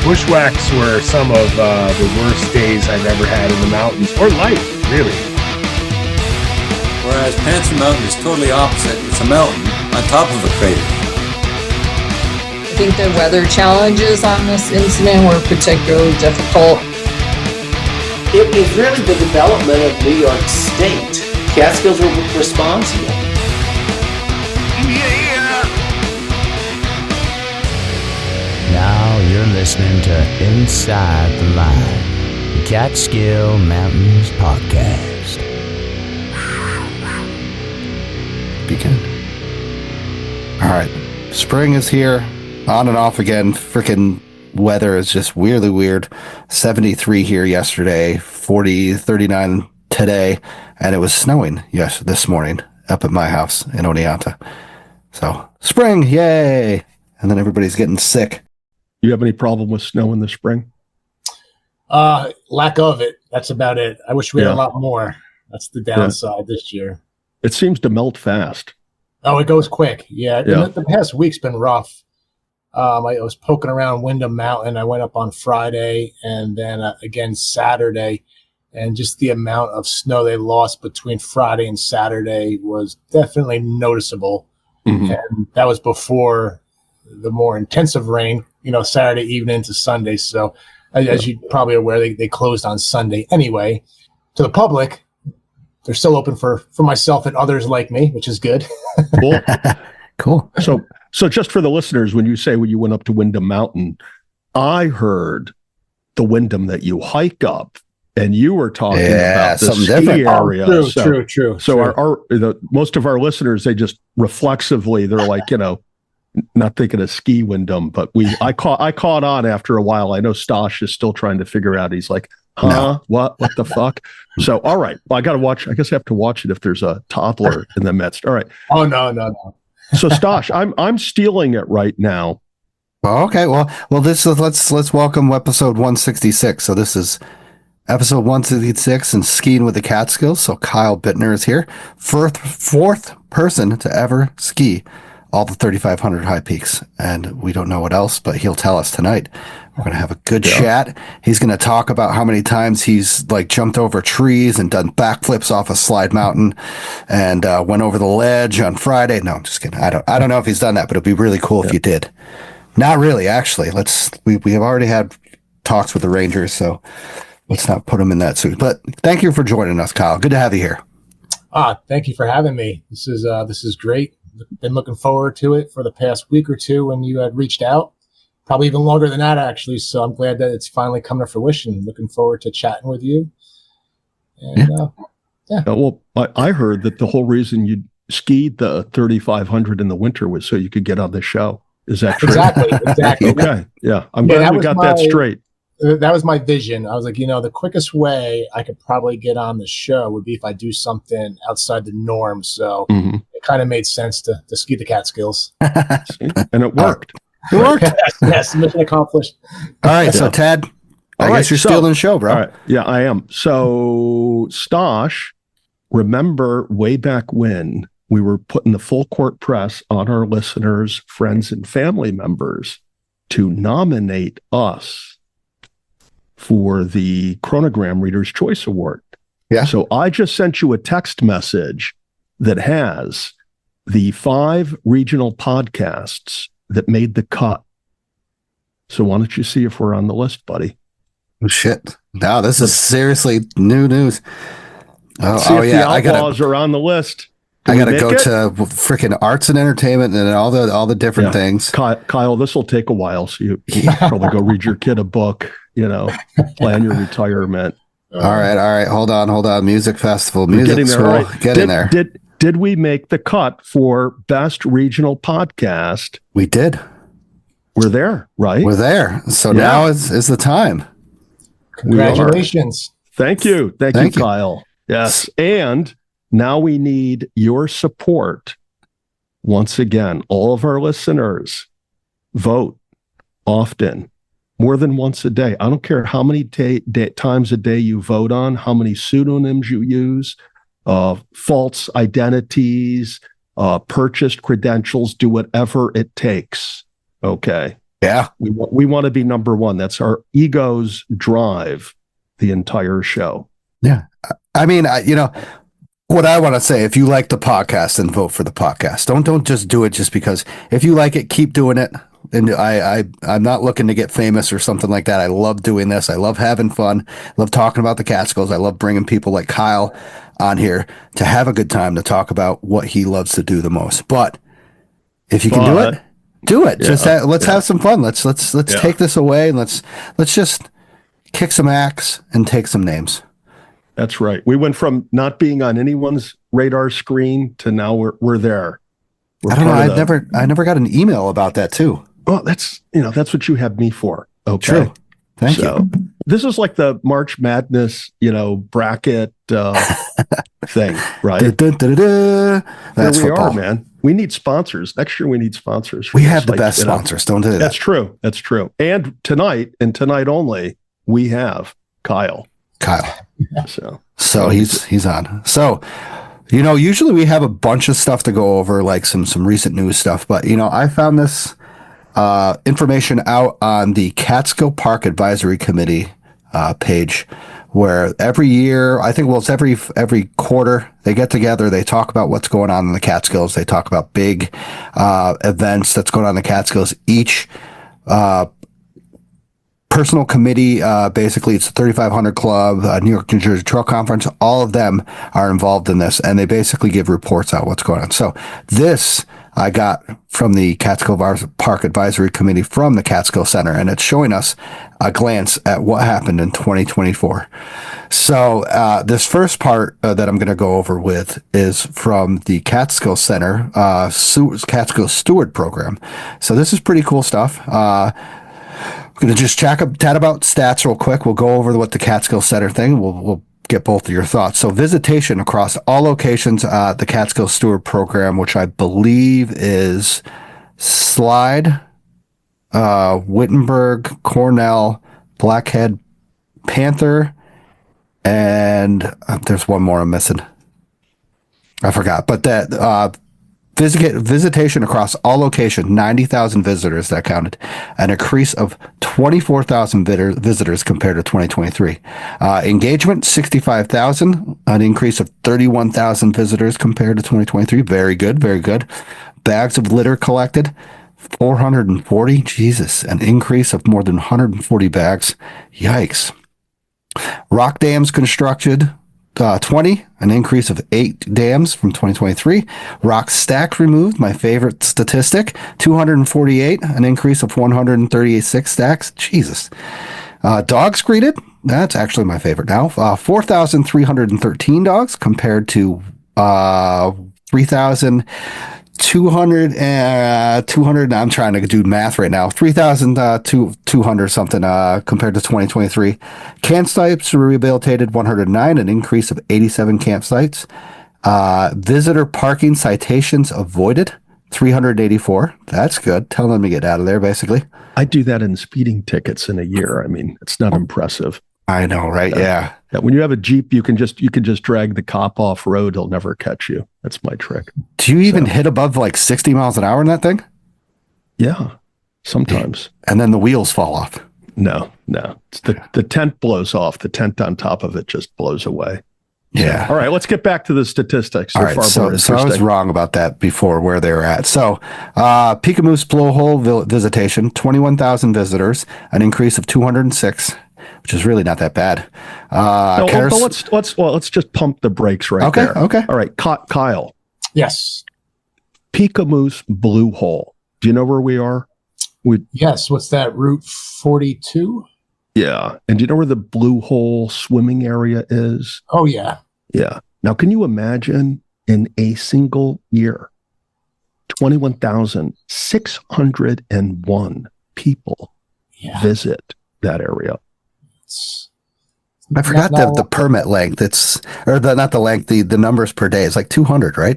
Bushwhacks were some of the worst days I've ever had in the mountains, or life, really. Whereas Panther Mountain is totally opposite. It's a mountain on top of a crater. I think the weather challenges on this incident were particularly difficult. It was really the development of New York State. Catskills were responsible. Now you're listening to Inside the Line, the Catskill Mountains podcast. Begin. All right. Spring is here, on and off again. Freaking weather is just weirdly weird. 73 here yesterday, 40, 39 today, and it was snowing this morning up at my house in Oneonta. So, spring, yay! And then everybody's getting sick. You have any problem with snow in the spring? Lack of it. That's about it. I wish we had a lot more. That's the downside this year. It seems to melt fast. Oh, it goes quick. Yeah. The past week's been rough. I was poking around Windham Mountain. I went up on Friday and then again Saturday. And just the amount of snow they lost between Friday and Saturday was definitely noticeable. Mm-hmm. And that was before the more intensive rain, Saturday evening to Sunday. So as you're probably aware, they closed on Sunday anyway. To the public, they're still open for myself and others like me, which is good. Cool. Cool. So just for the listeners, when you went up to Windham Mountain, I heard the Windham that you hike up, and you were talking about the ski area. True. So our most of our listeners, they just reflexively, they're like, not thinking of ski Windham, but I caught on after a while. I know Stosh is still trying to figure out. He's like, No. What the fuck? So, all right. Well, I got to watch. I guess I have to watch it if there's a toddler in the midst. All right. Oh, no. So, Stosh, I'm stealing it right now. Okay. Well, this is let's welcome episode 166. So this is episode 166 and skiing with the Catskills. So Kyle Bittner is here, fourth person to ever ski all the 3,500 high peaks, and we don't know what else, but he'll tell us tonight. We're going to have a good chat. He's going to talk about how many times he's jumped over trees and done backflips off a slide mountain and went over the ledge on Friday. No, I'm just kidding. I don't know if he's done that, but it'd be really cool if you did. Not really, actually. We have already had talks with the Rangers, so let's not put him in that suit. But thank you for joining us, Kyle. Good to have you here. Thank you for having me. This is great. Been looking forward to it for the past week or two when you had reached out. Probably even longer than that, actually. So I'm glad that it's finally come to fruition. Looking forward to chatting with you. And Well, I heard that the whole reason you skied the 3,500 in the winter was so you could get on the show. Is that true? Exactly. Okay. Yeah. I'm glad we got that straight. That was my vision. I was like, the quickest way I could probably get on the show would be if I do something outside the norm. So it kind of made sense to ski the Catskills. And it worked. It worked. Yes, mission accomplished. All right. So, Tad, I guess you're still in the show, bro. All right. Yeah, I am. So, Stosh, remember way back when we were putting the full court press on our listeners, friends, and family members to nominate us for the Chronogram Reader's Choice Award. Yeah. So I just sent you a text message that has the 5 regional podcasts that made the cut. So why don't you see if we're on the list, buddy? Oh, shit. Now this is seriously new news. See if the Outlaws are on the list. I got to go to freaking arts and entertainment and all the different things. Kyle, this will take a while. So you probably go read your kid a book, plan your retirement. All right. Hold on. Music festival. Music school. Right. Get in there. Did we make the cut for best regional podcast? We did. We're there, right? We're there. So now is the time. Congratulations. Thank you, Kyle. Yes. And now we need your support. Once again, all of our listeners, vote often, more than once a day. I don't care how many times a day you vote on, how many pseudonyms you use, false identities, purchased credentials, do whatever it takes. Okay. Yeah. We want to be number one. That's our egos drive the entire show. Yeah. I mean, what I want to say, if you like the podcast, then vote for the podcast. Don't just do it just because. If you like it, keep doing it. And I'm not looking to get famous or something like that. I love doing this. I love having fun. I love talking about the Catskills. I love bringing people like Kyle on here to have a good time, to talk about what he loves to do the most. But if you can do it, do it. Yeah, let's have some fun. Let's take this away, and let's just kick some axe and take some names. That's right. We went from not being on anyone's radar screen to now we're there. I don't know. I never got an email about that too. Well, that's what you have me for. Okay. True. Thank you. This is like the March Madness, bracket thing, right? That's Here we football. are, man. We need sponsors. Next year we need sponsors. We have the best sponsors. Don't do that. That's true. That's true. And tonight only, we have Kyle. So he's on. So, usually we have a bunch of stuff to go over, like some recent news stuff, but I found this information out on the Catskill Park Advisory Committee page, where every year, I think, it's every quarter, they get together, they talk about what's going on in the Catskills, they talk about big events that's going on in the Catskills. Each personal committee, basically it's the 3500 Club, New York, New Jersey Trail Conference, all of them are involved in this, and they basically give reports out what's going on. So this I got from the Catskill Park Advisory Committee from the Catskill Center, and it's showing us a glance at what happened in 2024. So this first part that I'm going to go over with is from the Catskill Center, Catskill Steward Program. So this is pretty cool stuff. I'm going to just chat about stats real quick. We'll go over what the Catskill Center thing. We'll get both of your thoughts. So visitation across all locations, the Catskill Steward Program, which I believe is Slide, Wittenberg, Cornell, Blackhead, Panther, and there's one more I'm missing. I forgot. But that visitation across all locations, 90,000 visitors that counted, an increase of 24,000 visitors compared to 2023. Engagement, 65,000, an increase of 31,000 visitors compared to 2023. Very good, very good. Bags of litter collected, 440. Jesus, an increase of more than 140 bags. Yikes. Rock dams constructed, 20, an increase of 8 dams from 2023. Rock stacks removed, my favorite statistic, 248, an increase of 136 stacks. Jesus. Dogs greeted, that's actually my favorite now. 4,313 dogs compared to 3,200. 200. I'm trying to do math right now. 3,200 something compared to 2023. Campsites rehabilitated 109, an increase of 87 campsites. Visitor parking citations avoided 384. That's good. Tell them to get out of there, basically. I do that in speeding tickets in a year. I mean, it's not impressive. I know, right? Yeah. When you have a Jeep, you can just drag the cop off road. He'll never catch you. That's my trick. Do you even hit above like 60 miles an hour in that thing? Yeah, sometimes. And then the wheels fall off. No. It's the tent blows off. The tent on top of it just blows away. Yeah. All right, let's get back to the statistics. All right, so I was wrong about that before, where they were at. So Peekamoose Blowhole visitation, 21,000 visitors, an increase of 206. Which is really not that bad. Let's just pump the brakes there. Okay. All right, Kyle. Yes. Peekamoose Blue Hole. Do you know where we are? Yes. What's that? Route 42? Yeah. And do you know where the Blue Hole swimming area is? Oh, yeah. Yeah. Now, can you imagine in a single year, 21,601 people visit that area? I forgot the permit length. The numbers per day. It's like 200, right?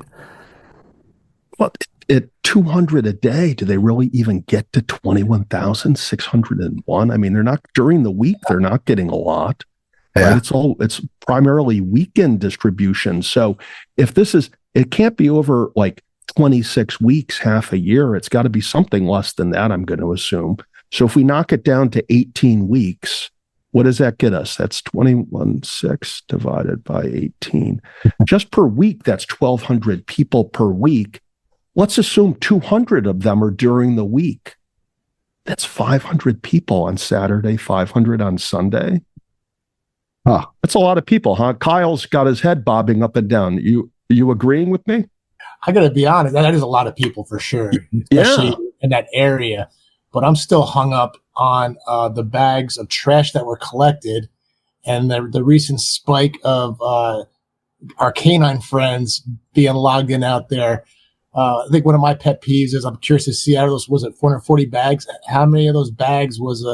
Well, at 200 a day, do they really even get to 21,601? I mean, they're not during the week. They're not getting a lot. Yeah. Right? It's primarily weekend distribution. So if it can't be over like 26 weeks, half a year. It's got to be something less than that, I'm going to assume. So if we knock it down to 18 weeks, what does that get us? That's 21.6 divided by 18. Just per week, that's 1,200 people per week. Let's assume 200 of them are during the week. That's 500 people on Saturday, 500 on Sunday. Huh. That's a lot of people, huh? Kyle's got his head bobbing up and down. You agreeing with me? I got to be honest, that is a lot of people for sure, especially in that area. But I'm still hung up on the bags of trash that were collected and the recent spike of our canine friends being logged in out there. I think one of my pet peeves is I'm curious to see out of those, was it 440 bags? How many of those bags was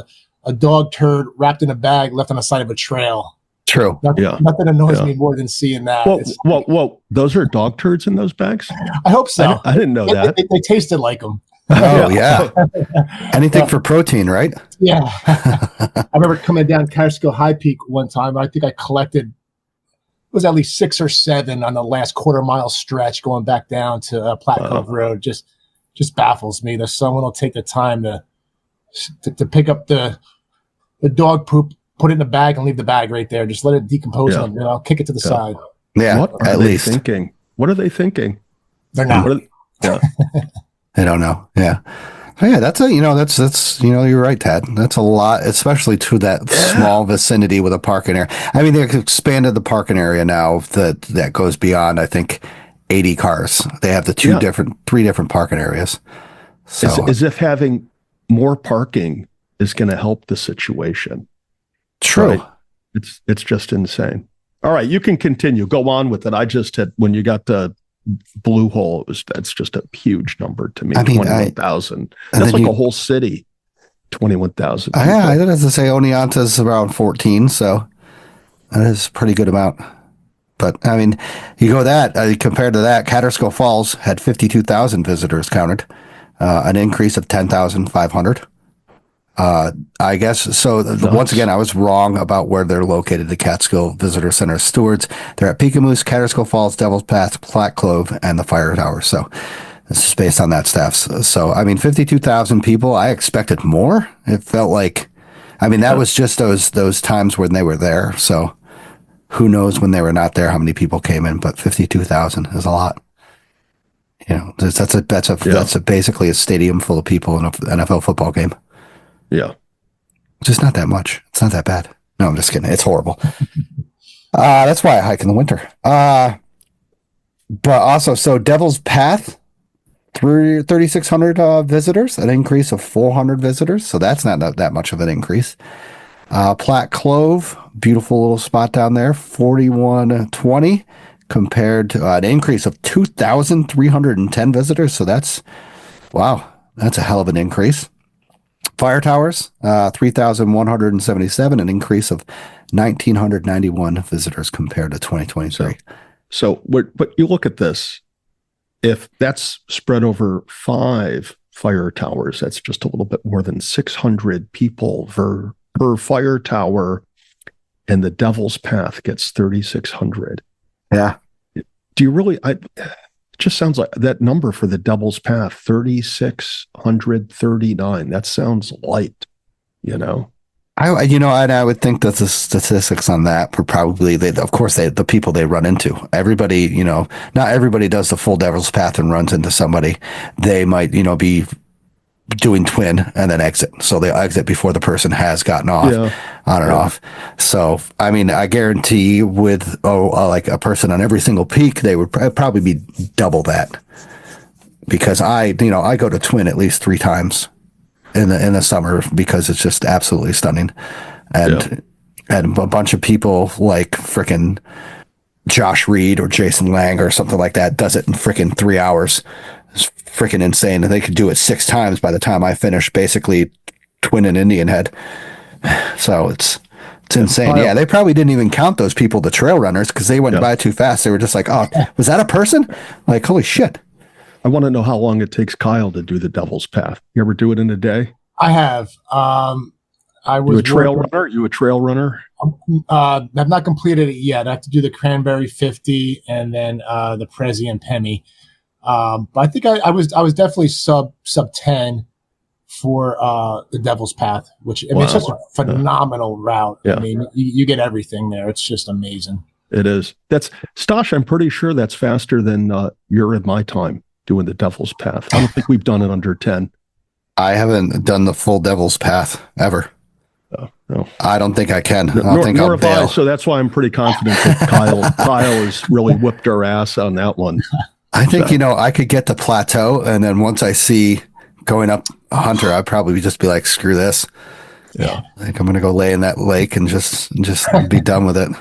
a dog turd wrapped in a bag left on the side of a trail? True. Nothing annoys me more than seeing that. Whoa. Those are dog turds in those bags? I hope so. I didn't know that. They tasted like them. Oh, yeah. Anything for protein, right? Yeah. I remember coming down Catskill High Peak one time. I think I collected, it was at least 6 or 7 on the last quarter-mile stretch going back down to Platte Cove Road. Just baffles me that someone will take the time to pick up the dog poop, put it in a bag, and leave the bag right there. Just let it decompose and kick it to the side. Yeah, what are they thinking? What are they thinking? They're not. I don't know. Yeah. Yeah, that's you're right, Tad. That's a lot, especially to that small vicinity with a parking area. I mean, they've expanded the parking area now that goes beyond, I think, 80 cars. They have the 3 different parking areas. So it's as if having more parking is going to help the situation. True. Right? It's just insane. All right, you can continue. Go on with it. I just had, when you got the Blue Hole, that's just a huge number to me. 21,000. That's like a whole city. 21,000. Yeah, I was to say Oneonta's around 14, so that is a pretty good amount. But I mean, you go compared to that, Catskill Falls had 52,000 visitors counted, an increase of 10,500. I guess so. Once again, I was wrong about where they're located. The Catskill Visitor Center stewards. They're at Peekamoose, Catskill Falls, Devil's Path, Platte Cove, and the Fire Tower. So this is based on that staff. So I mean, 52,000 people. I expected more. It felt like, I mean, that was just those times when they were there. So who knows when they were not there, how many people came in? But 52,000 is a lot. You know, that's basically a stadium full of people in an NFL football game. Yeah. Just not that much. It's not that bad. No, I'm just kidding. It's horrible. That's why I hike in the winter. But also, so Devil's Path, 3,600 visitors, an increase of 400 visitors. So that's not that much of an increase. Platte Cove, beautiful little spot down there, 4,120 compared to an increase of 2,310 visitors. So that's a hell of an increase. Fire Towers, 3,177, an increase of 1,991 visitors compared to 2023. But you look at this, if that's spread over 5 fire towers, that's just a little bit more than 600 people per fire tower, and the Devil's Path gets 3,600. Yeah. Do you really? It just sounds like that number for the Devil's Path, 3,639. That sounds light, you know. I would think that the statistics on that were probably the people they run into. Everybody, not everybody does the full Devil's Path and runs into somebody. They might, be doing twin and then exit. So they exit before the person has gotten off, on and off. So, I mean, I guarantee with like a person on every single peak, they would probably be double that, because I go to twin at least 3 times in the summer because it's just absolutely stunning. And a bunch of people like frickin' Josh Reed or Jason Lang or something like that does it in frickin' 3 hours. It's freaking insane. And they could do it 6 times by the time I finish basically twin and Indian Head. So it's insane. Yeah, they probably didn't even count those people, the trail runners, because they went by too fast. They were just like, oh, was that a person? Like, holy shit. I want to know how long it takes Kyle to do the Devil's Path. You ever do it in a day? I have. I was you a trail runner? You a trail runner? I've not completed it yet. I have to do the Cranberry 50 and then the Prezi and Pemi. But I think I was definitely sub 10 for the Devil's Path, which I mean, it's just a phenomenal route. Yeah. I mean, you get everything there. It's just amazing. It is. That's Stosh. I'm pretty sure that's faster than your and my time doing the Devil's Path. I don't think we've done it under 10. I haven't done the full Devil's Path ever. No. I don't think I can. I don't nor, think nor I'll have I, bail. so that's why I'm pretty confident that Kyle has really whipped our ass on that one. I think, I could get the plateau, and then once I see going up Hunter, I'd probably just be like, screw this. Yeah. I think I'm going to go lay in that lake and just be done with it.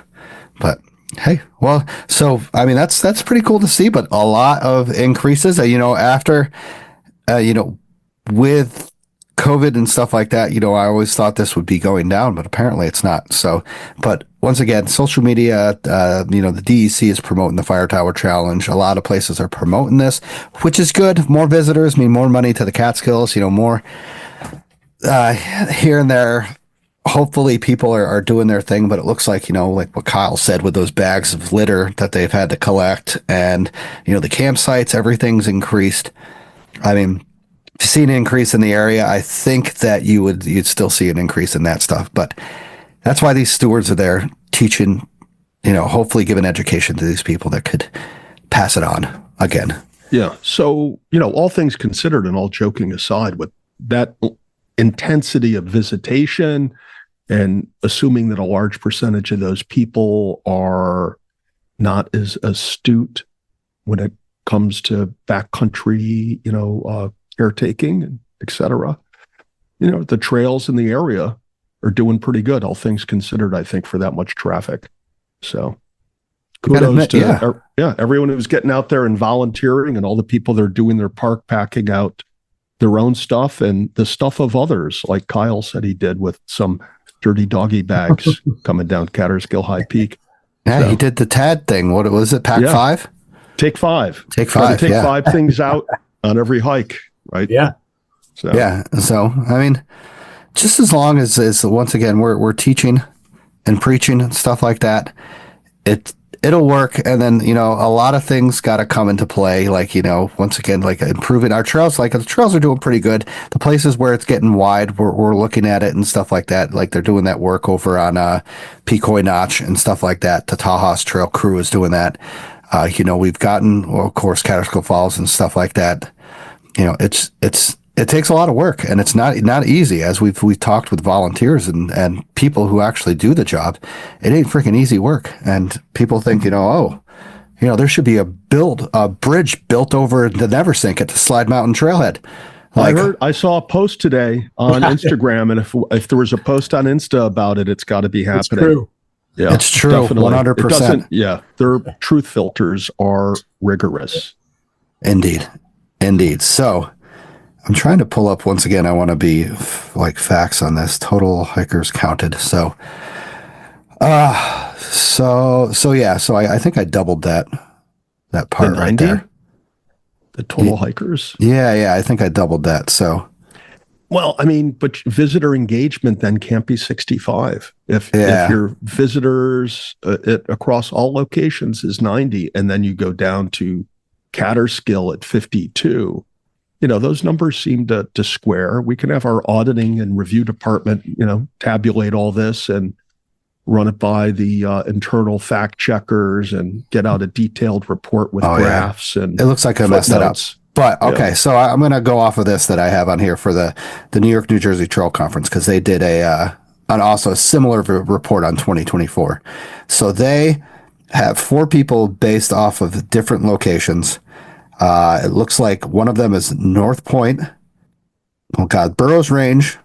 But hey, well, so, I mean, that's pretty cool to see, but a lot of increases, after, with COVID and stuff like that, I always thought this would be going down, but apparently it's not. So, but once again, social media, the DEC is promoting the Fire Tower Challenge. A lot of places are promoting this, which is good. More visitors mean more money to the Catskills, more here and there. Hopefully people are doing their thing, but it looks like, like what Kyle said with those bags of litter that they've had to collect and, the campsites, everything's increased. I mean, to see an increase in the area, I think that you'd still see an increase in that stuff. But that's why these stewards are there teaching, hopefully giving education to these people that could pass it on again. Yeah. So, all things considered and all joking aside, with that intensity of visitation and assuming that a large percentage of those people are not as astute when it comes to backcountry, caretaking, and et cetera. The trails in the area are doing pretty good, all things considered, I think, for that much traffic. So kudos to everyone who's getting out there and volunteering, and all the people that are doing their park packing out their own stuff and the stuff of others, like Kyle said he did with some dirty doggy bags coming down Catskill High Peak. Yeah, so he did the TAD thing. What was it? Pack 5? Take 5. Take 5. Take 5 things out on every hike. Right. Yeah. So I mean, just as long as once again we're teaching and preaching and stuff like that, it'll work. And then a lot of things got to come into play. Like once again, like improving our trails. Like the trails are doing pretty good. The places where it's getting wide, we're looking at it and stuff like that. Like they're doing that work over on Pecoy Notch and stuff like that. The Tajas Trail crew is doing that. We've gotten, of course, Catskill Falls and stuff like that. It takes a lot of work, and it's not easy. As we've talked with volunteers and people who actually do the job, it ain't freaking easy work. And people think, there should be a bridge built over the Neversink at the Slide Mountain Trailhead. I saw a post today on Instagram, and if there was a post on Insta about it, it's got to be happening. It's true. Yeah, it's true. 100%. Yeah, their truth filters are rigorous. Indeed. So I'm trying to pull up once again. I want to be like facts on this. Total hikers counted. So I think I doubled that part right there. The total hikers. Yeah. I think I doubled that. So, well, I mean, but visitor engagement then can't be 65. If your visitors across all locations is 90, and then you go down to Catskill at 52, those numbers seem to square. We can have our auditing and review department, tabulate all this and run it by the internal fact checkers and get out a detailed report with graphs. And it looks like I messed that up. But okay, so I'm going to go off of this that I have on here for the New York, New Jersey Trail Conference, because they did also a similar report on 2024. So they have 4 people based off of different locations. It looks like one of them is North Point, Burroughs Range,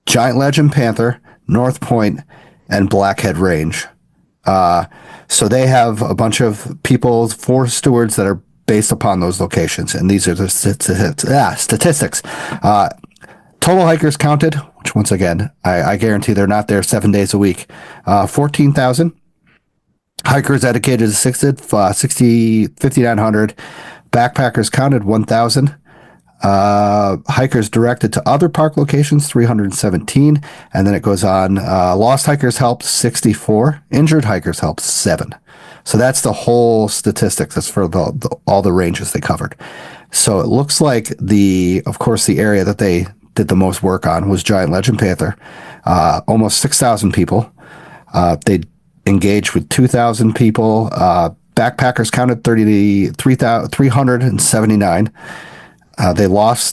Giant Legend Panther, North Point, and Blackhead Range. So they have a bunch of people, 4 stewards that are based upon those locations, and these are the statistics. Total hikers counted, which once again, I guarantee they're not there 7 days a week. 14,000. Hikers dedicated assisted, 5,900. Backpackers counted 1,000. Hikers directed to other park locations, 317. And then it goes on. Lost hikers helped, 64. Injured hikers helped, 7. So that's the whole statistics. That's for all the ranges they covered. So it looks like of course, the area that they did the most work on was Giant Legend Panther. Almost 6,000 people. They engaged with 2,000 people. Backpackers counted 379.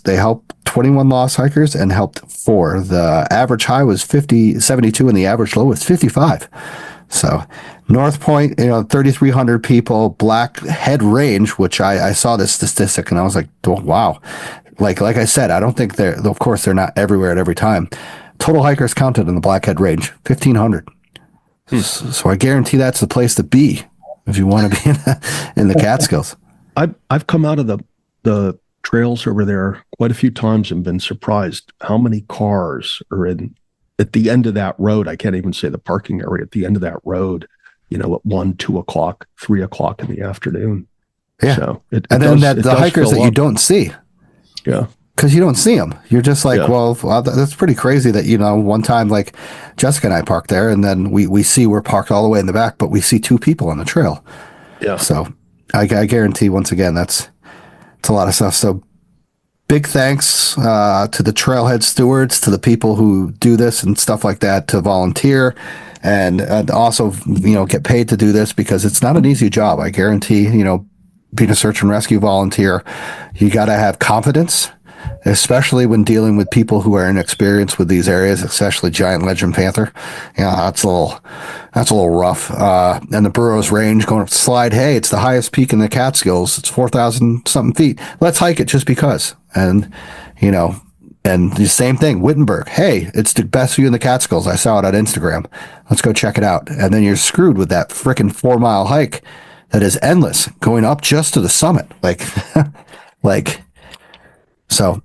They helped 21 lost hikers and helped 4. The average high was 72 and the average low was 55. So North Point, 3,300 people, Blackhead Range, which I saw this statistic and I was like, oh, wow. Like I said, I don't think of course they're not everywhere at every time. Total hikers counted in the Blackhead Range, 1,500. So I guarantee that's the place to be if you want to be in the Catskills. I've come out of the trails over there quite a few times and been surprised how many cars are at the end of that road. I can't even say the parking area, at the end of that road, at 1, 2 o'clock, 3 o'clock in the afternoon. Yeah. So the hikers that you don't see. Yeah. Because you don't see them. You're just like, well, that's pretty crazy that, one time, like Jessica and I parked there and then we see we're parked all the way in the back, but we see 2 people on the trail. Yeah. So I guarantee once again, it's a lot of stuff. So big thanks to the trailhead stewards, to the people who do this and stuff like that, to volunteer and also, get paid to do this because it's not an easy job. I guarantee, being a search and rescue volunteer, you got to have confidence, especially when dealing with people who are inexperienced with these areas, especially Giant Legend Panther. That's a little rough. And the Burroughs Range going up to Slide, hey, it's the highest peak in the Catskills. It's 4,000 something feet. Let's hike it just because. And, and the same thing, Wittenberg. Hey, it's the best view in the Catskills. I saw it on Instagram. Let's go check it out. And then you're screwed with that frickin' 4-mile hike that is endless going up just to the summit. So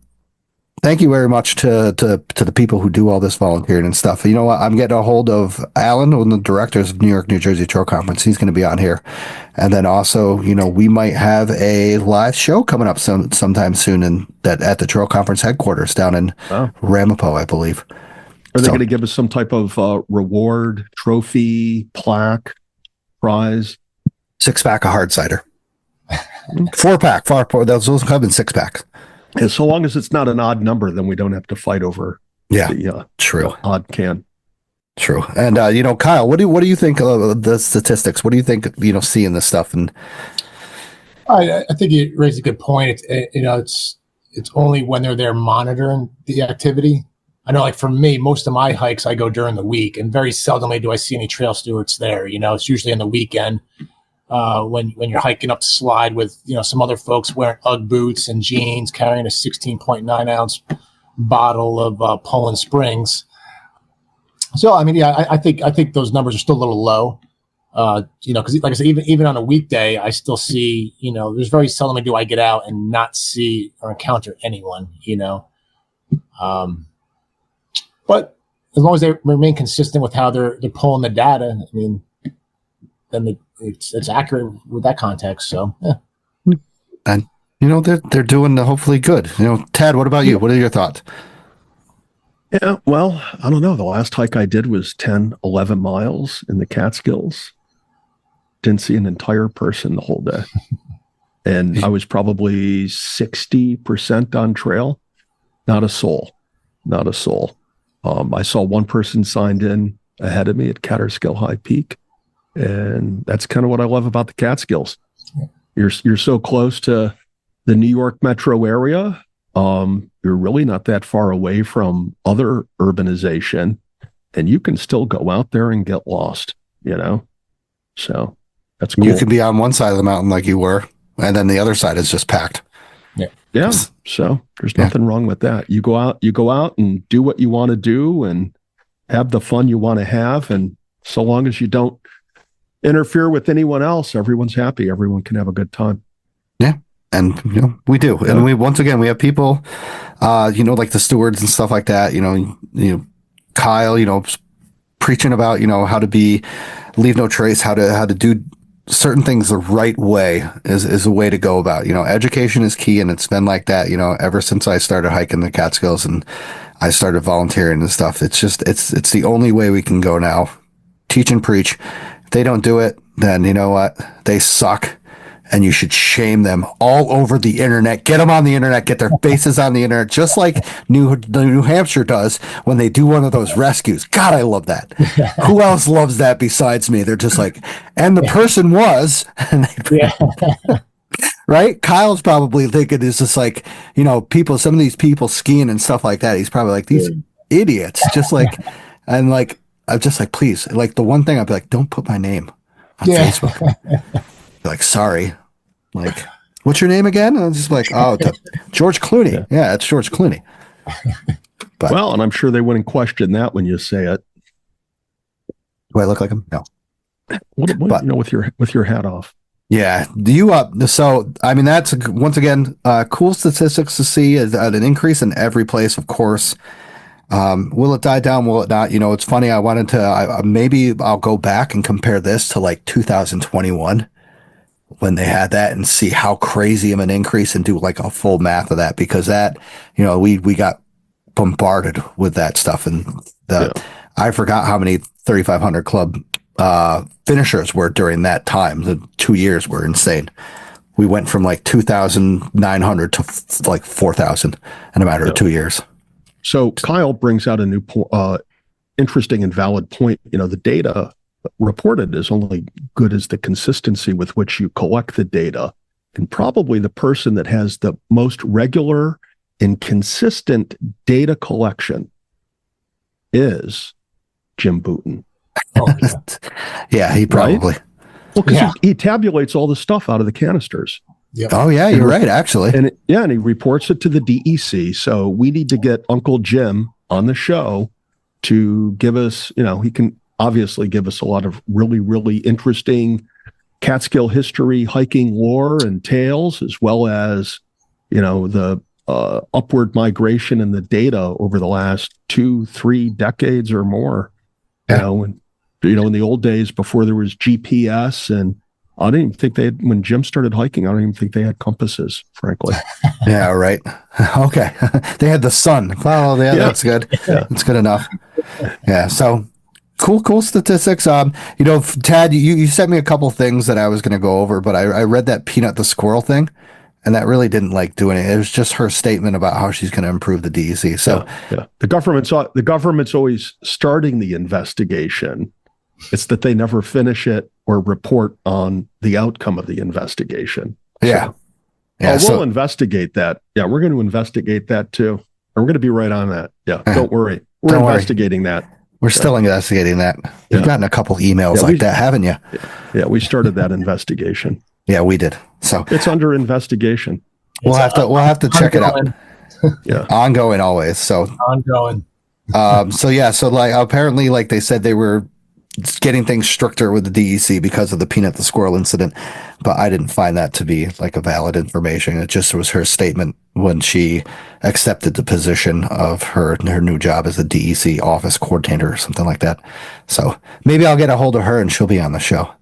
thank you very much to the people who do all this volunteering and stuff. You know what? I'm getting a hold of Alan, one of the directors of New York, New Jersey Trail Conference. He's going to be on here. And then also, we might have a live show coming up sometime soon at the Trail Conference headquarters down in Ramapo, I believe. Are they going to give us some type of reward, trophy, plaque, prize? 6-pack of hard cider. 4-pack. Those come in 6-packs. And so long as it's not an odd number, then we don't have to fight over true. Odd can. True. And, Kyle, what do you think of the statistics? What do you think, seeing this stuff? And I think you raised a good point. It's only when they're there monitoring the activity. I know, like for me, most of my hikes, I go during the week and very seldomly do I see any trail stewards there. It's usually on the weekend. When you're hiking up the slide with, some other folks wearing Ugg boots and jeans, carrying a 16.9 ounce bottle of Poland Springs. So, I think those numbers are still a little low. Because like I said, even on a weekday, I still see, there's very seldom do I get out and not see or encounter anyone, but as long as they remain consistent with how they're pulling the data, then it's accurate with that context. So, yeah. And, they're doing hopefully good. Ted, what about you? What are your thoughts? Yeah, well, I don't know. The last hike I did was 10, 11 miles in the Catskills. Didn't see an entire person the whole day. And I was probably 60% on trail. Not a soul. I saw one person signed in ahead of me at Catskill High Peak. And that's kind of what I love about the Catskills. You're so close to the New York metro area. You're really not that far away from other urbanization, and you can still go out there and get lost, So that's cool. You can be on one side of the mountain like you were, and then the other side is just packed. Yeah. So there's nothing wrong with that. You go out and do what you want to do and have the fun you want to have. And so long as you don't interfere with anyone else, everyone's happy. Everyone can have a good time. Yeah. And, we do. And we have people, like the stewards and stuff like that, Kyle, preaching about, how to leave no trace, how to do certain things the right way is a way to go about, education is key. And it's been like that, ever since I started hiking the Catskills and I started volunteering and stuff. It's just, it's the only way we can go now. Teach and preach. If they don't do it, then you know what? They suck. and you should shame them all over the internet. Get them on the internet, get their faces on the internet, just like New Hampshire does when they do one of those rescues. God, I love that. Who else loves that besides me? They're just like, and the person was, and right? Kyle's probably thinking it's just like, some of these people skiing and stuff like that. He's probably like, these idiots, just like, and like, I'm just like, please, like the one thing I'd be like, don't put my name on Facebook. Like, sorry, like, what's your name again? And I'm just like, George Clooney. Yeah, it's George Clooney. But, well, and I'm sure they wouldn't question that when you say it. Do I look like him? No. What with your hat off? Yeah. So, I mean, that's once again, cool statistics to see an increase in every place, of course. Will it die down? Will it not? It's funny. I wanted to, maybe I'll go back and compare this to like 2021 when they had that and see how crazy of an increase and do like a full math of that, because that, we got bombarded with that stuff. And I forgot how many 3,500 club, finishers were during that time. The 2 years were insane. We went from like 2,900 to like 4,000 in a matter of 2 years. So Kyle brings out a new interesting and valid point. The data reported is only good as the consistency with which you collect the data. And probably the person that has the most regular and consistent data collection is Jim Bouton. Yeah, he probably. Right? Well, because he tabulates all the stuff out of the canisters. Yep. Oh, yeah, you're right, actually. And he reports it to the DEC. So we need to get Uncle Jim on the show to give us, he can obviously give us a lot of really, really interesting Catskill history, hiking lore and tales, as well as, the upward migration and the data over the last 2-3 decades or more. In the old days before there was GPS, and I didn't even think when Jim started hiking, I don't even think they had compasses, frankly. Yeah, right. Okay. They had the sun. Oh, yeah, that's good. Yeah. That's good enough. Yeah. So cool statistics. Tad, you sent me a couple things that I was going to go over, but I read that Peanut the Squirrel thing, and that really didn't do anything. It was just her statement about how she's going to improve the DEC. So the government's always starting the investigation. It's that they never finish it or report on the outcome of the investigation. Yeah. We'll investigate that. Yeah, we're going to investigate that too. And we're going to be right on that. Yeah, don't worry. We're investigating that. We're still investigating that. You've gotten a couple emails that, haven't you? Yeah, we started that investigation. Yeah, we did. So it's under investigation. We'll have to check it out. Yeah. Ongoing always. So ongoing. So like apparently, like they said, they were getting things stricter with the DEC because of the Peanut the Squirrel incident, but I didn't find that to be like a valid information. It just was her statement when she accepted the position of her new job as a DEC office coordinator or something like that. So maybe I'll get a hold of her and she'll be on the show,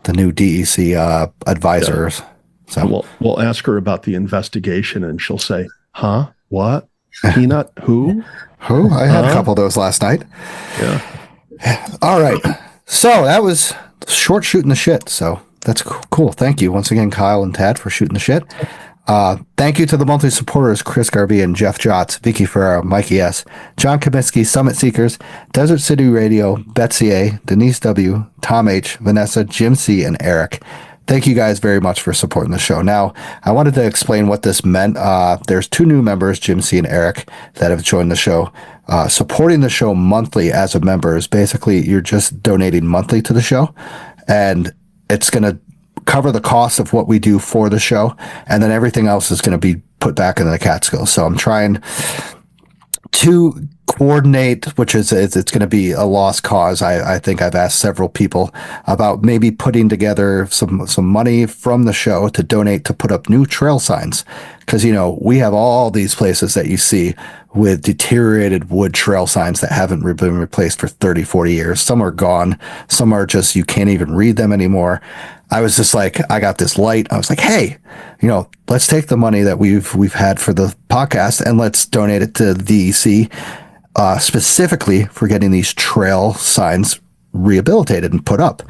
the new DEC advisors. So we'll ask her about the investigation and she'll say, huh? What? Peanut? Who? Who? I had a couple of those last night. Yeah. All right. So that was short shooting the shit. So that's cool. Thank you once again, Kyle and Tad, for shooting the shit. Thank you to the monthly supporters, Chris Garvey and Jeff Jotz, Vicky Ferraro, Mikey S., John Kaminsky, Summit Seekers, Desert City Radio, Betsy A., Denise W., Tom H., Vanessa, Jim C., and Eric. Thank you guys very much for supporting the show. Now, I wanted to explain what this meant. There's 2 new members, Jim C. and Eric, that have joined the show. Supporting the show monthly as a member is basically you're just donating monthly to the show, and it's going to cover the cost of what we do for the show, and then everything else is going to be put back into the Catskill. So I'm trying to coordinate, which is it's going to be a lost cause. I think I've asked several people about maybe putting together some money from the show to donate to put up new trail signs, because we have all these places that you see with deteriorated wood trail signs that haven't been replaced for 30-40 years. Some are gone, some are just you can't even read them anymore. I was just like, I got this light. I was like, hey, let's take the money that we've had for the podcast and let's donate it to the DEC, specifically for getting these trail signs rehabilitated and put up.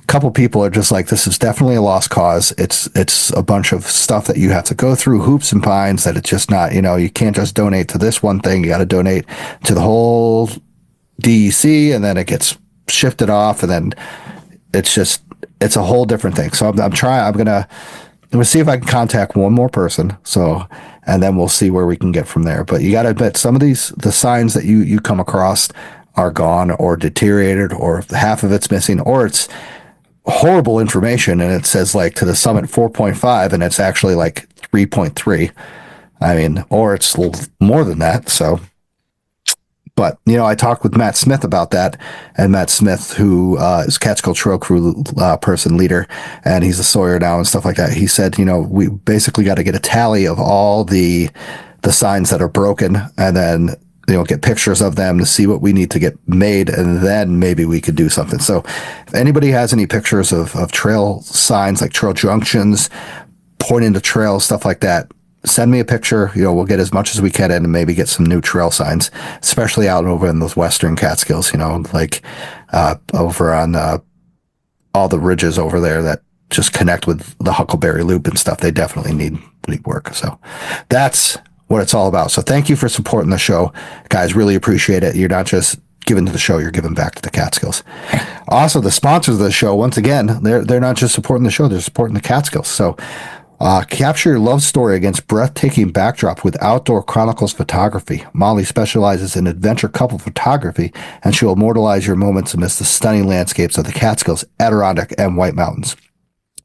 couple people are just like, this is definitely a lost cause. It's a bunch of stuff that you have to go through, hoops and pines, that it's just not, you can't just donate to this one thing. You got to donate to the whole DEC, and then it gets shifted off, and then it's a whole different thing. So I'm going to see if I can contact one more person. So, and then we'll see where we can get from there. But you got to admit, some of the signs that you come across are gone or deteriorated, or half of it's missing, or it's horrible information and it says like to the summit 4.5 and it's actually like 3.3. I mean, or it's more than that. So, but I talked with Matt Smith about that, and Matt Smith, who is Catskill Trail Crew person leader, and he's a sawyer now and stuff like that. He said, we basically got to get a tally of all the signs that are broken, and then get pictures of them to see what we need to get made, and then maybe we could do something. So if anybody has any pictures of trail signs, like trail junctions, pointing to trails, stuff like that, send me a picture. We'll get as much as we can in and maybe get some new trail signs, especially out over in those western Catskills, like over on all the ridges over there that just connect with the Huckleberry Loop and stuff. They definitely need work. So that's what it's all about. So thank you for supporting the show, guys. Really appreciate it. You're not just giving to the show, you're giving back to the Catskills. Also, the sponsors of the show, once again, they're not just supporting the show, they're supporting the Catskills. So capture your love story against breathtaking backdrop with Outdoor Chronicles Photography. Molly specializes in adventure couple photography, and she'll immortalize your moments amidst the stunning landscapes of the Catskills, Adirondack, and White Mountains.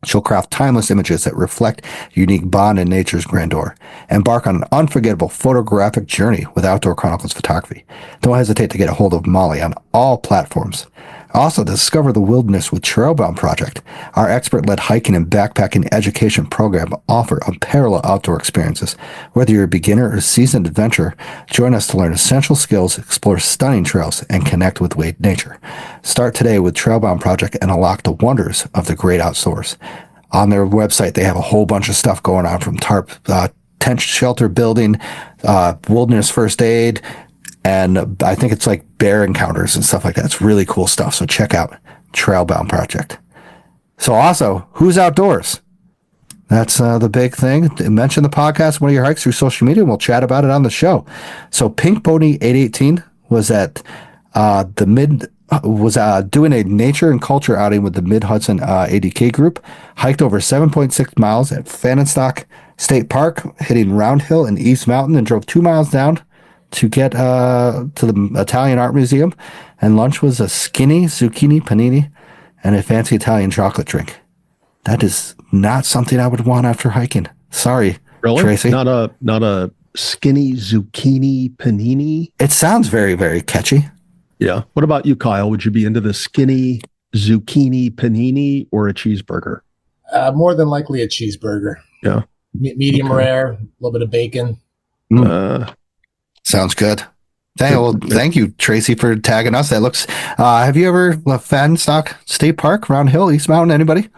She'll craft timeless images that reflect unique bond in nature's grandeur. Embark on an unforgettable photographic journey with Outdoor Chronicles Photography. Don't hesitate to get a hold of Molly on all platforms. Also, discover the wilderness with Trailbound Project. Our expert-led hiking and backpacking education program offer unparalleled outdoor experiences. Whether you're a beginner or seasoned adventurer, join us to learn essential skills, explore stunning trails, and connect with nature. Start today with Trailbound Project and unlock the wonders of the great outdoors. On their website, they have a whole bunch of stuff going on, from tarp, tent shelter building, wilderness first aid, and I think it's like bear encounters and stuff like that. It's really cool stuff. So check out Trailbound Project. So also, who's outdoors? That's the big thing. Mention the podcast, one of your hikes, through social media, and we'll chat about it on the show. So Pink Pony 818 was at doing a nature and culture outing with the Mid-Hudson ADK group, hiked over 7.6 miles at Fanenstock State Park, hitting Round Hill and East Mountain, and drove 2 miles down to get to the Italian Art Museum. And lunch was a skinny zucchini panini and a fancy Italian chocolate drink. That is not something I would want after hiking. Sorry, really? Tracy. Not a skinny zucchini panini? It sounds very, very catchy. Yeah. What about you, Kyle? Would you be into the skinny zucchini panini or a cheeseburger? More than likely a cheeseburger. Yeah. Medium rare, a little bit of bacon. Sounds good. Thank you, Tracy, for tagging us. That looks. Have you ever left Fanstock State Park, Round Hill, East Mountain? Anybody?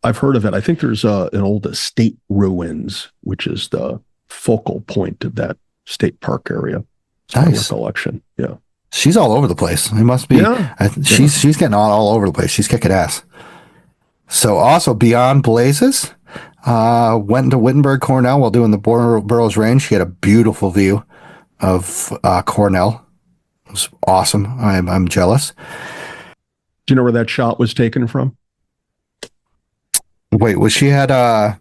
I've heard of it. I think there's an old estate ruins, which is the focal point of that state park area. Nice recollection. Yeah, she's all over the place. It must be. Yeah. She's getting all over the place. She's kicking ass. So also Beyond Blazes. Went into Wittenberg, Cornell while doing the Burroughs Range. She had a beautiful view of Cornell. It was awesome. I'm jealous. Do you know where that shot was taken from? Wait, was that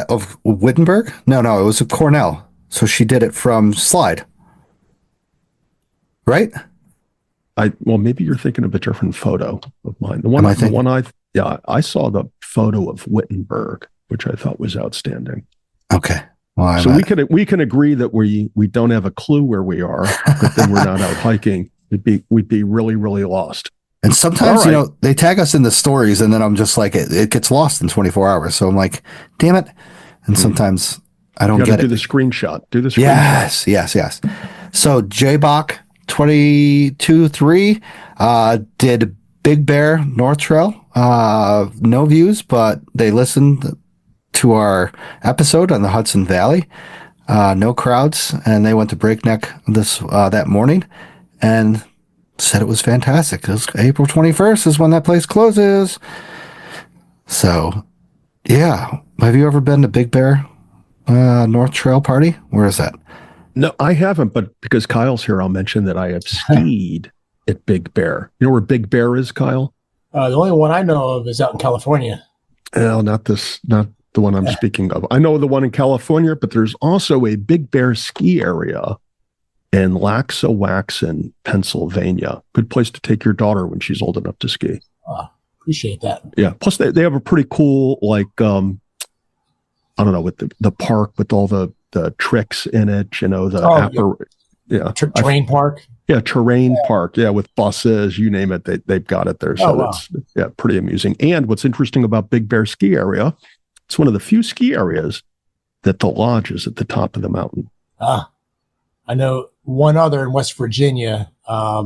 of Wittenberg? No, it was of Cornell. So she did it from Slide. Right? Well, maybe you're thinking of a different photo of mine. I saw the photo of Wittenberg, which I thought was outstanding. Okay. Well, so we can agree that we don't have a clue where we are, but then we're not out hiking. We'd be really, really lost. And sometimes, they tag us in the stories, and then I'm just like, it gets lost in 24 hours. So I'm like, damn it. And sometimes I don't get it. Do the screenshot. Yes. So JBach 22.3 did Big Bear North Trail. No views, but they listened to our episode on the Hudson Valley. No crowds, and they went to Breakneck that morning, and said it was fantastic. Because April 21st is when that place closes. So, yeah. Have you ever been to Big Bear North Trail Party? Where is that? No, I haven't, but because Kyle's here, I'll mention that I have skied at Big Bear. You know where Big Bear is, Kyle? The only one I know of is out in California. No, not the one I'm speaking of. I know the one in California, but there's also a Big Bear ski area in Laxawaxen, Pennsylvania. Good place to take your daughter when she's old enough to ski. Appreciate that. Yeah. Plus, they have a pretty cool, like, I don't know, with the park with all the tricks in it, you know, terrain park. Yeah, terrain park. Yeah, with buses, you name it, they've got it there. So it's pretty amusing. And what's interesting about Big Bear ski area, it's one of the few ski areas that the lodge is at the top of the mountain. I know one other in West Virginia. Yeah,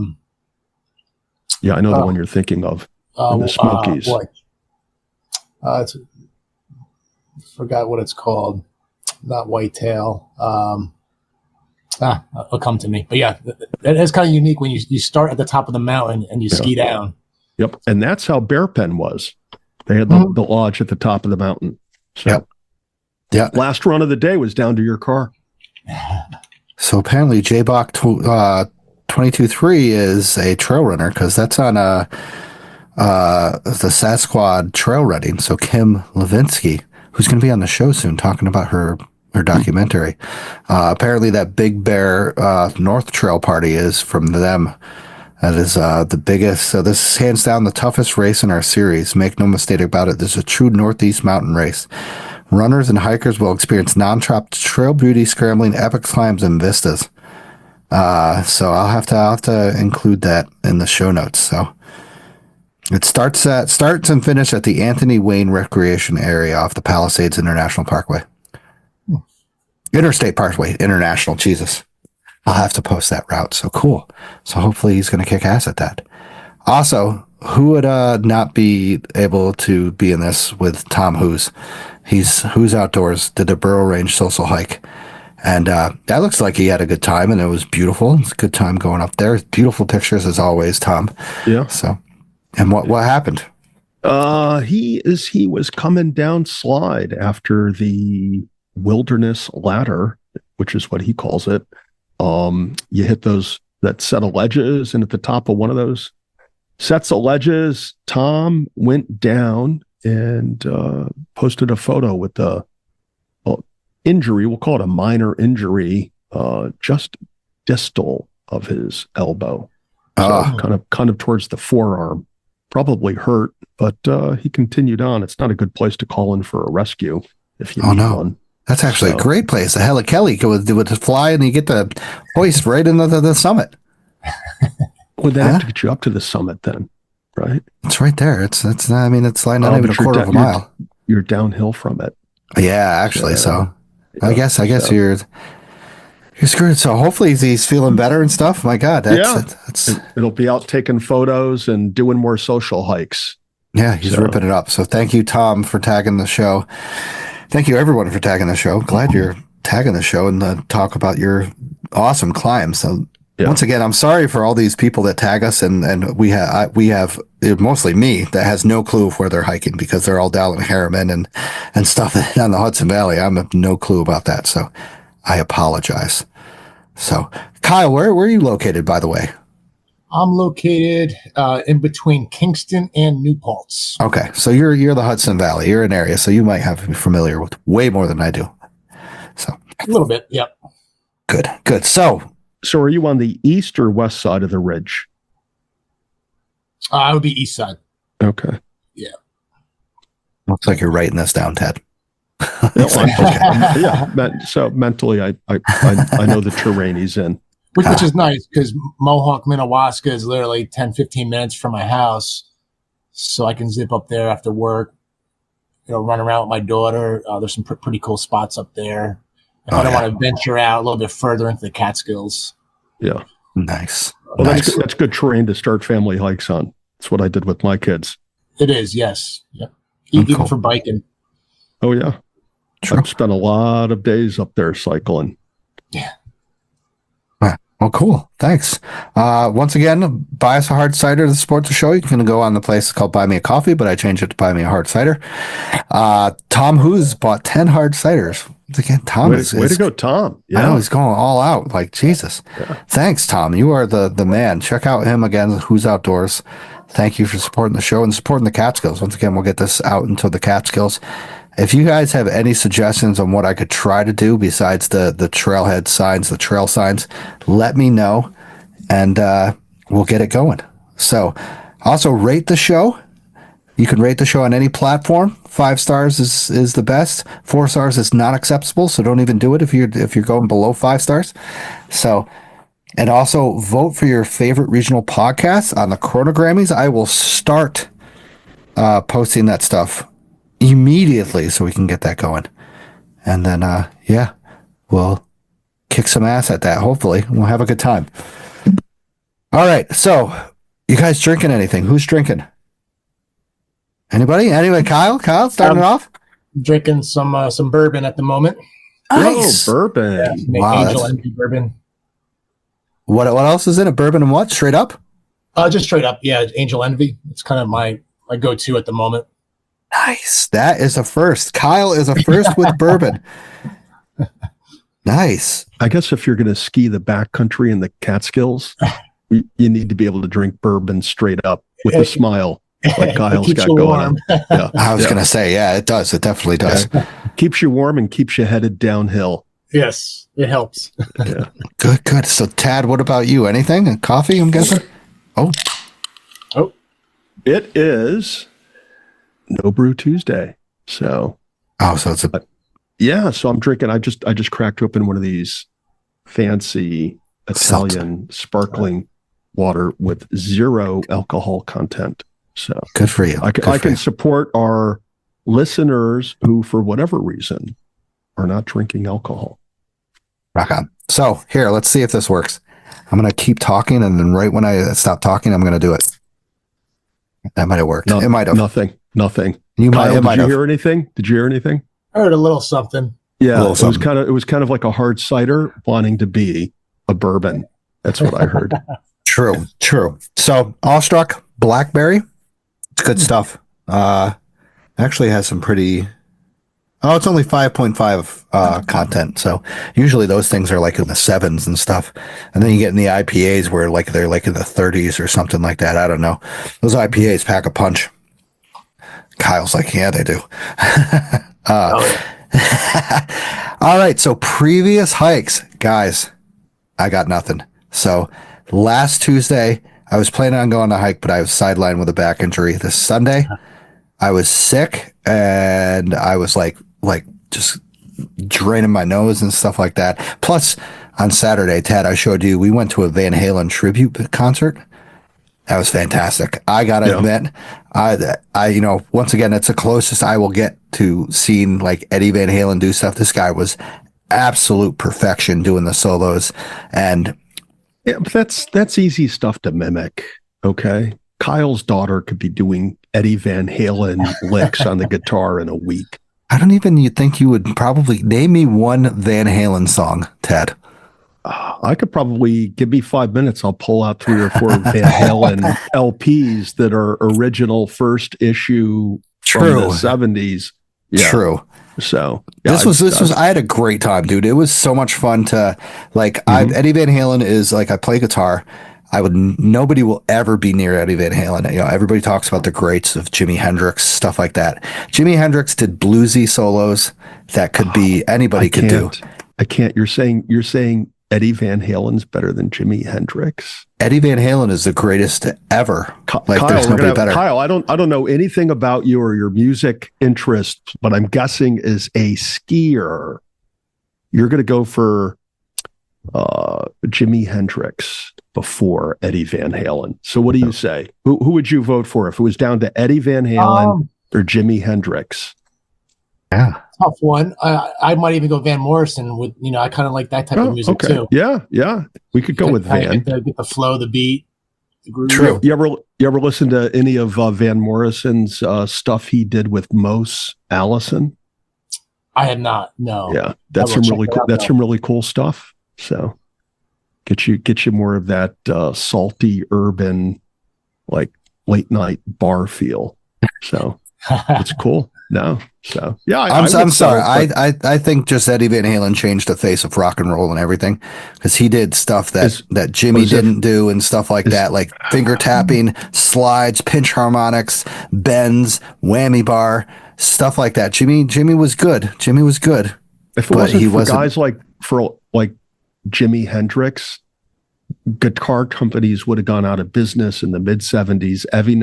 I know the one you're thinking of. In the Smokies. Forgot what it's called. Not whitetail. It'll come to me. But yeah, it is kind of unique when you start at the top of the mountain and you ski down. Yep. And that's how Bear Pen was. They had the lodge at the top of the mountain. So last run of the day was down to your car. So apparently JBach 22.3 is a trail runner because that's on the Sasquatch trail running. So Kim Levinsky, who's going to be on the show soon talking about her documentary. Apparently that Big Bear North Trail Party is from them. That is the biggest. So this is hands down the toughest race in our series. Make no mistake about it. This is a true Northeast mountain race. Runners and hikers will experience non-stop trail beauty, scrambling, epic climbs, and vistas. So I'll have to include that in the show notes. So it starts and finishes at the Anthony Wayne Recreation Area off the Palisades International Parkway. Interstate Parkway, International, Jesus. I'll have to post that route. So cool. So hopefully he's going to kick ass at that. Also, who would not be able to be in this with Tom Who's? Who's Outdoors did the Burrow Range social hike. And that looks like he had a good time and it was beautiful. It's a good time going up there. Beautiful pictures as always, Tom. Yeah. So, and what happened? He was coming down slide after the wilderness ladder, which is what he calls it. You hit that set of ledges, and at the top of one of those sets of ledges, Tom went down and posted a photo with the injury. We'll call it a minor injury, just distal of his elbow, so kind of towards the forearm. Probably hurt, but he continued on. It's not a good place to call in for a rescue if you need one. That's actually a great place. The Helikelly would fly and you get the hoist right into the summit. Would that have to get you up to the summit then, right? It's right there. It's like not even a quarter of a mile. You're downhill from it. Yeah, actually. So I guess you're screwed. So hopefully he's feeling better and stuff. My God, it'll be out taking photos and doing more social hikes. Yeah, he's ripping it up. So thank you, Tom, for tagging the show. Thank you, everyone, for tagging the show. Glad you're tagging the show and talk about your awesome climbs. So once again, I'm sorry for all these people that tag us, and we have mostly me that has no clue of where they're hiking because they're all down in Harriman and stuff on the Hudson Valley. I have no clue about that, so I apologize. So, Kyle, where are you located, by the way? I'm located in between Kingston and New Paltz. Okay, so you're the Hudson Valley. You're an area, so you might be familiar with way more than I do. So a little bit, yep. Good. So are you on the east or west side of the ridge? I would be east side. Okay. Yeah. Looks like you're writing this down, Ted. So mentally, I know the terrain he's in. Which is nice because Mohawk, Minnewaska is literally 10, 15 minutes from my house. So I can zip up there after work, run around with my daughter. There's some pretty cool spots up there. If I don't want to venture out a little bit further into the Catskills. Yeah. Nice. Well, that's good terrain to start family hikes on. That's what I did with my kids. It is, yes. Yep. Even for biking. Oh, yeah. True. I've spent a lot of days up there cycling. Yeah. Well, cool. Thanks. Once again, buy us a hard cider to support the show. You can go on the place called Buy Me a Coffee, but I changed it to Buy Me a Hard Cider. Tom Who's bought 10 hard ciders. Once again, Tom way to go, Tom. Yeah. I know, he's going all out. Like, Jesus. Yeah. Thanks, Tom. You are the man. Check out him again, Who's Outdoors. Thank you for supporting the show and supporting the Catskills. Once again, we'll get this out into the Catskills. If you guys have any suggestions on what I could try to do besides the trailhead signs, the trail signs, let me know, and we'll get it going. So, also rate the show. You can rate the show on any platform. 5 stars is the best. 4 stars is not acceptable, so don't even do it if you're going below 5 stars. So, and also vote for your favorite regional podcasts on the Chronogrammies. I will start posting that stuff immediately so we can get that going. And then, we'll kick some ass at that. Hopefully we'll have a good time. All right. So you guys drinking anything? Who's drinking? Anybody? Kyle, starting it off. Drinking some bourbon at the moment. Nice. Oh, bourbon. Yeah, wow, Angel Envy bourbon. What else is in it? Bourbon and what? Straight up? Just straight up. Yeah. Angel Envy. It's kind of my go-to at the moment. Nice. That is a first. Kyle is a first with bourbon. Nice. I guess if you're going to ski the backcountry in the Catskills, you need to be able to drink bourbon straight up with a smile, like Kyle's got going on. Yeah. I was going to say, yeah, it does. It definitely does. Yeah. Keeps you warm and keeps you headed downhill. Yes, it helps. Yeah. Good. So, Tad, what about you? Anything? Coffee, I'm guessing? Oh. It is No Brew Tuesday. So. So it's a. Yeah. So I'm drinking. I just cracked open one of these fancy Italian sparkling water with 0 alcohol content. So good for you. I can support our listeners who, for whatever reason, are not drinking alcohol. Rock on. So here, let's see if this works. I'm going to keep talking, and then right when I stop talking, I'm going to do it. That might have worked. It might have. Nothing. You might. Kyle, did you hear anything? Did you hear anything? I heard a little something. Yeah, it was kind of like a hard cider wanting to be a bourbon. That's what I heard. True. So Awestruck Blackberry, it's good stuff. Actually has some pretty. It's only 5.5 content. So usually those things are like in the 7s and stuff, and then you get in the IPAs where like they're like in the 30s or something like that. I don't know. Those IPAs pack a punch. Kyle's like, yeah, they do. All right. So previous hikes, guys, I got nothing. So last Tuesday, I was planning on going to hike, but I was sidelined with a back injury. This Sunday, I was sick and I was like just draining my nose and stuff like that. Plus on Saturday, Tad, I showed you, we went to a Van Halen tribute concert. That was fantastic. I got to admit, I once again, it's the closest I will get to seeing like Eddie Van Halen do stuff. This guy was absolute perfection doing the solos. And yeah, but that's easy stuff to mimic. Okay. Kyle's daughter could be doing Eddie Van Halen licks on the guitar in a week. I don't even think you would probably name me one Van Halen song, Ted. I could probably give me 5 minutes. I'll pull out 3 or 4 Van Halen LPs that are original first issue from the 70s. Yeah. True. So yeah, this was I had a great time, dude. It was so much fun to like. Eddie Van Halen is like, I play guitar. Nobody will ever be near Eddie Van Halen. Everybody talks about the greats of Jimi Hendrix, stuff like that. Jimi Hendrix did bluesy solos that could be anybody could do. I can't. You're saying Eddie Van Halen's better than Jimi Hendrix? Eddie Van Halen is the greatest ever. Kyle, there's nobody better. Kyle, I don't know anything about you or your music interests, but I'm guessing as a skier, you're going to go for Jimi Hendrix before Eddie Van Halen. So what do you say? Who would you vote for if it was down to Eddie Van Halen or Jimi Hendrix? Yeah. Tough one. I might even go Van Morrison with, I kind of like that type of music too. Yeah. We could go with Van. Get the flow, the beat, the groove. True. You ever listen to any of Van Morrison's stuff he did with Mose Allison? I had not. No. Yeah, that's some really cool stuff. So Get you more of that salty urban, like late night bar feel. So it's cool. No, so yeah, I'm sorry. I think just Eddie Van Halen changed the face of rock and roll and everything, because he did stuff that Jimmy didn't do and stuff like that, like finger tapping, slides, pinch harmonics, bends, whammy bar, stuff like that. Jimmy was good. Jimmy was good. If it wasn't for guys like Jimi Hendrix, guitar companies would have gone out of business in the mid 70s. Eddie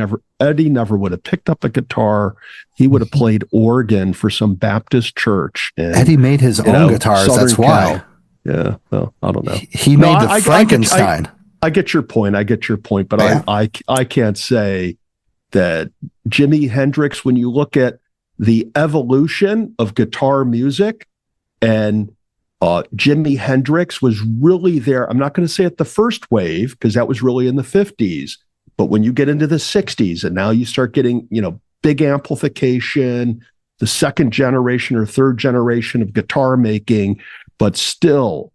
never would have picked up a guitar. He would have played organ for some Baptist church. And, Eddie made his own guitars. Southern that's why. Yeah. Well, I don't know. He made the Frankenstein. I get your point. But yeah. I can't say that Jimi Hendrix, when you look at the evolution of guitar music, and Jimi Hendrix was really there. I'm not going to say at the first wave, because that was really in the 50s. But when you get into the 60s and now you start getting, big amplification, the second generation or third generation of guitar making, but still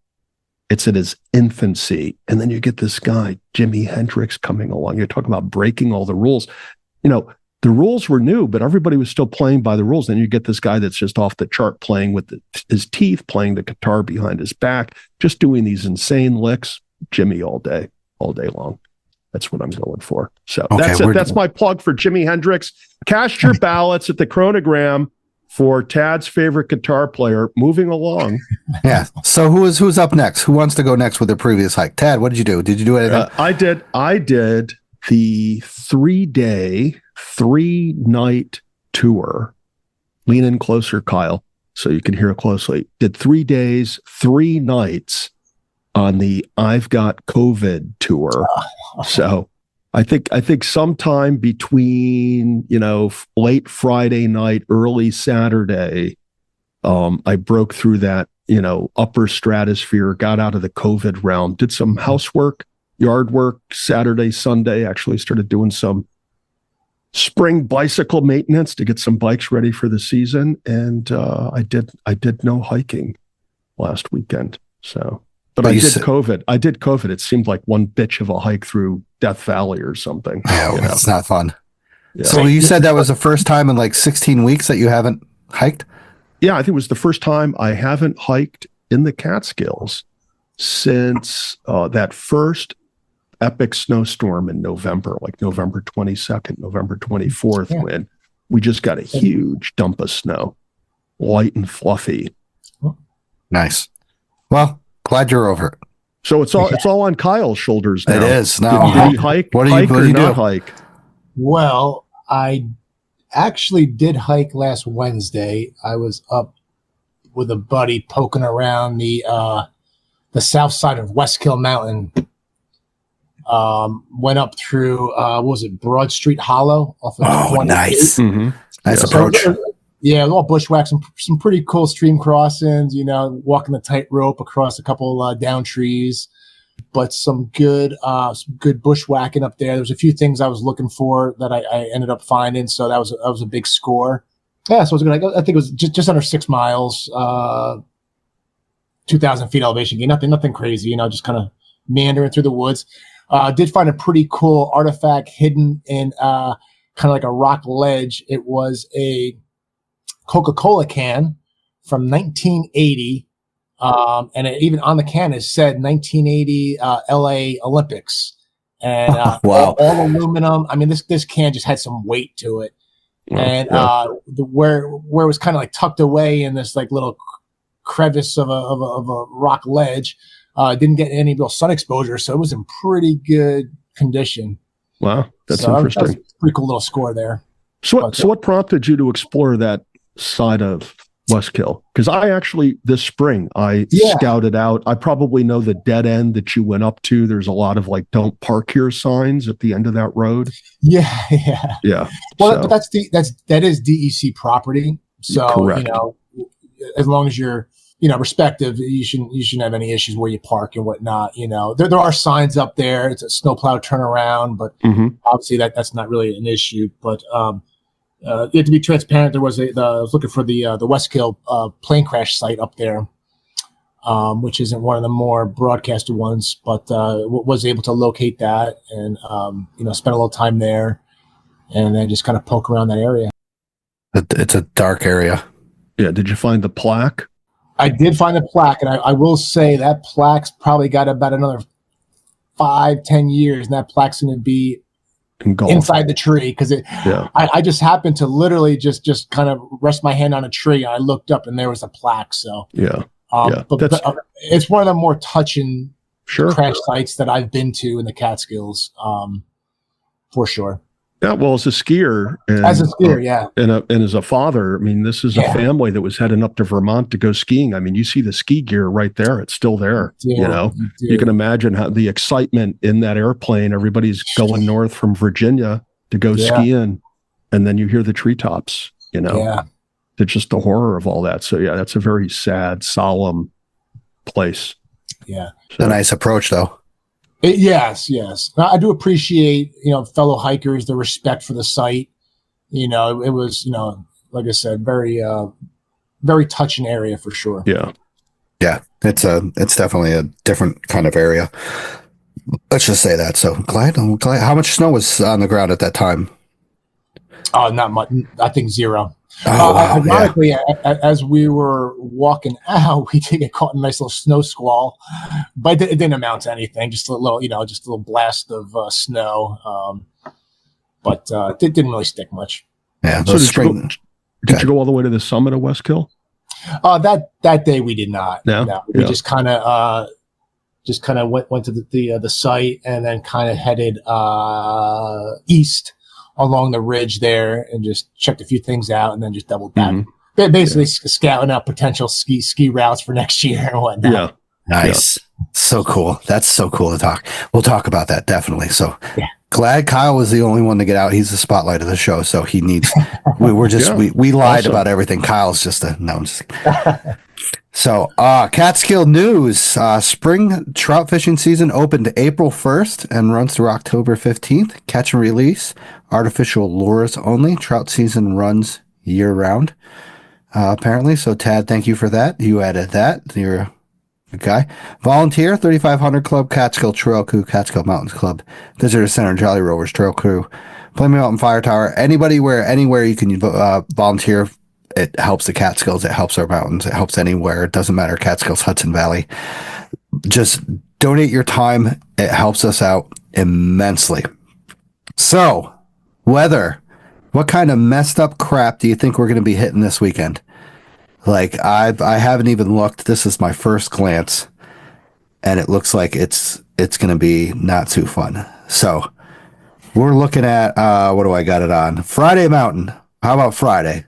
it's in his infancy. And then you get this guy, Jimi Hendrix, coming along. You're talking about breaking all the rules. The rules were new, but everybody was still playing by the rules. Then you get this guy that's just off the chart, playing with his teeth, playing the guitar behind his back, just doing these insane licks. Jimmy all day long. That's what I'm going for. So that's it. That's my plug for Jimi Hendrix. Cast your ballots at the Chronogram for Tad's favorite guitar player. Moving along. Yeah. So who's up next? Who wants to go next with their previous hike? Tad, what did you do? Did you do anything? I did the 3-day, 3-night tour. Lean in closer, Kyle, so you can hear closely. Did 3 days, 3 nights on the I've Got COVID tour. So I think sometime between, late Friday night, early Saturday, I broke through that, upper stratosphere, got out of the COVID realm, did some housework, yard work, Saturday, Sunday, actually started doing some spring bicycle maintenance to get some bikes ready for the season. And I did no hiking last weekend. So, but I did COVID. It seemed like one bitch of a hike through Death Valley or something. Yeah, it's not fun. Yeah. So you said that was the first time in like 16 weeks that you haven't hiked? Yeah, I think it was the first time I haven't hiked in the Catskills since that first epic snowstorm in November, like November 22nd, November 24th, when we just got a huge dump of snow, light and fluffy. Nice. Well, glad you're over it. So it's all on Kyle's shoulders now. It is now. Did he hike? What do you do? Hike? Well, I actually did hike last Wednesday. I was up with a buddy poking around the south side of Westkill Mountain. Went up through Broad Street Hollow off of 20. Nice. Mm-hmm. Nice approach. Yeah, all bushwhacks, some pretty cool stream crossings, walking the tightrope across a couple down trees, but some good bushwhacking up there. There's a few things I was looking for that I ended up finding, so that was a big score. Yeah, so it was good. I think it was just under 6 miles, 2,000 feet elevation gain. Nothing crazy, just kind of meandering through the woods. Did find a pretty cool artifact hidden in kind of like a rock ledge. It was a Coca-Cola can from 1980. And even on the can is said 1980 LA Olympics. And wow. all aluminum. I mean, this can just had some weight to it. And where it was kind of like tucked away in this like little crevice of a rock ledge, didn't get any real sun exposure, so it was in pretty good condition. Wow, that's interesting. That was a pretty cool little score there. So what prompted you to explore that side of Westkill? Because I actually, this spring, scouted out. I probably know the dead end that you went up to. There's a lot of like "Don't park here" signs at the end of that road. Yeah. Well, so. but that is DEC property. So correct. As long as you're respective, you shouldn't have any issues where you park and whatnot. There are signs up there. It's a snowplow turnaround, but obviously that's not really an issue. But to be transparent, there was I was looking for the Westkill plane crash site up there. which isn't one of the more broadcasted ones, but was able to locate that and spend a little time there, and then just kind of poke around that area. It's a dark area. Yeah. Did you find the plaque? I did find a plaque, and I will say that plaque's probably got about another 5-10 years, and that plaque's going to be inside the tree because I just happened to literally just kind of rest my hand on a tree, and I looked up, and there was a plaque. So but it's one of the more touching crash sites that I've been to in the Catskills, for sure. Yeah, well, as a skier, and as a father, I mean, this is a family that was heading up to Vermont to go skiing. I mean, you see the ski gear right there; it's still there. You can imagine how the excitement in that airplane. Everybody's going north from Virginia to go skiing, and then you hear the treetops. It's just the horror of all that. So that's a very sad, solemn place. Yeah, so, a nice approach, though. Yes. I do appreciate, fellow hikers, the respect for the site. It was, like I said, very, very touching area for sure. Yeah. Yeah. It's definitely a different kind of area. Let's just say that. So glad. How much snow was on the ground at that time? Not much. I think 0. Ironically, as we were walking out, we did get caught in a nice little snow squall, but it didn't amount to anything. Just a little, just a little blast of snow. But it didn't really stick much. Yeah. So did you go all the way to the summit of Westkill? That day we did not. No. We just kind of went to the site and then kind of headed east along the ridge there and just checked a few things out and then just doubled back. Mm-hmm. Basically scouting out potential ski routes for next year and whatnot. Yeah. Nice. Yeah. So cool. That's so cool to talk. We'll talk about that definitely. So glad Kyle was the only one to get out. He's the spotlight of the show. So he needs, we lied about everything. Kyle's just I'm just kidding. So, Catskill news, spring trout fishing season opened April 1st and runs through October 15th. Catch and release, artificial lures only. Trout season runs year round, apparently. So, Tad, thank you for that. You added that. You're a guy. Volunteer, 3500 Club, Catskill Trail Crew, Catskill Mountains Club, Visitor Center, Jolly Rovers Trail Crew, Plymouth Mountain Fire Tower. Anywhere you can volunteer. It helps the Catskills. It helps our mountains. It helps anywhere. It doesn't matter. Catskills, Hudson Valley. Just donate your time. It helps us out immensely. So, weather. What kind of messed up crap do you think we're going to be hitting this weekend? Like, I haven't even looked. This is my first glance, and it looks like it's going to be not too fun. So, we're looking at, what do I got it on? Friday Mountain. How about Friday?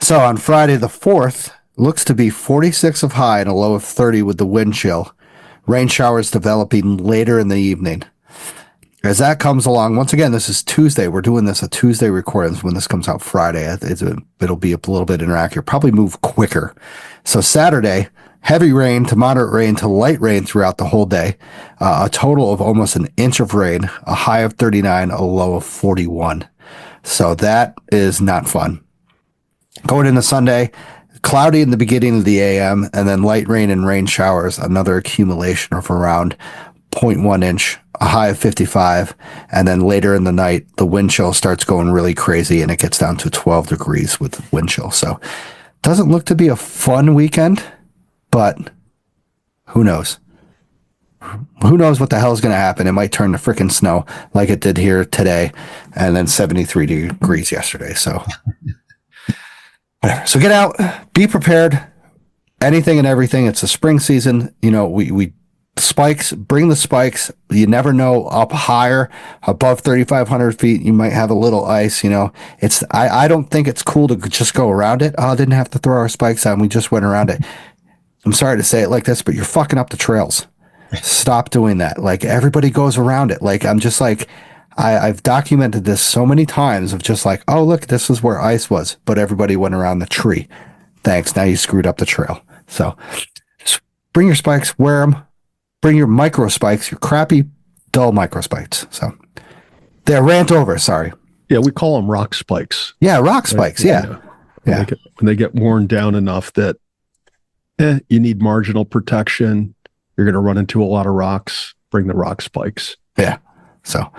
So on Friday the 4th, looks to be 46 of high and a low of 30 with the wind chill. Rain showers developing later in the evening. As that comes along, once again, this is Tuesday. We're doing this a Tuesday recording. When this comes out Friday, it'll be a little bit inaccurate. Probably move quicker. So Saturday, heavy rain to moderate rain to light rain throughout the whole day. A total of almost an inch of rain, a high of 39, a low of 41. So that is not fun. Going into Sunday, cloudy in the beginning of the AM, and then light rain and rain showers, another accumulation of around 0.1 inch, a high of 55, and then later in the night, the wind chill starts going really crazy, and it gets down to 12 degrees with wind chill. So, doesn't look to be a fun weekend, but who knows? Who knows what the hell is going to happen? It might turn to freaking snow like it did here today, and then 73 degrees yesterday. So, whatever. So get out, be prepared, anything and everything. It's a spring season. We spikes, bring the spikes. You never know, up higher, above 3,500 feet, you might have a little ice, I don't think it's cool to just go around it. I didn't have to throw our spikes on. We just went around it. I'm sorry to say it like this, but you're fucking up the trails. Stop doing that. Like, everybody goes around it. Like, I'm just like, I've documented this so many times of just like, oh, look, this is where ice was, but everybody went around the tree. Thanks. Now you screwed up the trail. So just bring your spikes, wear them, bring your micro spikes, your crappy, dull micro spikes. So they're rant over. Sorry. Yeah. We call them rock spikes. Yeah. Rock spikes. Yeah. When they get worn down enough that you need marginal protection. You're going to run into a lot of rocks. Bring the rock spikes. Yeah. So, all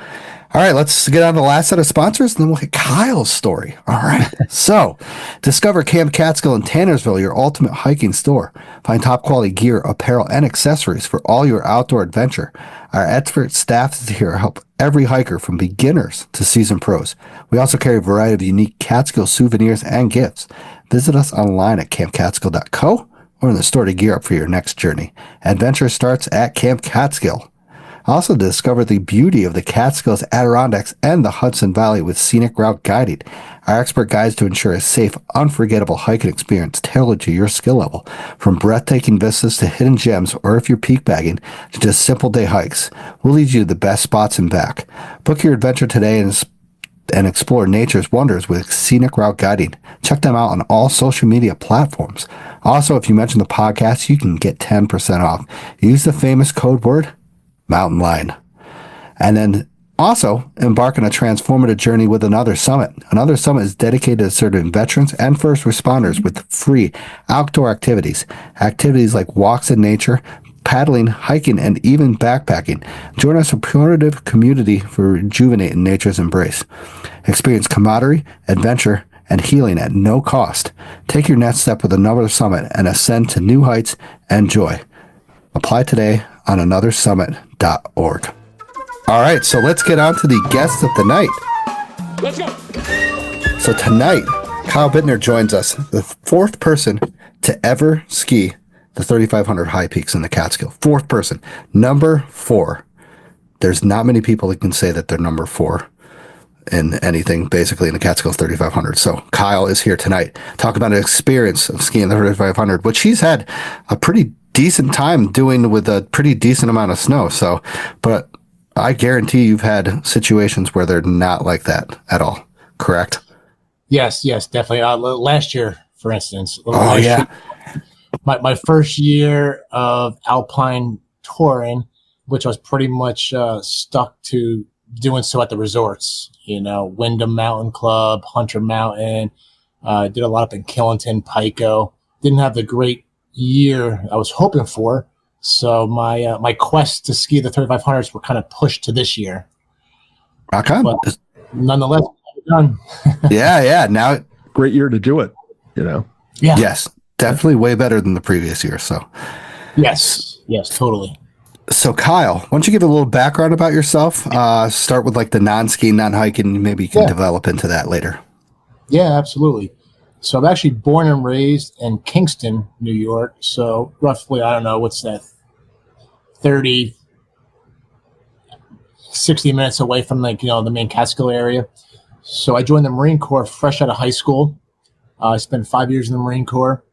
right, let's get on to the last set of sponsors, and then we'll hit Kyle's story. All right. So, discover Camp Catskill in Tannersville, your ultimate hiking store. Find top quality gear, apparel, and accessories for all your outdoor adventure. Our expert staff is here to help every hiker from beginners to seasoned pros. We also carry a variety of unique Catskill souvenirs and gifts. Visit us online at campcatskill.co or in the store to gear up for your next journey. Adventure starts at Camp Catskill. Also discover the beauty of the Catskills, Adirondacks, and the Hudson Valley with Scenic Route Guiding. Our expert guides to ensure a safe, unforgettable hiking experience tailored to your skill level. From breathtaking vistas to hidden gems, or if you're peak bagging, to just simple day hikes, we'll lead you to the best spots and back. Book your adventure today and explore nature's wonders with Scenic Route Guiding. Check them out on all social media platforms. Also, if you mention the podcast, you can get 10% off. Use the famous code word Mountain Lion. And then also embark on a transformative journey with Another Summit. Another Summit is dedicated to serving veterans and first responders with free outdoor activities. Activities like walks in nature, paddling, hiking, and even backpacking. Join our supportive community for rejuvenate in nature's embrace. Experience camaraderie, adventure, and healing at no cost. Take your next step with Another Summit and ascend to new heights and joy. Apply today on anothersummit.org. All right, so let's get on to the guest of the night. Let's go. So tonight, Kyle Bittner joins us, the fourth person to ever ski the 3,500 high peaks in the Catskill. Fourth person. Number 4. There's not many people that can say that they're number 4 in anything, basically, in the Catskills 3,500. So Kyle is here tonight. Talk about an experience of skiing the 3,500, which he's had a pretty decent time doing with a pretty decent amount of snow. So, but I guarantee you've had situations where they're not like that at all. Correct? Yes, definitely. Last year, for instance. Oh, yeah. My first year of alpine touring, which I was pretty much stuck to doing so at the resorts, Wyndham Mountain Club, Hunter Mountain, did a lot up in Killington, Pico. Didn't have the great year I was hoping for. So my quest to ski the 3,500s were kind of pushed to this year. Rock on. But nonetheless, done. Yeah. Now, great year to do it, Yeah. Yes. Definitely way better than the previous year. So, yes, totally. So, Kyle, why don't you give a little background about yourself? Start with like the non-skiing, non-hiking. Maybe you can develop into that later. Yeah, absolutely. So, I'm actually born and raised in Kingston, New York. So, roughly, I don't know, what's that, 30, 60 minutes away from the main Catskill area. So, I joined the Marine Corps fresh out of high school. I spent 5 years in the Marine Corps.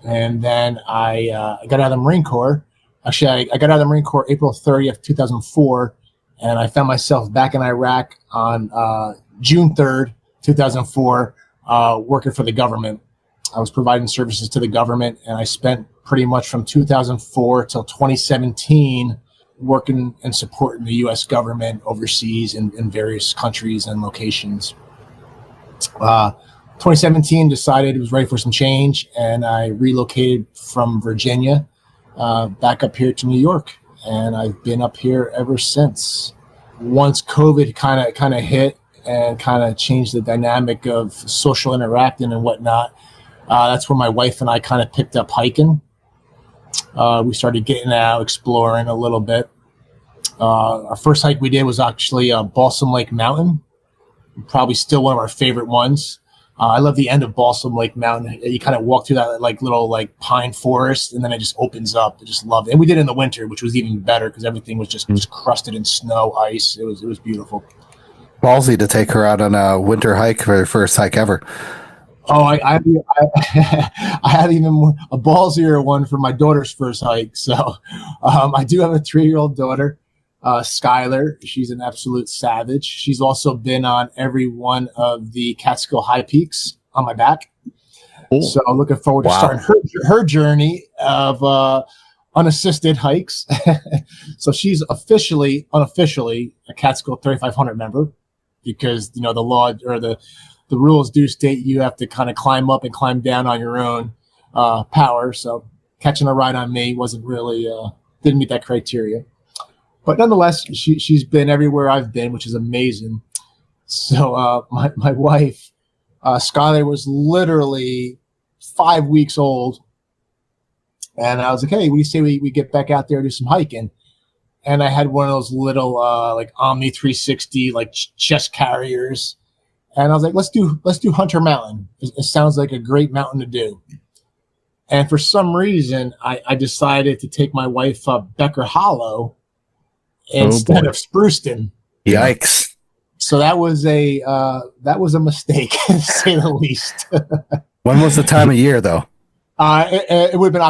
And then I got out of the Marine Corps. Actually, I got out of the Marine Corps April 30th, 2004, and I found myself back in Iraq on June 3rd, 2004, working for the government. I was providing services to the government, and I spent pretty much from 2004 till 2017 working and supporting the U.S. government overseas in various countries and locations. 2017 decided it was ready for some change, and I relocated from Virginia back up here to New York, and I've been up here ever since. Once COVID kind of hit and kind of changed the dynamic of social interacting and whatnot, that's when my wife and I kind of picked up hiking. We started getting out, exploring a little bit. Our first hike we did was actually Balsam Lake Mountain, probably still one of our favorite ones. I love the end of Balsam Lake Mountain. You kind of walk through that little pine forest, and then it just opens up. I just loved it. And we did it in the winter, which was even better because everything was just crusted in snow, ice. It was beautiful. Ballsy to take her out on a winter hike for her first hike ever. Oh, I had even a ballsier one for my daughter's first hike. So I do have a 3-year-old daughter, Skylar. She's an absolute savage. She's also been on every one of the Catskill high peaks on my back. Cool. So I'm looking forward to starting her journey of unassisted hikes. So she's unofficially a Catskill 3,500 member because, the law or the rules do state you have to kind of climb up and climb down on your own power. So catching a ride on me wasn't really, didn't meet that criteria. But nonetheless, she's been everywhere I've been, which is amazing. So my wife, Skylar, was literally 5 weeks old. And I was like, hey, what do you say we get back out there and do some hiking? And I had one of those little like Omni 360 like chest carriers. And I was like, let's do Hunter Mountain. It sounds like a great mountain to do. And for some reason, I decided to take my wife up Becker Hollow instead of Spruceton. Yikes! So that was a mistake, to say the least. When was the time of year, though? It would have been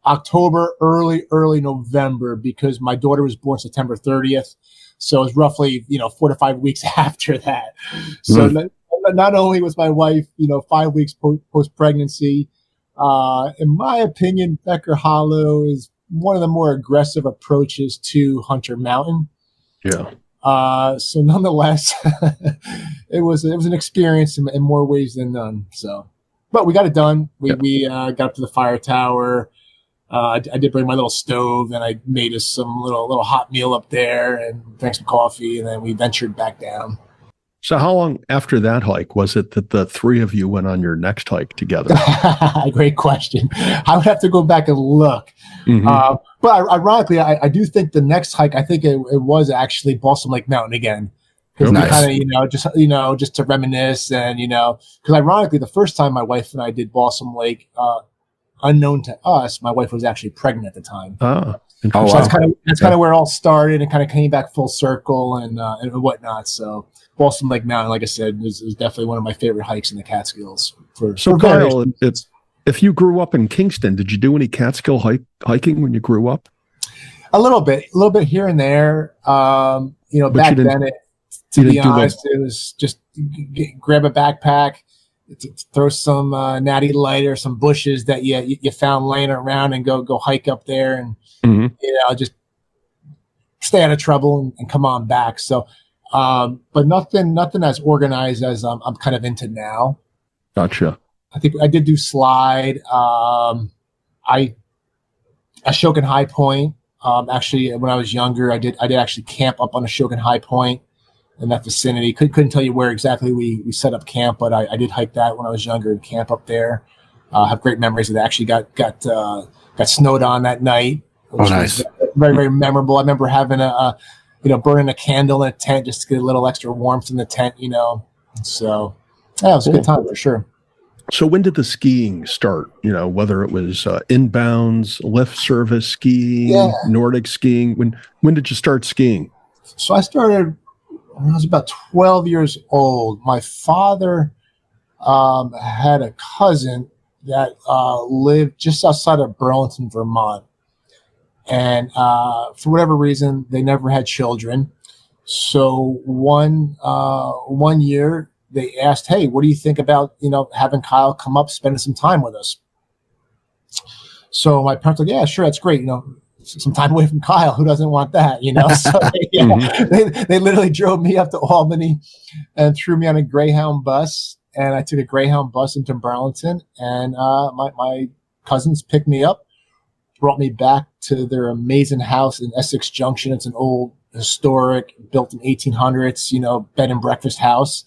October, early November, because my daughter was born September 30th. So it was roughly, 4 to 5 weeks after that. So not only was my wife, 5 weeks post pregnancy, in my opinion, Becker Hollow is one of the more aggressive approaches to Hunter Mountain. Yeah. So nonetheless, it was an experience in more ways than none. So, but we got it done. We got up to the fire tower. I did bring my little stove, and I made us some little hot meal up there and drank some coffee, and then we ventured back down. So how long after that hike was it that the three of you went on your next hike together? Great question. I would have to go back and look. Mm-hmm. But ironically, I do think the next hike, I think it was actually Balsam Lake Mountain again. Because Nice. we kind of, just to reminisce and, because ironically, the first time my wife and I did Balsam Lake, unknown to us, my wife was actually pregnant at the time. Ah, Oh, So wow. that's kind of where it all started and kind of came back full circle and whatnot. So Balsam Lake Mountain, like I said, is definitely one of my favorite hikes in the Catskills. So Kyle, if you grew up in Kingston, did you do any Catskill hiking when you grew up? A little bit here and there. Back then, to be honest, it was just grab a backpack, throw some natty light or some bushes that you found laying around and go hike up there and just stay out of trouble and come on back. So, but nothing as organized as I'm kind of into now. Gotcha. I think I did do slide. Ashokan High Point. Actually, when I was younger, I did actually camp up on Ashokan High Point in that vicinity. Couldn't tell you where exactly we set up camp, but I did hike that when I was younger and camp up there. Have great memories of that. Actually got snowed on that night, which was very, very memorable. I remember having burning a candle in a tent just to get a little extra warmth in the tent, So yeah, it was a good time for sure. So when did the skiing start? Whether it was inbounds, lift service skiing, Nordic skiing. When did you start skiing? So I started when I was about 12 years old. My father had a cousin that lived just outside of Burlington, Vermont. And for whatever reason, they never had children. So one year they asked, hey, what do you think about, having Kyle come up, spending some time with us? So my parents were like, yeah, sure, that's great. Some time away from Kyle. Who doesn't want that? So they literally drove me up to Albany and threw me on a Greyhound bus. And I took a Greyhound bus into Burlington, and my cousins picked me up, brought me back to their amazing house in Essex Junction. It's an old, historic, built in 1800s, bed and breakfast house.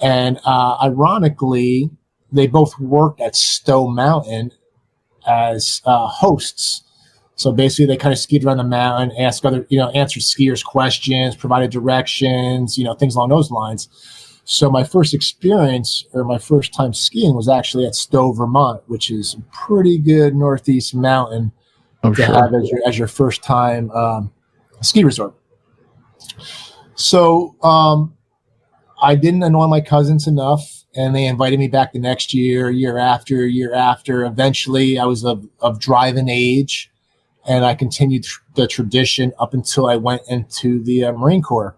And ironically, they both worked at Stowe Mountain as hosts. So basically, they kind of skied around the mountain, answered skiers' questions, provided directions, things along those lines. So my first experience, or my first time skiing, was actually at Stowe, Vermont, which is a pretty good northeast mountain have as your first time ski resort. So I didn't annoy my cousins enough, and they invited me back the next year after. Eventually, I was of driving age, and I continued the tradition up until I went into the Marine Corps.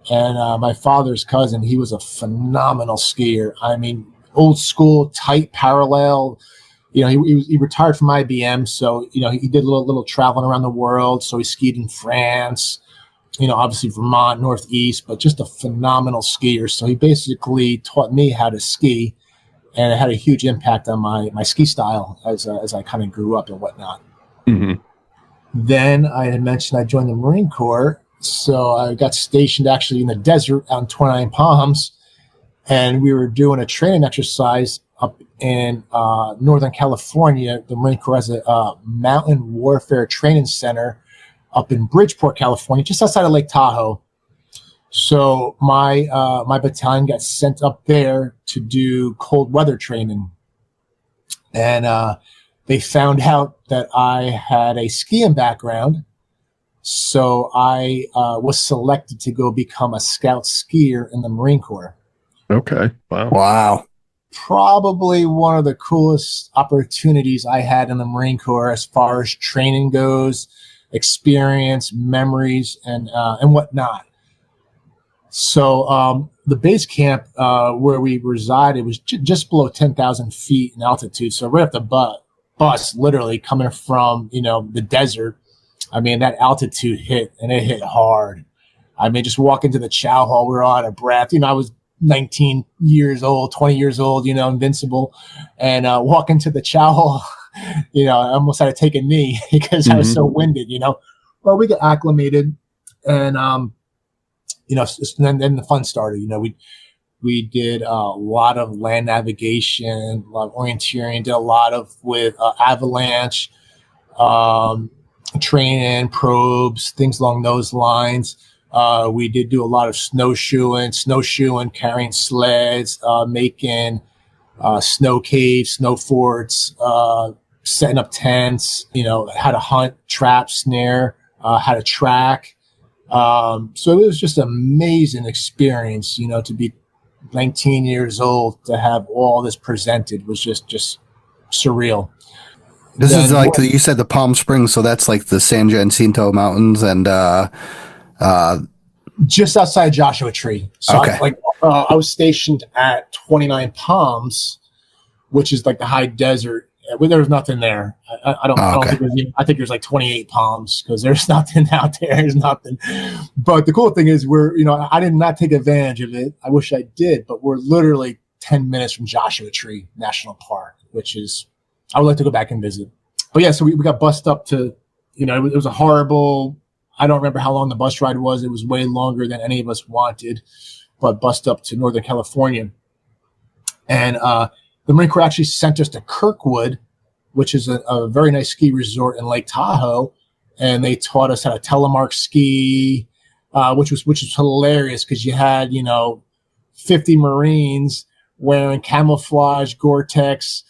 And my father's cousin, he was a phenomenal skier. I mean, old school, tight, parallel. He retired from IBM, so he did a little traveling around the world. So he skied in France, obviously Vermont, Northeast, but just a phenomenal skier. So he basically taught me how to ski, and it had a huge impact on my ski style as I kind of grew up and whatnot. Mm-hmm. Then I had mentioned I joined the Marine Corps, so I got stationed actually in the desert out in 29 Palms, and we were doing a training exercise up in Northern California. The Marine Corps has a mountain warfare training center up in Bridgeport, California, just outside of Lake Tahoe. So my battalion got sent up there to do cold weather training, and they found out that I had a skiing background. So I was selected to go become a scout skier in the Marine Corps. Okay. Wow. Wow. Probably one of the coolest opportunities I had in the Marine Corps as far as training goes, experience, memories, and whatnot. So the base camp where we resided was just below 10,000 feet in altitude. So right off the bus, literally coming from, the desert, I mean, that altitude hit, and it hit hard. I mean, just walk into the chow hall, we were all out of breath. I was 19 years old, 20 years old, invincible. And walk into the chow hall, I almost had to take a knee because I was so winded, Well, we got acclimated, and, then the fun started. We did a lot of land navigation, a lot of orienteering, did a lot with avalanche, training, probes, things along those lines. We did do a lot of snowshoeing, carrying sleds, making snow caves, snow forts, setting up tents, how to hunt, trap, snare, how to track. So it was just an amazing experience, to be 19 years old, to have all this presented was just surreal. This is like you said, the Palm Springs, so that's like the San Jacinto Mountains and just outside Joshua Tree. So okay. I was stationed at 29 Palms, which is like the high desert. There was nothing there. I don't think I think there's like 28 Palms because there's nothing out there. There's nothing. But the cool thing is I did not take advantage of it. I wish I did, but we're literally 10 minutes from Joshua Tree National Park, which is, I would like to go back and visit. But yeah, so we got bussed up to, it was a horrible, I don't remember how long the bus ride was. It was way longer than any of us wanted, but bussed up to Northern California. And the Marine Corps actually sent us to Kirkwood, which is a very nice ski resort in Lake Tahoe. And they taught us how to telemark ski, which was hilarious because you had, 50 Marines wearing camouflage Gore-Tex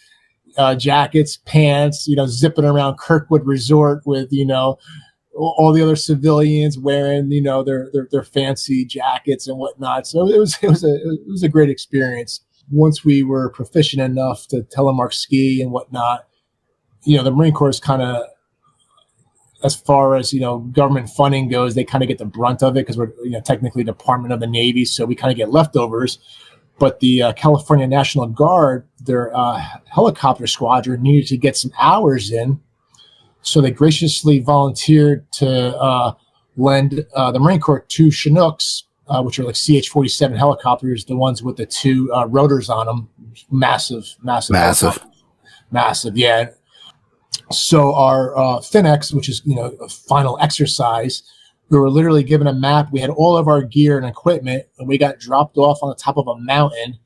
jackets, pants, zipping around Kirkwood Resort with, all the other civilians wearing, their fancy jackets and whatnot. So it was a great experience. Once we were proficient enough to telemark ski and whatnot, the Marine Corps is kind of, as far as, government funding goes, they kind of get the brunt of it because we're, technically Department of the Navy. So we kind of get leftovers. But the California National Guard, their helicopter squadron needed to get some hours in. So they graciously volunteered to lend the Marine Corps 2 Chinooks, which are like CH-47 helicopters, the ones with the 2 rotors on them. Massive. Yeah. So our FinEx, which is, a final exercise, we were literally given a map. We had all of our gear and equipment, and we got dropped off on the top of a mountain.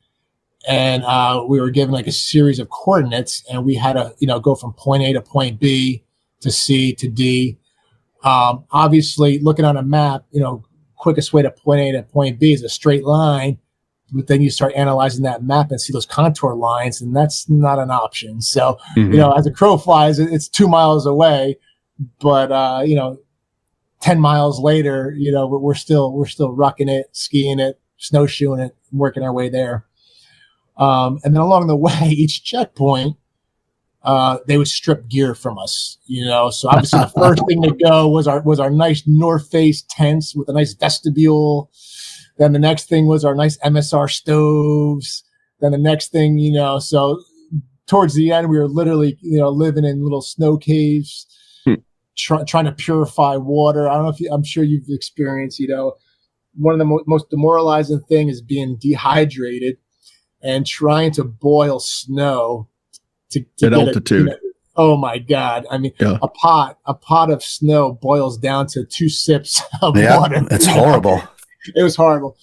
And we were given like a series of coordinates, and we had to, go from point A to point B to C to D. Obviously, looking on a map, quickest way to point A to point B is a straight line. But then you start analyzing that map and see those contour lines, and that's not an option. So, as a crow flies, it's 2 miles away, but 10 miles later, we're still rucking it, skiing it, snowshoeing it, working our way there. And then along the way, each checkpoint, they would strip gear from us, So obviously, the first thing to go was our nice North Face tents with a nice vestibule. Then the next thing was our nice MSR stoves. Then the next thing, so towards the end, we were literally, living in little snow caves, trying to purify water. I don't know I'm sure you've experienced, one of the most demoralizing thing is being dehydrated. and trying to boil snow to at altitude. Oh my God. I mean, a pot of snow boils down to 2 sips of water. It's horrible. It was horrible.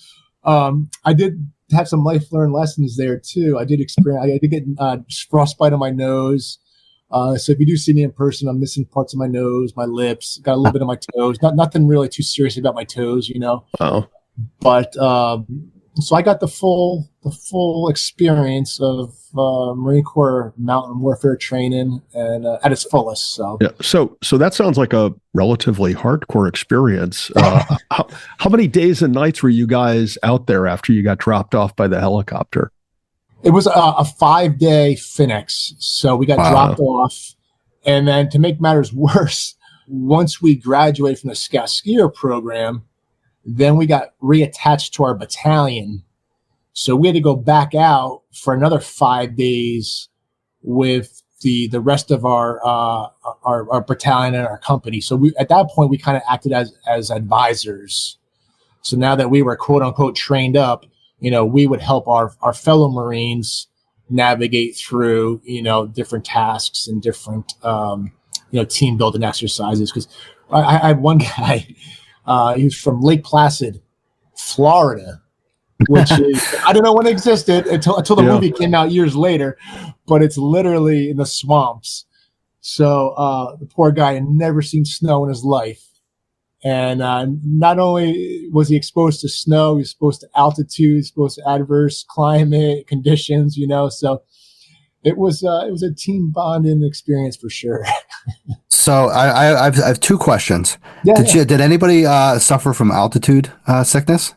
I did have some life learned lessons there too. I did get frostbite on my nose. So if you do see me in person, I'm missing parts of my nose, my lips, got a little bit of my toes. Nothing really too serious about my toes, Oh. But so I got the full experience of Marine Corps mountain warfare training and at its fullest. So yeah, so that sounds like a relatively hardcore experience. How many days and nights were you guys out there after you got dropped off by the helicopter? It was a 5-day Phoenix. So we got dropped off, and then to make matters worse, once we graduated from the Scout Skier program, then we got reattached to our battalion. So we had to go back out for another 5 days with the rest of our battalion and our company. So at that point we kind of acted as advisors. So now that we were quote unquote trained up, we would help our fellow Marines navigate through, different tasks and different, team building exercises. Because I had one guy, he was from Lake Placid, Florida, which is, I don't know when it existed until the movie came out years later, but it's literally in the swamps. So the poor guy had never seen snow in his life. And not only was he exposed to snow, he was exposed to altitude, exposed to adverse climate conditions, so it was a team bonding experience for sure. So I have 2 questions. Did anybody suffer from altitude sickness?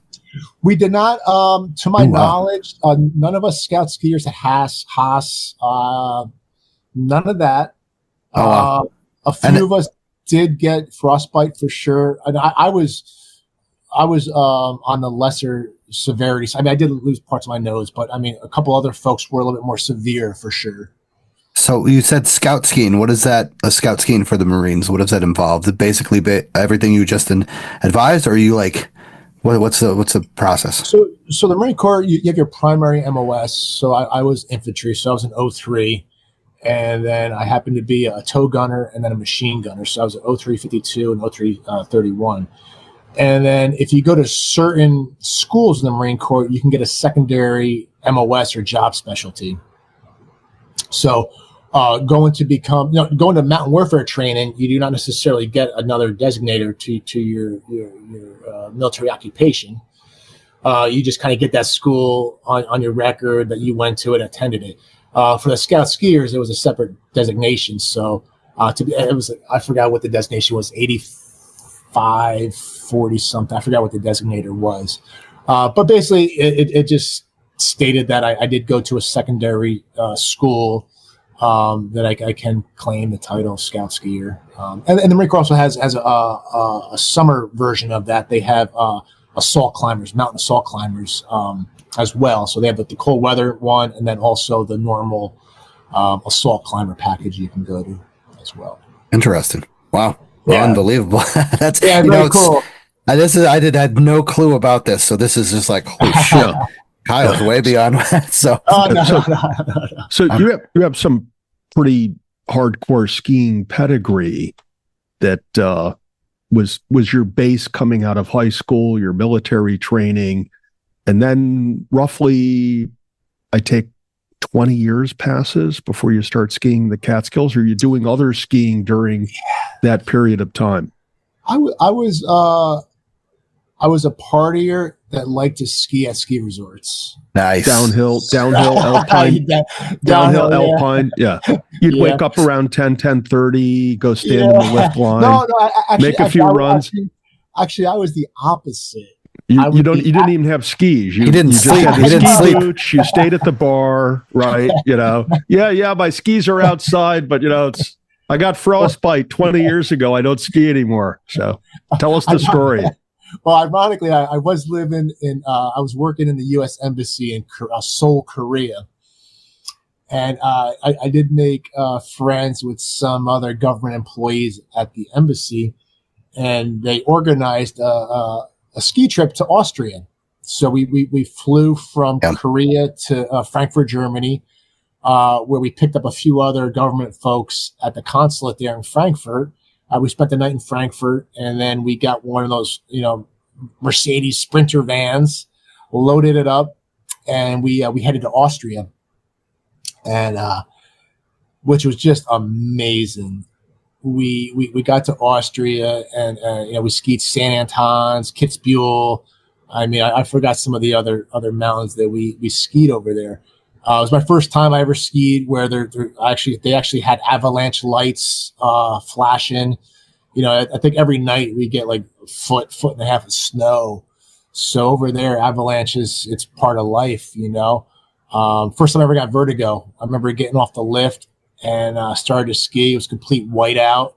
We did not. To my knowledge, none of us Scout skiers had Haas, none of that. A few of us did get frostbite for sure. And I was on the lesser severity. I mean, I did lose parts of my nose, but I mean, a couple other folks were a little bit more severe for sure. So you said scout skiing. What is that? A scout skiing for the Marines? What does that involve? Is it basically everything you just advised, or are you like, what's the process? So the Marine Corps, you have your primary MOS. So I was infantry, so I was an 03. And then I happened to be a tow gunner and then a machine gunner. So I was an 0352 and 0331. And then if you go to certain schools in the Marine Corps, you can get a secondary MOS or job specialty. So going to mountain warfare training, you do not necessarily get another designator to your military occupation. You just kind of get that school on your record that you went to and attended it. For the Scout skiers, it was a separate designation. So I forgot what the designation was, 85, 40 something. I forgot what the designator was. But basically, it just stated that I did go to a secondary school that I can claim the title of Scout skier. And the Marine Corps also has a summer version of that. They have assault climbers, mountain assault climbers, as well. So they have the cold weather one, and then also the normal assault climber package you can go to as well. Interesting. Wow. Yeah. Unbelievable. That's very cool. I had no clue about this. So this is just like, holy shit. Kyle's way beyond that. So you have some pretty hardcore skiing pedigree that was your base coming out of high school, your military training. And then roughly, I take 20 years passes before you start skiing the Catskills. Or are you doing other skiing during that period of time? I was a partier that liked to ski at ski resorts. Nice. Downhill alpine. Downhill alpine. Yeah. You'd wake up around 10:30, go stand in the lift line, make a few runs. Actually, I was the opposite. You didn't even have skis. You didn't sleep. Just had the ski boots. You stayed at the bar, right? Yeah. My skis are outside, but I got frostbite 20 years ago. I don't ski anymore. So tell us the story. Well, ironically, I was living I was working in the U.S. Embassy in Seoul, Korea. And I did make friends with some other government employees at the embassy, and they organized a ski trip to Austria. So we flew from Korea to Frankfurt, Germany, where we picked up a few other government folks at the consulate there in Frankfurt. We spent the night in Frankfurt, and then we got one of those, Mercedes Sprinter vans, loaded it up, and we headed to Austria, and which was just amazing. We got to Austria, and we skied St. Anton's, Kitzbühel. I mean, I forgot some of the other mountains that we skied over there. It was my first time I ever skied where they actually had avalanche lights flashing. I think every night we get like a foot and a half of snow. So over there, avalanches, it's part of life. First time I ever got vertigo. I remember getting off the lift and started to ski. It was complete whiteout.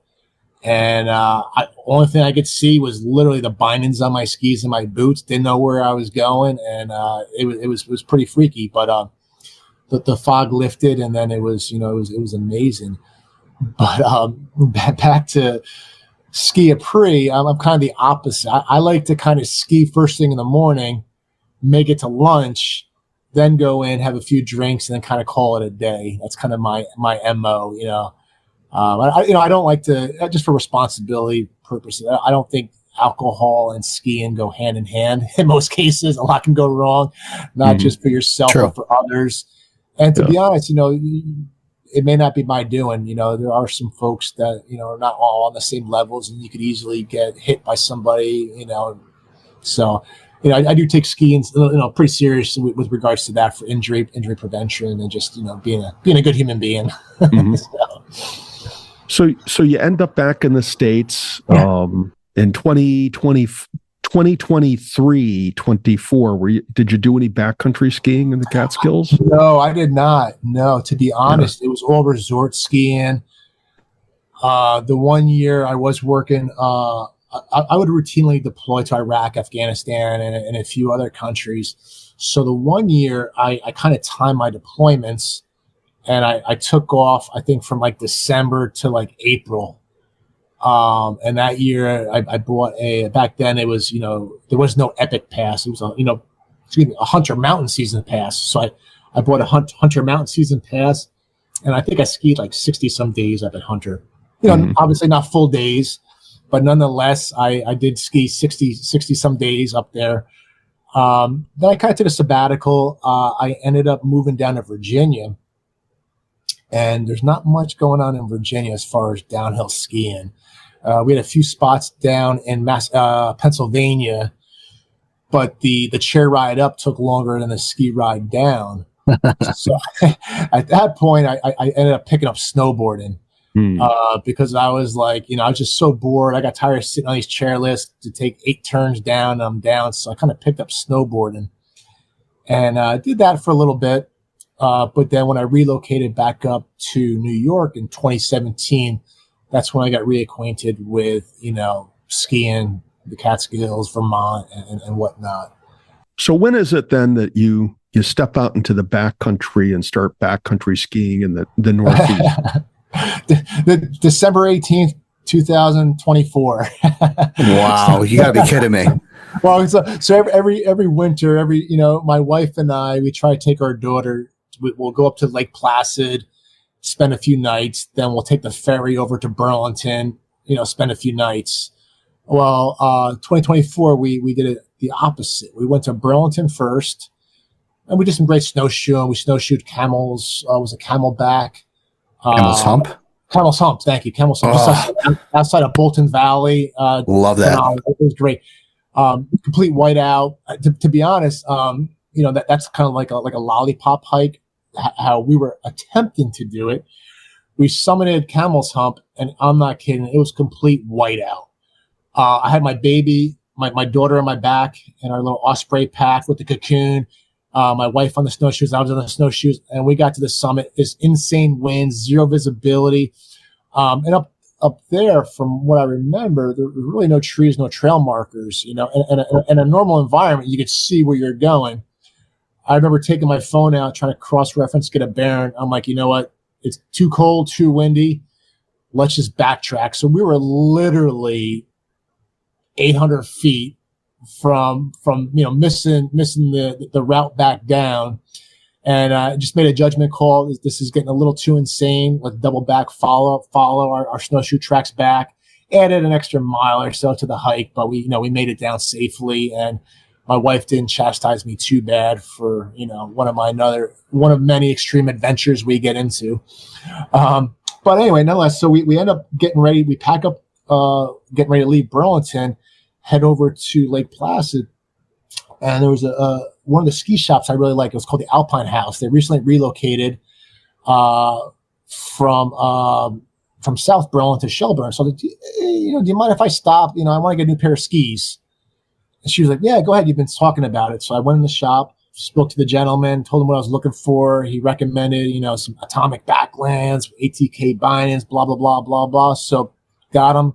And only thing I could see was literally the bindings on my skis and my boots. Didn't know where I was going, and it was pretty freaky. But the fog lifted, and then it was amazing. But back to ski après, I'm kind of the opposite. I like to kind of ski first thing in the morning, make it to lunch, then go in, have a few drinks, and then kind of call it a day. That's kind of my MO. I don't like to, just for responsibility purposes, I don't think alcohol and skiing go hand in hand in most cases. A lot can go wrong, not just for yourself, but for others. And to be honest, it may not be my doing. There are some folks that, are not all on the same levels, and you could easily get hit by somebody, So, I do take skiing, pretty seriously with regards to that for injury prevention and just, being a good human being. So you end up back in the States in 2023, 24. Did you do any backcountry skiing in the Catskills? No, I did not. No, to be honest, it was all resort skiing. The 1 year I was working, I would routinely deploy to Iraq, Afghanistan, and a few other countries. So the 1 year I kind of timed my deployments, and I took off, I think, from like December to like April. And that year I bought back then it was, there was no Epic Pass. It was a Hunter Mountain Season Pass. So I bought a Hunter Mountain Season Pass, and I think I skied like 60 some days up at Hunter. Obviously not full days, but nonetheless, I did ski 60 some days up there. Then I kind of took a sabbatical. I ended up moving down to Virginia. And there's not much going on in Virginia as far as downhill skiing. We had a few spots down in Pennsylvania, but the chair ride up took longer than the ski ride down. So at that point, I ended up picking up snowboarding because I was like, I was just so bored. I got tired of sitting on these chairlifts to take 8 turns down, and I'm down. So I kind of picked up snowboarding and did that for a little bit. But then when I relocated back up to New York in 2017, that's when I got reacquainted with, skiing, the Catskills, Vermont, and whatnot. So when is it then that you step out into the backcountry and start backcountry skiing in the Northeast? December 18th, 2024. Wow, you gotta be kidding me. Well, so every winter, my wife and I, we try to take our daughter. We'll go up to Lake Placid, spend a few nights. Then we'll take the ferry over to Burlington, spend a few nights. Well, 2024, we did it the opposite. We went to Burlington first, and we did some great snowshoeing. We snowshoed camels. Was a camelback. Camel's Hump? Camel's Hump, thank you. Camel's Hump, just outside of Bolton Valley. Love that. It was great. Complete whiteout. To be honest, that's kind of like a lollipop hike. How we were attempting to do it. We summited Camel's Hump, and I'm not kidding, it was complete whiteout. I had my baby, my daughter on my back, and our little Osprey pack with the cocoon. My wife on the snowshoes, I was on the snowshoes, and we got to the summit. This insane wind, zero visibility, and up there, from what I remember, there were really no trees, no trail markers. In a normal environment, you could see where you're going. I remember taking my phone out, trying to cross-reference, get a bearing. I'm like, you know what? It's too cold, too windy. Let's just backtrack. So we were literally 800 feet from missing the route back down. And I just made a judgment call. This is getting a little too insane. Let's double back, follow our snowshoe tracks back, added an extra mile or so to the hike, but we made it down safely. And my wife didn't chastise me too bad for, one of many extreme adventures we get into. But anyway, nonetheless, so we end up getting ready. We pack up, getting ready to leave Burlington, head over to Lake Placid. And there was one of the ski shops I really like. It was called the Alpine House. They recently relocated from South Burlington to Shelburne. So, do you mind if I stop? I want to get a new pair of skis. And she was like, yeah, go ahead. You've been talking about it. So I went in the shop, spoke to the gentleman, told him what I was looking for. He recommended, some Atomic Backlands, ATK bindings, blah, blah, blah, blah, blah. So got them.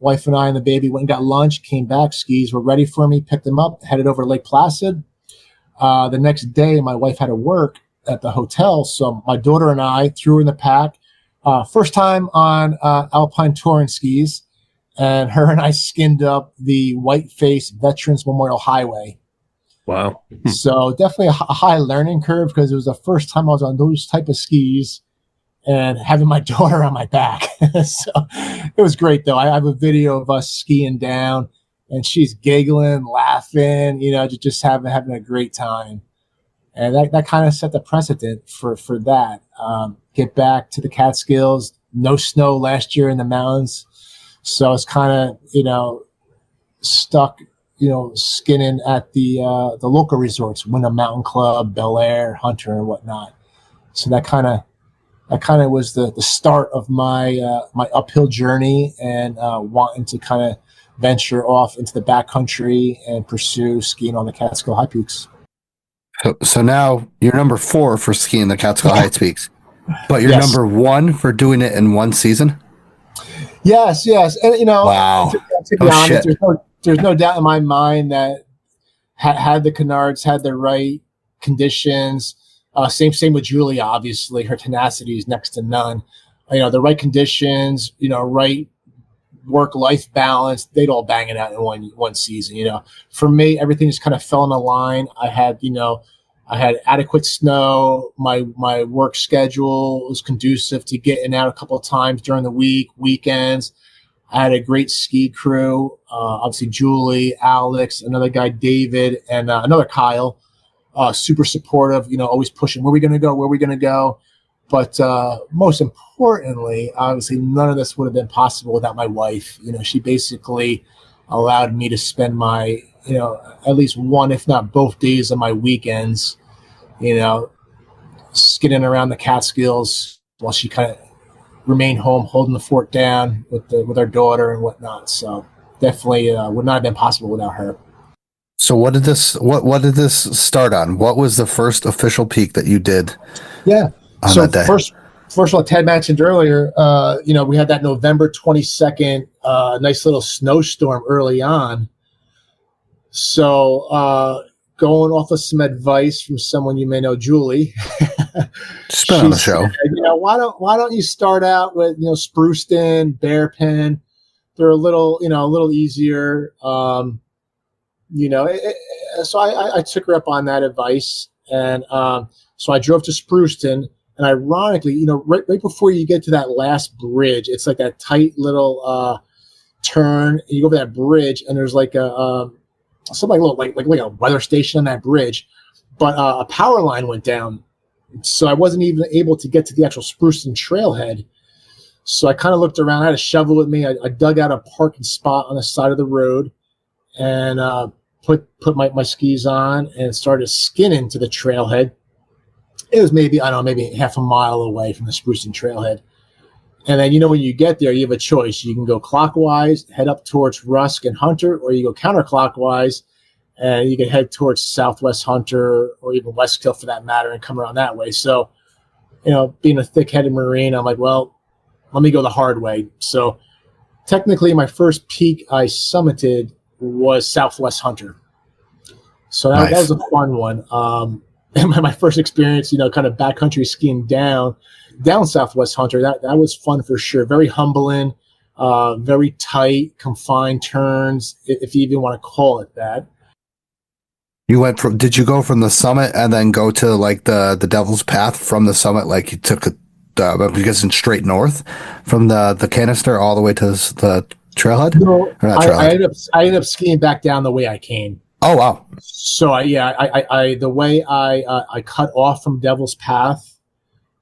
Wife and I and the baby went and got lunch, came back, skis were ready for me, picked them up, headed over to Lake Placid. The next day, my wife had to work at the hotel, so my daughter and I threw her in the pack. First time on Alpine touring skis, and her and I skinned up the Whiteface Veterans Memorial Highway. Wow. So definitely a high learning curve because it was the first time I was on those type of skis and having my daughter on my back. So it was great, though. I have a video of us skiing down, and she's giggling, laughing, just having a great time. And that kind of set the precedent for that. Get back to the Catskills. No snow last year in the mountains. So it's kind of, stuck, skinning at the local resorts, Wyndham Mountain Club, Bel Air, Hunter, and whatnot. So that kind of was the start of my uphill journey and wanting to kind of venture off into the backcountry and pursue skiing on the Catskill High Peaks. So now you're number 4 for skiing the Catskill High Peaks, but you're Yes. number 1 for doing it in one season? Yes. And, Wow. to be honest, there's no doubt in my mind that had the canards had the right conditions. Same with Julie, obviously. Her tenacity is next to none. The right conditions, right work-life balance, they'd all bang it out in one season. For me, everything just kind of fell in a line. I had adequate snow. My work schedule was conducive to getting out a couple of times during the week, weekends. I had a great ski crew. Obviously, Julie, Alex, another guy, David, and another Kyle. Super supportive, always pushing. Where are we going to go? But most importantly, obviously, none of this would have been possible without my wife. She basically allowed me to spend my, at least one, if not both days of my weekends, skidding around the Catskills while she kind of remained home, holding the fort down with our daughter and whatnot. So definitely would not have been possible without her. So what did this start on? What was the first official peak that you did? Yeah. On So that day? first of all, Ted mentioned earlier, we had that November 22nd, nice little snowstorm early on. So going off of some advice from someone you may know, Julie. She's been on the show. Said, why don't you start out with Spruceton, Bearpin? They're a little easier. So I took her up on that advice, and so I drove to Spruceton, and ironically, right before you get to that last bridge, it's like that tight little turn. And you go over that bridge, and there's like a something like a weather station on that bridge, but a power line went down, so I wasn't even able to get to the actual Spruceton trailhead. So I kind of looked around. I had a shovel with me. I dug out a parking spot on the side of the road, and put my skis on and started skinning to the trailhead. It was maybe half a mile away from the Spruceton trailhead. And then, when you get there, you have a choice. You can go clockwise, head up towards Rusk and Hunter, or you go counterclockwise and you can head towards Southwest Hunter or even Westkill for that matter and come around that way. So, being a thick-headed Marine, I'm like, well, let me go the hard way. So technically my first peak I summited was Southwest Hunter. So that was a fun one. And my first experience, kind of backcountry skiing down Southwest Hunter, that was fun for sure. Very humbling. very tight, confined turns, if you even want to call it that. Did you go from the summit and then go to like the Devil's Path from the summit? Like you took I'm guessing straight north from the canister all the way to the trailhead? No, I ended up skiing back down the way I came. Oh, wow. So the way I cut off from Devil's Path,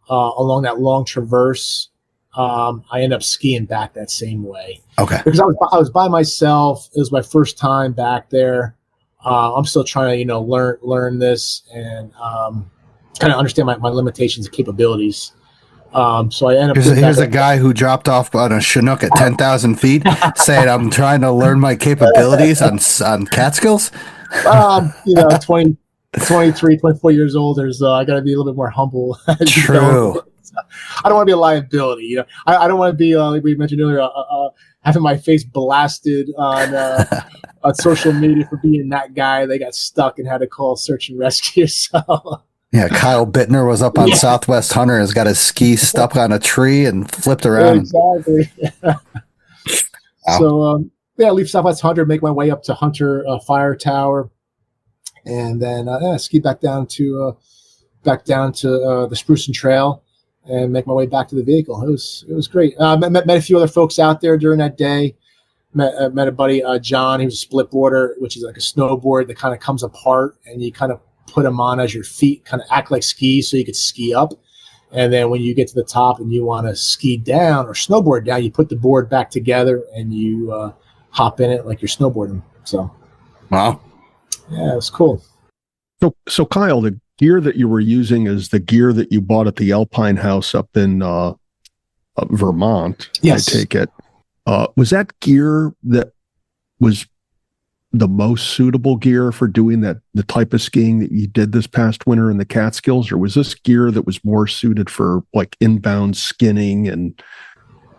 along that long traverse, I ended up skiing back that same way. Okay. Because I was by myself. It was my first time back there. I'm still trying to, learn this and kind of understand my limitations and capabilities. So I ended up. Here's a guy who dropped off on a Chinook at 10,000 feet, saying, "I'm trying to learn my capabilities on Catskills." 23, 24 years old. I got to be a little bit more humble. True. I don't want to be a liability. I don't want to be like we mentioned earlier, having my face blasted on social media for being that guy. They got stuck and had to call search and rescue. So. Yeah, Kyle Bittner was up on Southwest Hunter, has got his ski stuck on a tree and flipped around. Exactly. Wow. So, I leave Southwest Hunter, make my way up to Hunter Fire Tower, and then ski back down to the Spruce Trail, and make my way back to the vehicle. It was great. Met a few other folks out there during that day. Met a buddy, John. He was a split boarder, which is like a snowboard that kind of comes apart, and you kind of put them on as your feet kind of act like skis so you could ski up. And then when you get to the top and you want to ski down or snowboard down, you put the board back together and you hop in it like you're snowboarding. So, wow. Yeah, it was cool. So Kyle, the gear that you were using is the gear that you bought at the Alpine House up in Vermont. Yes. I take it. Was that gear that was the most suitable gear for doing the type of skiing that you did this past winter in the Catskills, or was this gear that was more suited for like inbound skinning and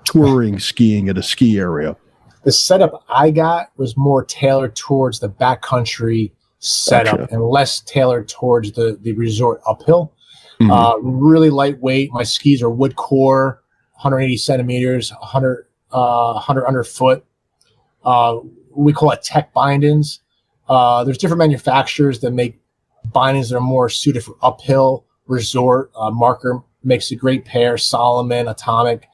touring skiing at a ski area? The setup I got was more tailored towards the backcountry setup. Gotcha. And less tailored towards the resort uphill. Mm-hmm. Really lightweight. My skis are wood core, 180 centimeters, 100 underfoot. We call it tech bindings. There's different manufacturers that make bindings that are more suited for uphill resort. Marker makes a great pair, Solomon, Atomic.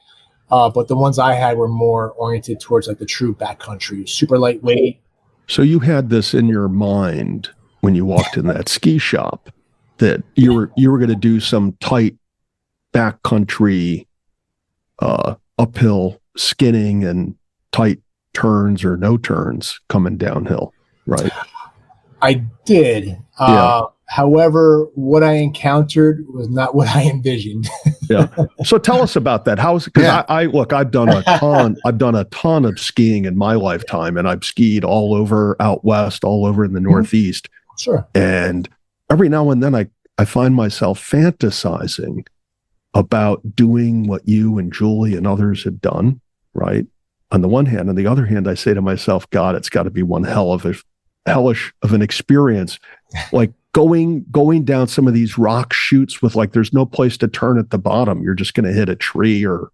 But the ones I had were more oriented towards like the true backcountry, super lightweight. So you had this in your mind when you walked in that ski shop that you were going to do some tight backcountry uphill skinning and tight turns or no turns coming downhill, right? I did. However, what I encountered was not what I envisioned. Yeah. So tell us about that. Because I've done a ton of skiing in my lifetime, and I've skied all over out west, all over in the Northeast. Sure. And every now and then I find myself fantasizing about doing what you and Julie and others had done, right? On the one hand, on the other hand, I say to myself, God, it's got to be one hellish of an experience, like going down some of these rock chutes with like there's no place to turn at the bottom. You're just going to hit a tree or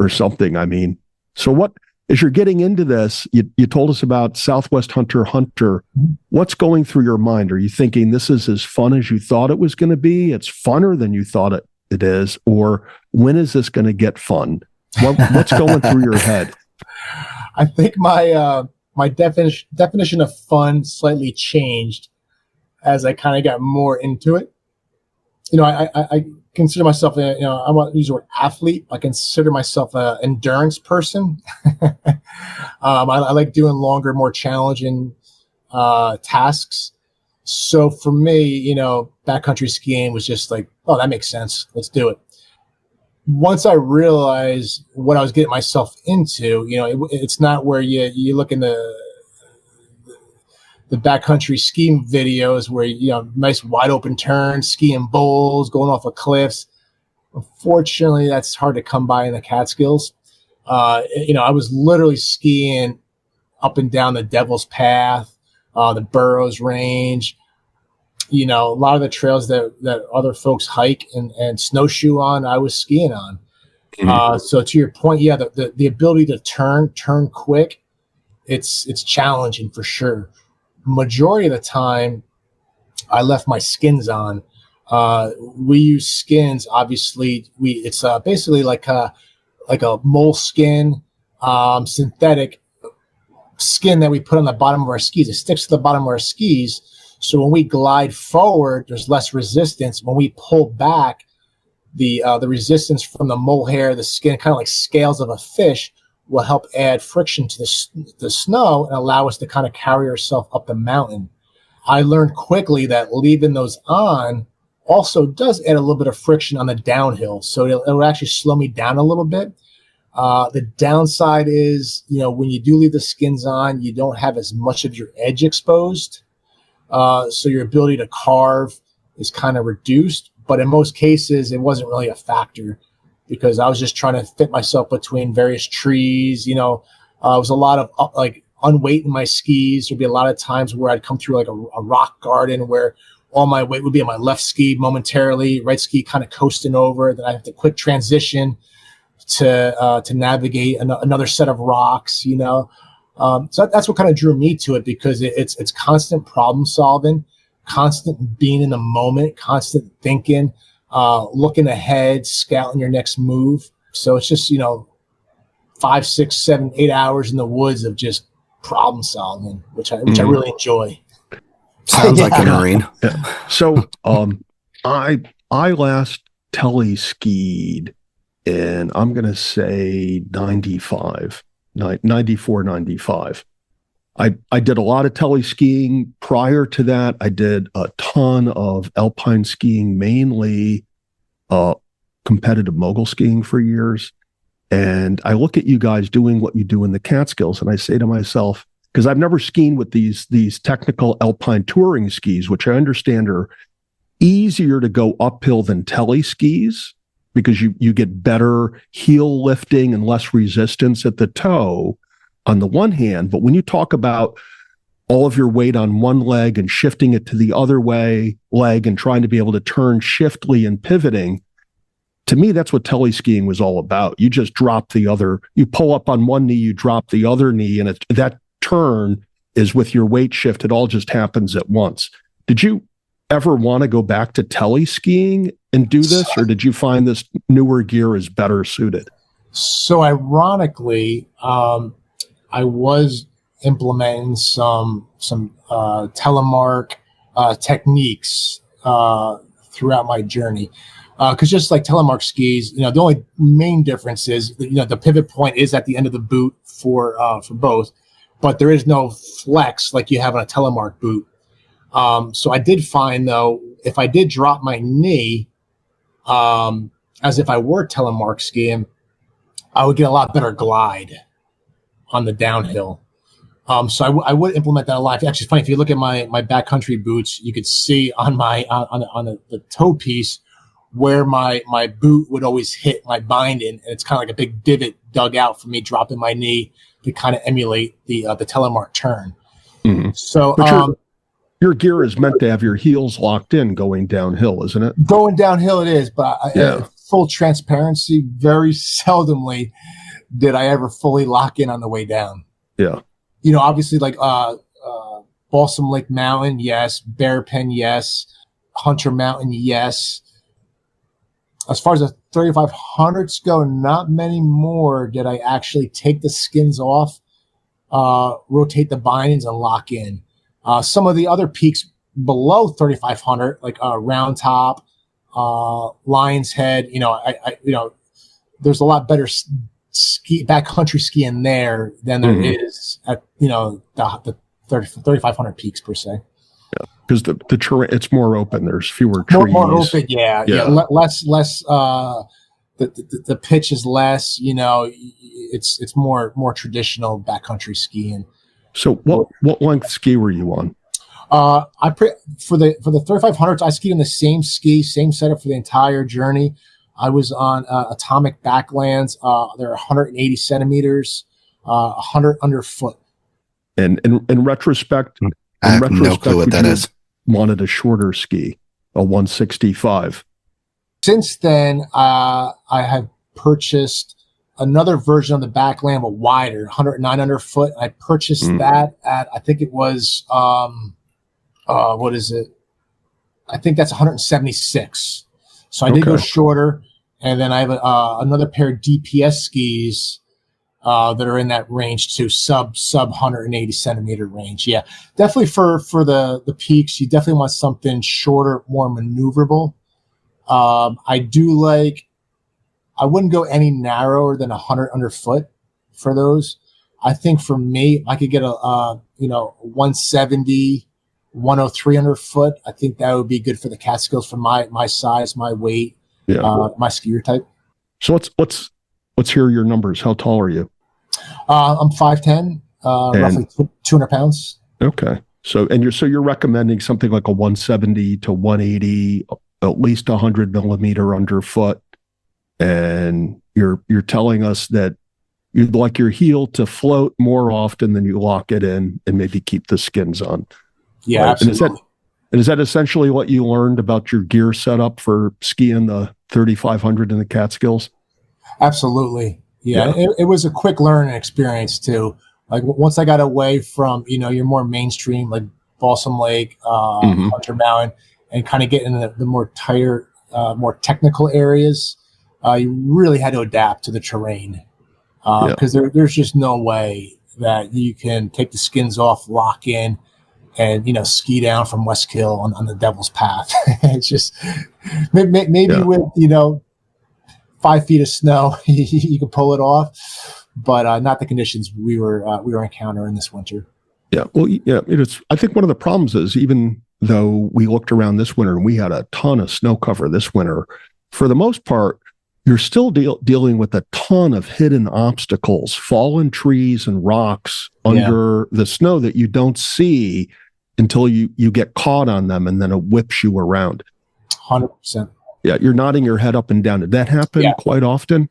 something. I mean, so what as you're getting into this, you told us about Southwest Hunter. What's going through your mind? Are you thinking this is as fun as you thought it was going to be? It's funner than you thought it is, or when is this going to get fun? What's going through your head? I think my definition of fun slightly changed as I kind of got more into it. I consider myself I want to use the word athlete. I consider myself an endurance person. I like doing longer, more challenging tasks. So for me, backcountry skiing was just like, oh, that makes sense. Let's do it. Once I realized what I was getting myself into, it's not where you look in the backcountry skiing videos where, nice wide open turns, skiing bowls, going off of cliffs. Unfortunately, that's hard to come by in the Catskills. I was literally skiing up and down the Devil's Path, the Burroughs Range, a lot of the trails that other folks hike and snowshoe on, I was skiing on. So to your point, yeah, the ability to turn quick, it's challenging for sure. Majority of the time, I left my skins on. We use skins. Obviously, it's basically like a moleskin, synthetic skin that we put on the bottom of our skis. It sticks to the bottom of our skis, so when we glide forward, there's less resistance. When we pull back, the resistance from the mohair, the skin, kind of like scales of a fish, will help add friction to the snow and allow us to kind of carry ourselves up the mountain. I learned quickly that leaving those on also does add a little bit of friction on the downhill. So it'll actually slow me down a little bit. The downside is, when you do leave the skins on, you don't have as much of your edge exposed. So your ability to carve is kind of reduced. But in most cases, it wasn't really a factor because I was just trying to fit myself between various trees. It was a lot of unweight in my skis. There'd be a lot of times where I'd come through like a rock garden where all my weight would be on my left ski momentarily, right ski kind of coasting over. Then I have to quick transition to navigate another set of rocks. So that's what kind of drew me to it, because it's constant problem solving, constant being in the moment, constant thinking, looking ahead, scouting your next move. So it's just 5, 6, 7, 8 hours in the woods of just problem solving, which I really enjoy. Sounds like a Marine. Yeah. So I last tele skied in, I'm going to say 94, 95. I did a lot of tele skiing. Prior to that, I did a ton of alpine skiing, mainly competitive mogul skiing for years. And I look at you guys doing what you do in the Catskills, and I say to myself, because I've never skied with these technical alpine touring skis, which I understand are easier to go uphill than tele skis, because you get better heel lifting and less resistance at the toe on the one hand. But when you talk about all of your weight on one leg and shifting it to the other leg and trying to be able to turn shiftly and pivoting, to me, that's what tele skiing was all about. You just drop you pull up on one knee, you drop the other knee, and that turn is with your weight shift. It all just happens at once. Did you ever want to go back to tele skiing and do this, or did you find this newer gear is better suited? So ironically, I was implementing some telemark techniques throughout my journey. Because just like telemark skis, the only main difference is, the pivot point is at the end of the boot for both, but there is no flex like you have on a telemark boot. So I did find, though, if I did drop my knee, as if I were telemark skiing, I would get a lot better glide on the downhill. So I would implement that a lot. Actually, it's funny, if you look at my backcountry boots, you could see on my on the toe piece where my boot would always hit my binding, and it's kind of like a big divot dug out for me dropping my knee to kind of emulate the telemark turn. Mm-hmm. So your gear is meant to have your heels locked in going downhill, isn't it? Going downhill it is, but full transparency, very seldomly did I ever fully lock in on the way down. Yeah. Obviously, like Balsam Lake Mountain, yes. Bear Pen, yes. Hunter Mountain, yes. As far as the 3500s go, not many more did I actually take the skins off, rotate the bindings, and lock in. Some of the other peaks below 3500, like Round Top, Lion's Head, there's a lot better backcountry skiing there than there is at the 3500 peaks per se. Yeah, because the terrain, it's more open. There's fewer trees. More open, yeah. Less. The pitch is less. It's more traditional backcountry skiing. So what length ski were you on? For the 3500s, I skied on the same ski, same setup for the entire journey. I was on Atomic Backlands. They're 180 centimeters, 100 underfoot. And in retrospect, I have no clue what that is. Wanted a shorter ski, a 165. Since then, I have purchased another version of the Backland, but wider, 109 underfoot. I purchased that at, I think it was, what is it? I think that's 176. So I did go shorter. And then I have another pair of DPS skis that are in that range too, sub 180 centimeter range. Yeah, definitely for the peaks, you definitely want something shorter, more maneuverable. I wouldn't go any narrower than 100 underfoot for those. I think for me, I could get a 170, 103 underfoot. I think that would be good for the Catskills for my size, my weight, my skier type. So let's hear your numbers. How tall are you? I'm 5'10", roughly 200 pounds. Okay. So you're recommending something like a 170 to 180, at least 100 millimeter underfoot. And you're telling us that you'd like your heel to float more often than you lock it in, and maybe keep the skins on. Yeah, right? Absolutely. And is that essentially what you learned about your gear setup for skiing the 3,500 in the Catskills? Absolutely. Yeah. It was a quick learning experience too. Like once I got away from, your more mainstream, like Balsam Lake, Hunter Mountain, and kind of get into the more tighter, more technical areas, you really had to adapt to the terrain because there's just no way that you can take the skins off, lock in, and ski down from Westkill on the Devil's Path. It's just maybe with 5 feet of snow you can pull it off, but not the conditions we were encountering this winter. Yeah, well, I think one of the problems is, even though we looked around this winter and we had a ton of snow cover this winter, for the most part, you're still dealing with a ton of hidden obstacles, fallen trees and rocks under the snow that you don't see until you get caught on them, and then it whips you around. 100%. Yeah, you're nodding your head up and down. Did that happen quite often?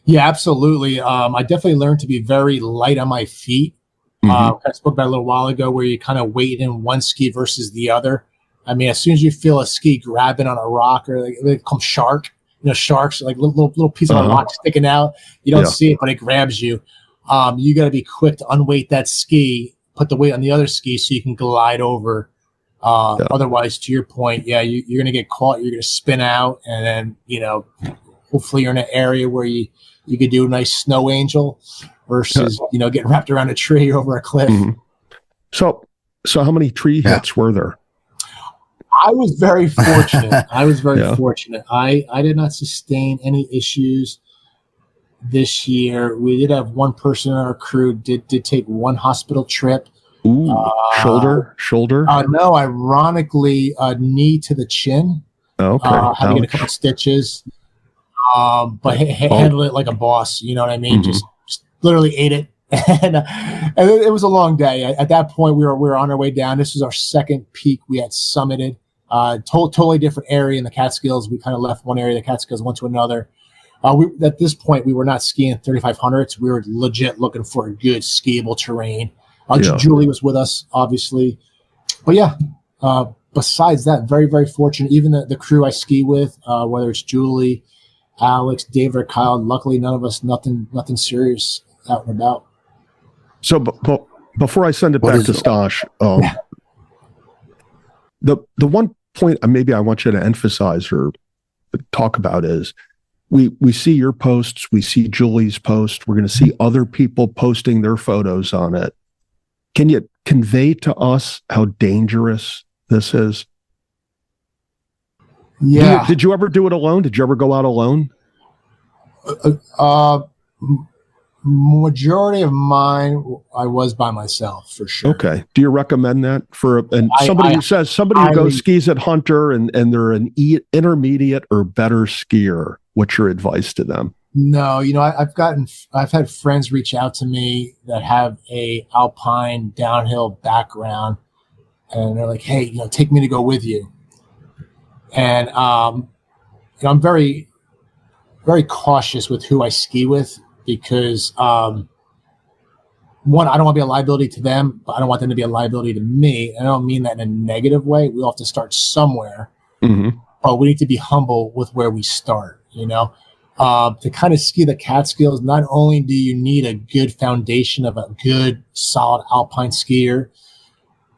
Yeah, absolutely. I definitely learned to be very light on my feet. I spoke about a little while ago where you kind of weight in one ski versus the other. I mean, as soon as you feel a ski grabbing on a rock, or they call sharks, like little piece of a rock sticking out. You don't see it, but it grabs you. You got to be quick to unweight that ski, put the weight on the other ski so you can glide over. Otherwise, to your point, you're going to get caught. You're going to spin out, and then hopefully you're in an area where you could do a nice snow angel versus getting wrapped around a tree or over a cliff. So how many tree hits were there? I was very fortunate. Fortunate. I did not sustain any issues this year. We did have one person in our crew did take one hospital trip. Ooh, shoulder? No, ironically, knee to the chin. Okay. Had to get a couple stitches. But handled it like a boss. You know what I mean? Just literally ate it. And it was a long day. At that point, we were on our way down. This was our second peak we had summited. Totally different area in the Catskills. We kind of left one area of the Catskills, went to another. At this point, we were not skiing 3,500s. We were legit looking for a good skiable terrain. Julie was with us, obviously. But besides that, very, very fortunate. Even the crew I ski with, whether it's Julie, Alex, David, or Kyle, luckily none of us, nothing serious out and about. So before I send it back to Stosh, the one point maybe I want you to emphasize or talk about is we see your posts, we see Julie's post, we're going to see other people posting their photos on it. Can you convey to us how dangerous this is? Yeah. Did you ever do it alone? Did you ever go out alone? Majority of mine, I was by myself for sure. Okay. Do you recommend that for somebody who goes skis at Hunter and they're an intermediate or better skier? What's your advice to them? No, I've had friends reach out to me that have a alpine downhill background, and they're like, "Hey, take me to go with you." And I'm very, very cautious with who I ski with because one, I don't want to be a liability to them, but I don't want them to be a liability to me. And I don't mean that in a negative way. We all have to start somewhere, but we need to be humble with where we start. To kind of ski the Catskills, not only do you need a good foundation of a good, solid alpine skier,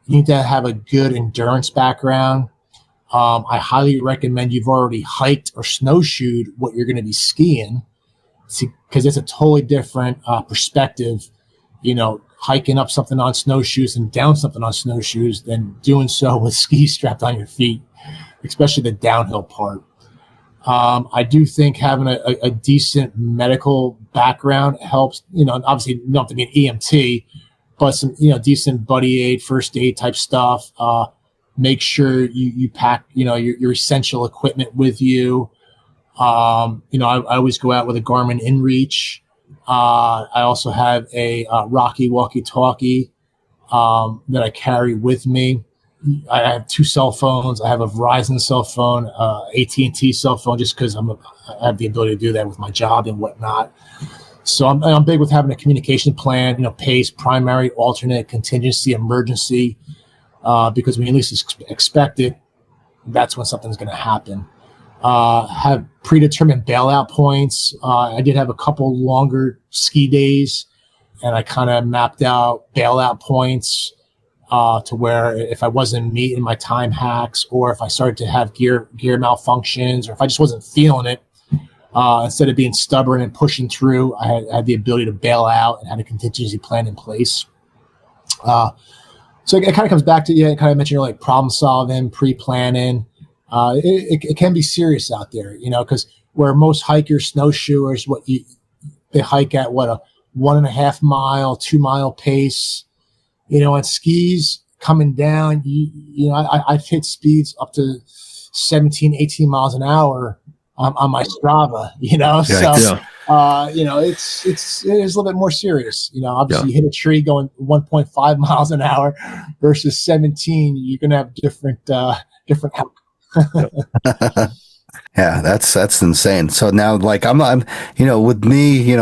you need to have a good endurance background. I highly recommend you've already hiked or snowshoed what you're going to be skiing, because it's a totally different perspective, hiking up something on snowshoes and down something on snowshoes than doing so with skis strapped on your feet, especially the downhill part. I do think having a decent medical background helps. Obviously you don't have to be an EMT, but some decent buddy aid, first aid type stuff. Make sure you pack your essential equipment with you. I always go out with a Garmin InReach. I also have a Rocky walkie-talkie that I carry with me. I have 2 cell phones. I have a Verizon cell phone, AT&T cell phone, just because I have the ability to do that with my job and whatnot. So I'm big with having a communication plan, pace, primary, alternate, contingency, emergency, because when you least expect it, that's when something's going to happen. Have predetermined bailout points. I did have a couple longer ski days, and I kind of mapped out bailout points to where if I wasn't meeting my time hacks, or if I started to have gear malfunctions, or if I just wasn't feeling it, instead of being stubborn and pushing through, I had the ability to bail out and had a contingency plan in place. So it kind of comes back to, kind of mentioned like problem solving, pre-planning. It can be serious out there, because where most hikers, snowshoers, they hike at a 1.5 mile, 2 mile pace, on skis coming down, I've hit speeds up to 17, 18 miles an hour on my Strava, so, it is a little bit more serious, obviously you hit a tree going 1.5 miles an hour versus 17, you're going to have different outcomes. Yeah, that's insane. So now, like, I'm with me,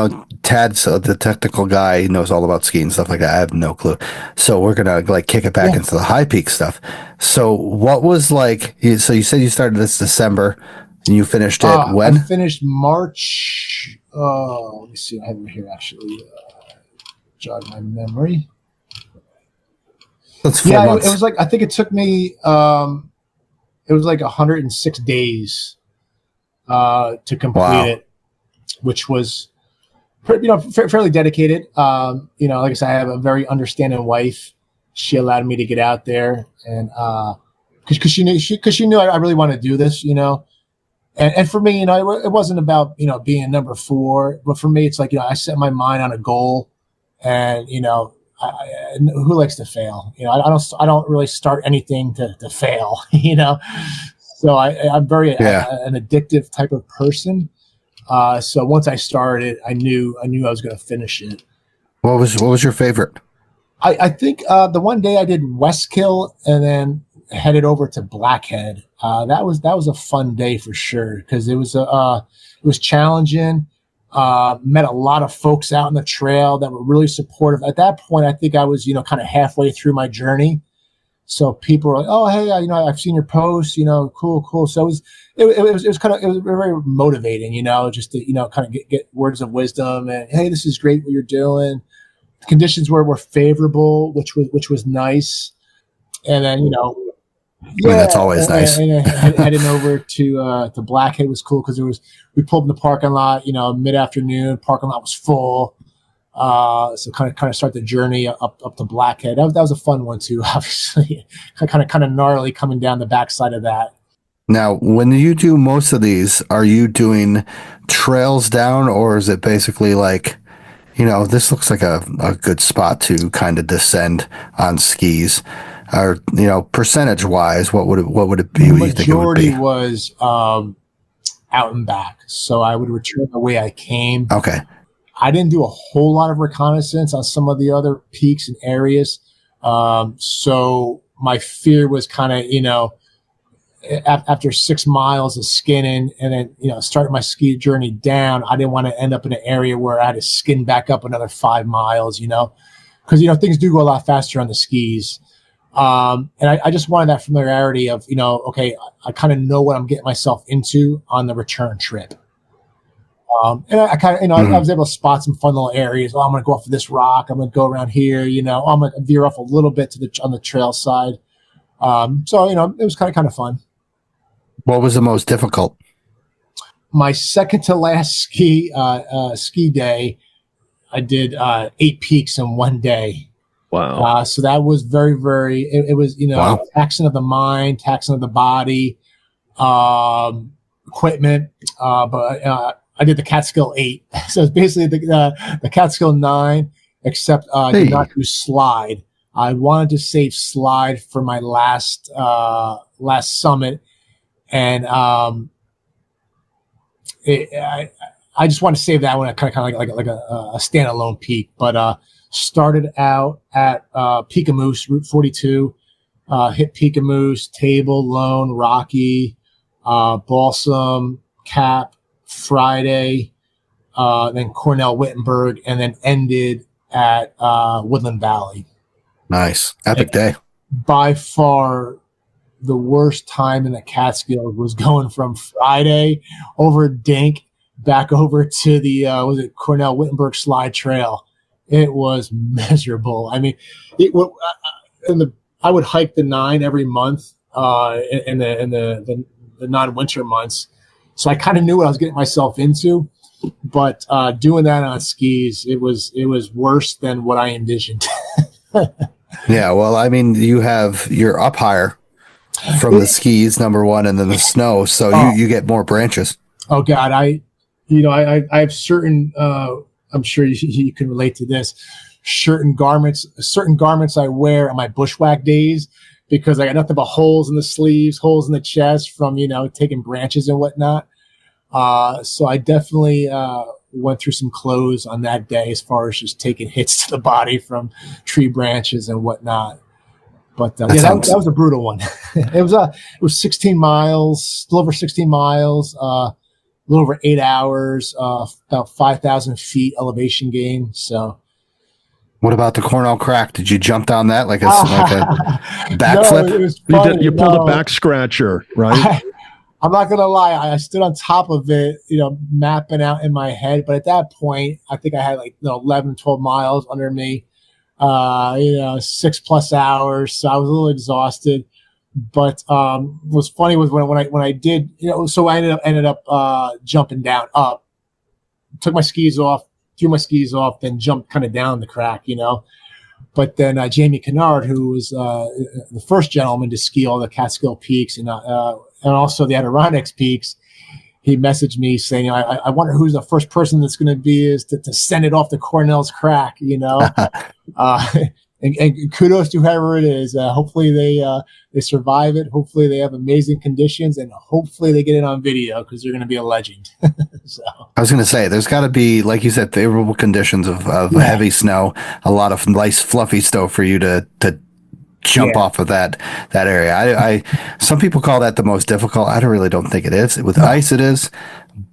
Tad's the technical guy. He knows all about skiing and stuff like that. I have no clue. So we're gonna kick it back into the high peak stuff. So what was so you said you started this December and you finished it when? I finished March. Let me see. I have it here actually. Jog my memory. That's 4 months. It was I think it took me. It was 106 days to complete it, which was, fairly dedicated. Like I said, I have a very understanding wife. She allowed me to get out there, and because she knew I really want to do this, and for me, it wasn't about being number 4, but for me, it's I set my mind on a goal, and who likes to fail? I don't really start anything to fail, So I'm very an addictive type of person. So once I started, I knew I was going to finish it. What was your favorite? I think the one day I did Westkill and then headed over to Blackhead. That was a fun day for sure, because it was challenging. Met a lot of folks out on the trail that were really supportive. At that point, I think I was, kind of halfway through my journey. So people were like, "Oh, hey, I've seen your posts, cool." So it was very motivating, just to, kind of get words of wisdom and, hey, this is great what you're doing. The conditions were favorable, which was nice. And then, that's always nice. And heading over to Blackhead was cool, because we pulled in the parking lot, mid-afternoon, parking lot was full. So kind of start the journey up to Blackhead. That was a fun one too, obviously. kind of gnarly coming down the backside of that. Now, when you do most of these, are you doing trails down, or is it basically this looks like a good spot to kind of descend on skis? Or percentage wise, what would it be? The majority was out and back, so I would return the way I came. Okay. I didn't do a whole lot of reconnaissance on some of the other peaks and areas, so my fear was kind of after 6 miles of skinning and then starting my ski journey down, I didn't want to end up in an area where I had to skin back up another 5 miles, because things do go a lot faster on the skis. And I just wanted that familiarity of, okay, I kind of know what I'm getting myself into on the return trip. And I kind of, I was able to spot some fun little areas. Oh, I'm going to go off of this rock. I'm going to go around here. I'm going to veer off a little bit on the trail side. So it was kind of fun. What was the most difficult? My second to last ski day, I did 8 peaks in one day. Wow. So that was very, very. It was taxing of the mind, taxing of the body, equipment. But I did the Catskill 8, so it's basically the Catskill 9, except did not do slide. I wanted to save slide for my last summit, and I just want to save that one kind of like a standalone peak. But started out at Peakamoose, Route 42, hit Peakamoose, Table, Lone, Rocky, Balsam, Cap, Friday, then Cornell, Wittenberg, and then ended at Woodland Valley. Nice. Epic day. By far the worst time in the Catskills was going from Friday over Dink back over to the Cornell Wittenberg Slide Trail. It was miserable. I mean, I would hike the 9 every month in the non-winter months, so I kind of knew what I was getting myself into. But doing that on skis, it was worse than what I envisioned. Yeah, well, I mean, you're up higher from the skis, number one, and then the snow, so you get more branches. Oh God, I have certain. I'm sure you can relate to this. Certain garments I wear on my bushwhack days because I got nothing but holes in the sleeves, holes in the chest from taking branches and whatnot. So I definitely went through some clothes on that day as far as just taking hits to the body from tree branches and whatnot. But that was a brutal one. It was 16 miles, a little over 16 miles, a little over 8 hours, about 5,000 feet elevation gain. So. What about the Cornell Crack? Did you jump down that like a backflip? No, you pulled a back scratcher, right? I'm not gonna lie. I stood on top of it, mapping out in my head. But at that point, I think I had 11, 12 miles under me, 6+ hours. So I was a little exhausted. But what was funny was when I did, so I ended up jumping down up, took my skis off, threw my skis off, then jumped kind of down the crack, But then Jamie Kennard, who was the first gentleman to ski all the Catskill peaks and also the Adirondacks peaks, he messaged me saying, I wonder who's the first person that's going to be is to send it off to Cornell's Crack, and kudos to whoever it is. Hopefully they survive it. Hopefully they have amazing conditions, and hopefully they get it on video because they're going to be a legend. So I was going to say, there's got to be, like you said, favorable conditions of heavy snow, a lot of nice fluffy snow for you to jump off of that area. I some people call that the most difficult. I don't think it is. With ice, it is.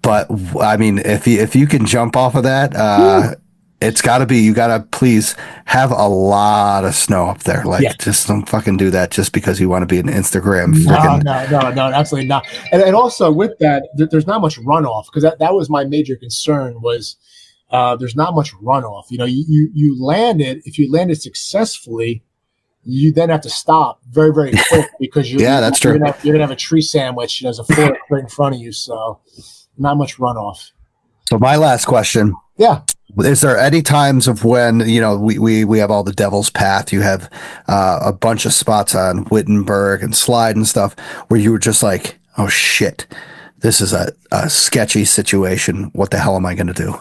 But I mean, if you can jump off of that, it's got to be. You got to please have a lot of snow up there. Just don't fucking do that just because you want to be an Instagram. No, absolutely not. And also with that, there's not much runoff because that was my major concern was there's not much runoff. You land it. If you land it successfully, you then have to stop very, very quick because that's true. You're gonna have a tree sandwich. There's a fork right in front of you, so not much runoff. So my last question. Yeah. Is there any times of when, we have all the Devil's Path, you have a bunch of spots on Wittenberg and Slide and stuff where you were just like, oh shit, this is a sketchy situation. What the hell am I going to do?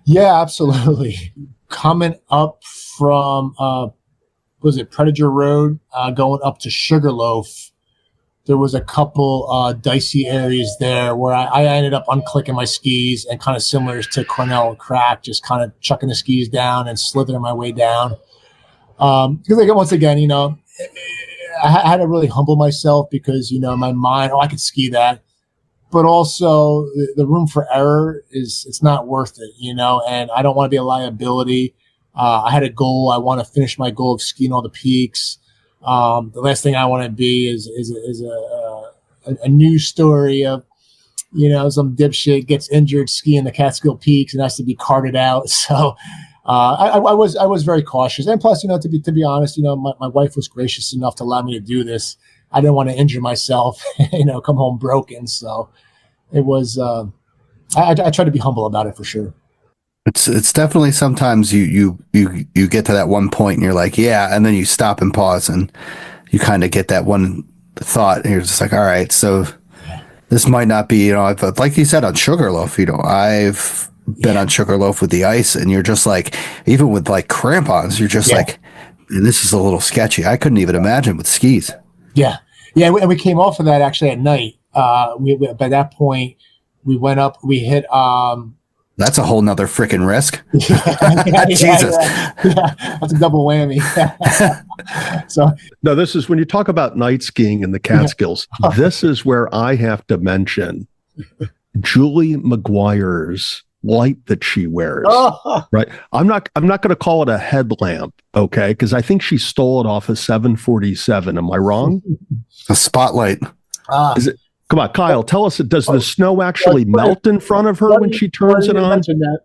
Yeah, absolutely. Coming up from, was it Predator Road, going up to Sugarloaf, there was a couple dicey areas there where I ended up unclicking my skis and kind of similar to Cornell Crack, just kind of chucking the skis down and slithering my way down. Because once again, I had to really humble myself because, my mind, I could ski that. But also the room for error it's not worth it, and I don't want to be a liability. I had a goal. I want to finish my goal of skiing all the peaks. The last thing I want to be is a news story of, some dipshit gets injured skiing the Catskill Peaks and has to be carted out. So I was very cautious. And plus, to be honest, my wife was gracious enough to allow me to do this. I didn't want to injure myself, come home broken. So it was, I try to be humble about it for sure. It's definitely sometimes you get to that one point and you're like, yeah, and then you stop and pause and you kind of get that one thought and you're just like, all right, so this might not be, like you said on Sugarloaf, I've been on Sugarloaf with the ice and you're just like, even with like crampons, you're just like, and this is a little sketchy. I couldn't even imagine with skis. Yeah. Yeah. And we came off of that actually at night. We by that point we went up, we hit, that's a whole nother freaking risk. Jesus. Yeah, that's a double whammy. So no, this is when you talk about night skiing in the Catskills. This is where I have to mention Julie McGuire's light that she wears. Right. I'm not going to call it a headlamp, okay? Because I think she stole it off a 747. Am I wrong? A spotlight. Is it? Come on, Kyle, tell us, does the snow actually melt in front of her when she turns it on? That.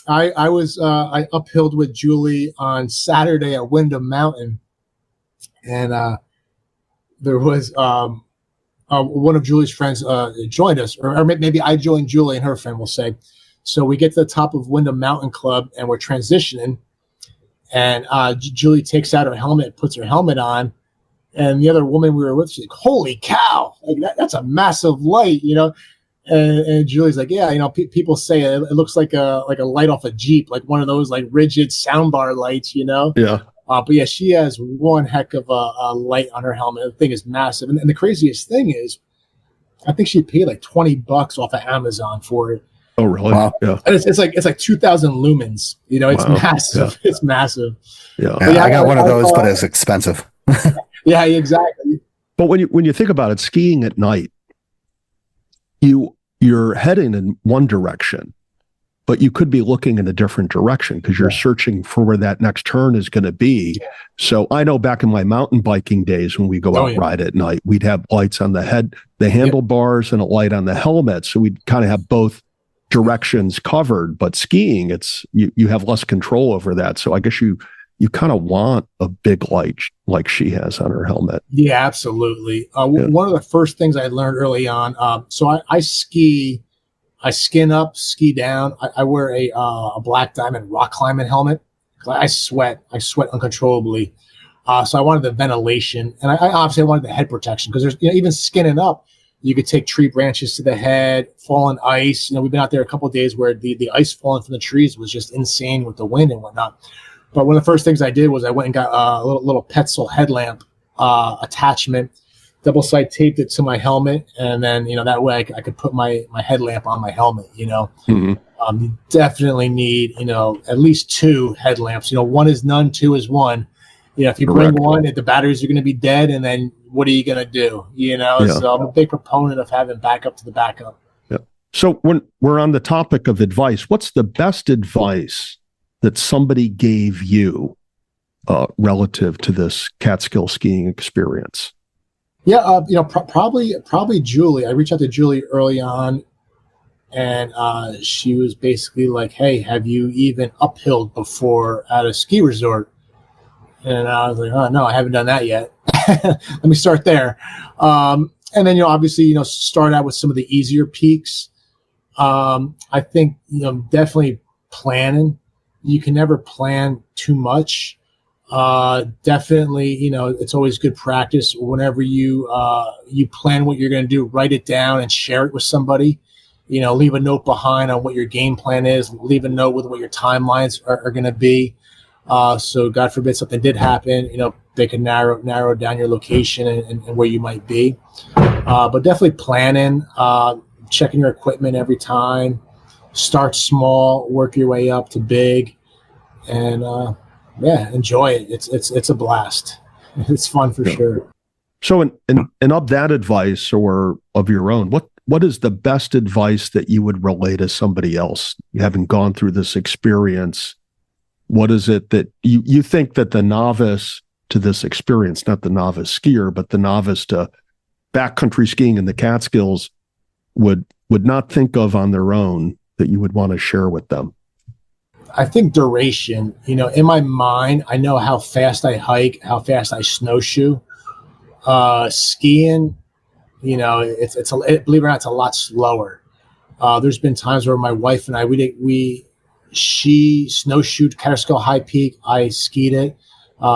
I was uphilled with Julie on Saturday at Windham Mountain, and there was one of Julie's friends joined us, or maybe I joined Julie and her friend, we'll say. So we get to the top of Windham Mountain Club, and we're transitioning, and Julie takes out her helmet, puts her helmet on, and the other woman we were with, she's like, holy cow, like that's a massive light, and Julie's like, yeah, people say it looks like a light off a Jeep, like one of those like rigid soundbar lights, Yeah. But yeah, she has one heck of a light on her helmet. The thing is massive. And the craziest thing is, I think she paid like $20 off of Amazon for it. Oh, really? Wow. Yeah. And it's like 2,000 lumens, it's massive. Yeah. It's massive. Yeah. Yeah, I got one of those, but it's expensive. Yeah, exactly. But when you think about it, skiing at night, you're heading in one direction, but you could be looking in a different direction because you're searching for where that next turn is going to be. Yeah. So I know back in my mountain biking days when we go out ride at night, we'd have lights on the handlebars and a light on the helmet. So we'd kind of have both directions covered, but skiing, you have less control over that. So I guess you kind of want a big light like she has on her helmet. Yeah, absolutely. One of the first things I learned early on, so I ski, I skin up, ski down. I wear a Black Diamond rock climbing helmet. I sweat uncontrollably. So I wanted the ventilation, and I obviously wanted the head protection because there's, even skinning up, you could take tree branches to the head, fallen ice. We've been out there a couple of days where the ice falling from the trees was just insane with the wind and whatnot. But one of the first things I did was I went and got a little Petzl headlamp attachment, double side taped it to my helmet, and then that way I could put my headlamp on my helmet. You definitely need at least two headlamps. One is none, two is one. If you bring one, the batteries are going to be dead, and then what are you going to do? So I'm a big proponent of having backup to the backup. Yeah. So when we're on the topic of advice, what's the best advice that somebody gave you relative to this Catskill skiing experience? Yeah, probably Julie. I reached out to Julie early on, and she was basically like, "Hey, have you even uphilled before at a ski resort?" And I was like, "Oh no, I haven't done that yet." Let me start there, and then obviously start out with some of the easier peaks. I think definitely planning. You can never plan too much. Definitely, it's always good practice whenever you plan what you're going to do, write it down and share it with somebody. Leave a note behind on what your game plan is, leave a note with what your timelines are going to be. So God forbid something did happen, they can narrow down your location and where you might be. But definitely planning, checking your equipment every time, start small, work your way up to big, and enjoy it. It's a blast. It's fun for sure. So and of that advice or of your own, what is the best advice that you would relay to somebody else having gone through this experience? What is it that you think that the novice to this experience, not the novice skier, but the novice to backcountry skiing in the Catskills would would not think of on their own that you would want to share with them? I think duration, in my mind, I know how fast I hike, how fast I snowshoe. Skiing, believe it or not, it's a lot slower. There's been times where my wife and I, she snowshoed Catskill High Peak. I skied it.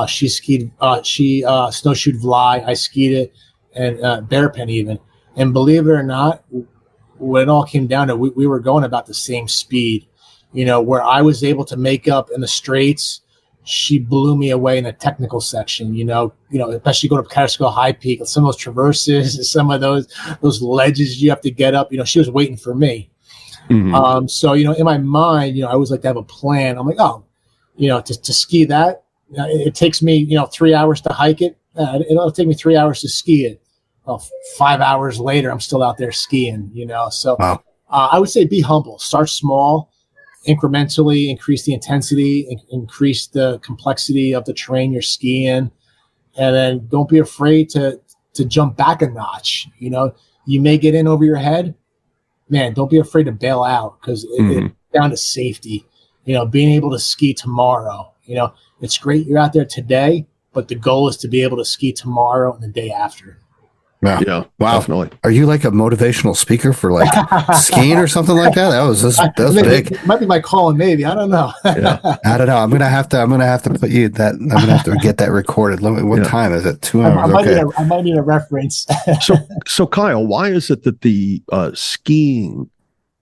She snowshoed Vly. I skied it, and Bearpin even. And believe it or not, when it all came down to it, we were going about the same speed. Where I was able to make up in the straights, she blew me away in the technical section. Especially going up Catskill High Peak, some of those traverses, some of those ledges you have to get up. She was waiting for me. Mm-hmm. So in my mind, I always like to have a plan. I'm like, to ski that, it takes me 3 hours to hike it. It'll take me 3 hours to ski it. Well, 5 hours later, I'm still out there skiing. So wow. I would say be humble. Start small. Incrementally increase the intensity, increase the complexity of the terrain you're skiing, and then don't be afraid to jump back a notch. You may get in over your head, man. Don't be afraid to bail out, because it's down to safety. Being able to ski tomorrow. It's great you're out there today, but the goal is to be able to ski tomorrow and the day after. Yeah. Wow. Definitely. Are you like a motivational speaker for like skiing or something like that? That was big. It might be my calling, maybe. I don't know. Yeah. I don't know. I'm gonna have to put you that. I'm gonna have to get that recorded. What time is it? 2 hours. I might need a reference. So Kyle, why is it that the skiing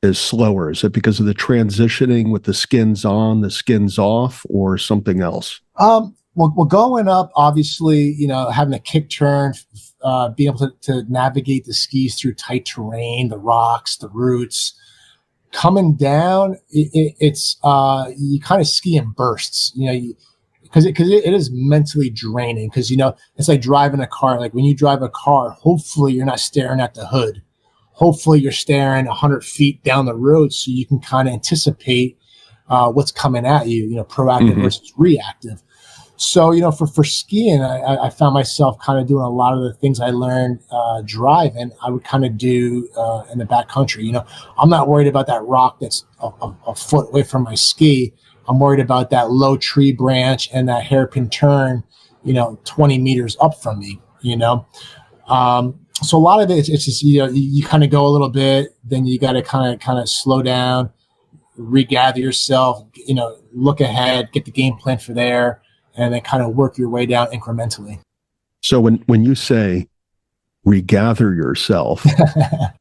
is slower? Is it because of the transitioning with the skins on, the skins off, or something else? Well, going up, obviously, having a kick turn, being able to navigate the skis through tight terrain, the rocks, the roots. Coming down, it's you kind of ski in bursts, because it is mentally draining. Because it's like driving a car. Like when you drive a car, hopefully you're not staring at the hood. Hopefully you're staring 100 feet down the road, so you can kind of anticipate what's coming at you. Proactive versus reactive. So, for skiing, I found myself kind of doing a lot of the things I learned driving. I would kind of do in the backcountry. I'm not worried about that rock that's a foot away from my ski. I'm worried about that low tree branch and that hairpin turn, 20 meters up from me, So a lot of it, it's just, you kind of go a little bit, then you got to kind of slow down, regather yourself, look ahead, get the game plan for there, and then kind of work your way down incrementally. So when you say regather yourself,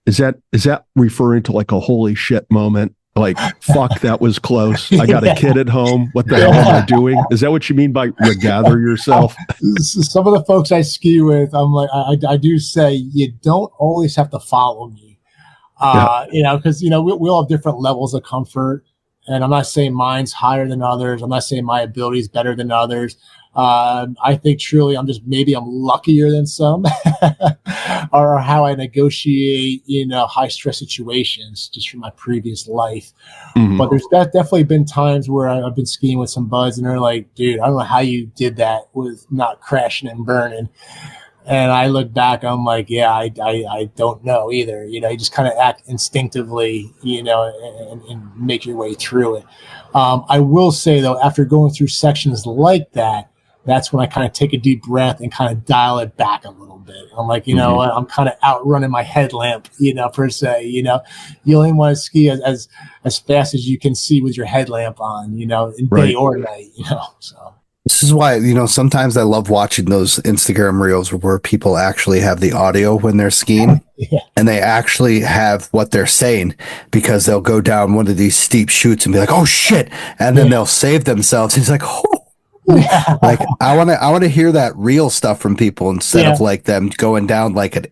is that referring to like a holy shit moment? Like, fuck, that was close. I got a kid at home. What the hell am I doing? Is that what you mean by regather yourself? Some of the folks I ski with, I'm like, I do say, you don't always have to follow me. Because, we all have different levels of comfort. And I'm not saying mine's higher than others. I'm not saying my ability is better than others. I think truly I'm luckier than some or how I negotiate, high stress situations just from my previous life. Mm-hmm. But there's definitely been times where I've been skiing with some buds and they're like, dude, I don't know how you did that with not crashing and burning. And I look back, I'm like, yeah, I don't know either. You just kind of act instinctively, and make your way through it. I will say, though, after going through sections like that, that's when I kind of take a deep breath and kind of dial it back a little bit. I'm like, you know what? I'm kind of outrunning my headlamp, per se. You only want to ski as fast as you can see with your headlamp on, in day or night, so. This is why, sometimes I love watching those Instagram reels where people actually have the audio when they're skiing and they actually have what they're saying, because they'll go down one of these steep chutes and be like, oh shit. And then they'll save themselves. He's like, oh, like I want to hear that real stuff from people instead of like them going down like a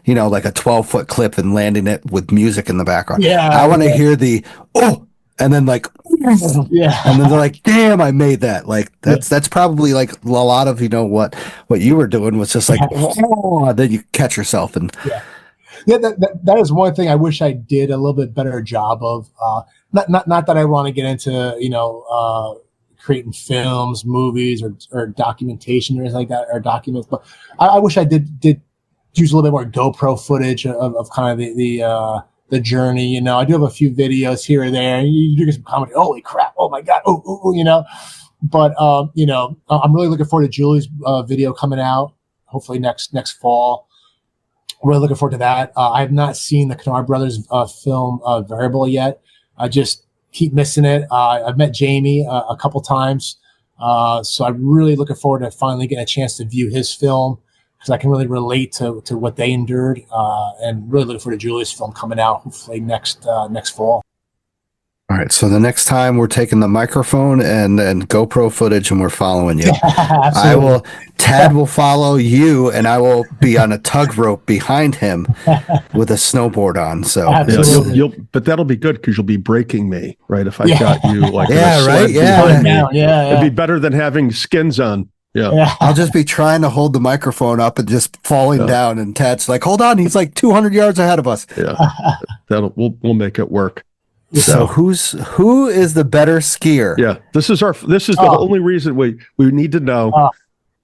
12-foot cliff and landing it with music in the background. I want to hear the, oh, and then like, and then they're like, damn, I made that. Like that's probably like a lot of, what you were doing was just like, oh, then you catch yourself. And that is one thing I wish I did a little bit better job of, not that I want to get into, creating films, movies or documentation or anything like that, or documents, but I wish I did use a little bit more GoPro footage of kind of the the journey. You know, I do have a few videos here or there. You do get some comedy. Holy crap! Oh my god! Oh, you know. But you know, I'm really looking forward to Julie's video coming out. Hopefully next fall. Really looking forward to that. I have not seen the Kennard Brothers film Variable yet. I just keep missing it. I've met Jamie a couple times, so I'm really looking forward to finally getting a chance to view his film, because I can really relate to what they endured, and really looking forward to Julie's film coming out hopefully next fall. All right, so the next time we're taking the microphone and GoPro footage, and we're following you. Tad will follow you, and I will be on a tug rope behind him with a snowboard on. So, but that'll be good because you'll be breaking me, right? If I got you like it'd be better than having skins on. Yeah. I'll just be trying to hold the microphone up and just falling down, and Tad's like, "Hold on, he's like 200 yards ahead of us." Yeah, we'll make it work. So who is the better skier? Yeah, this is the only reason we need to know.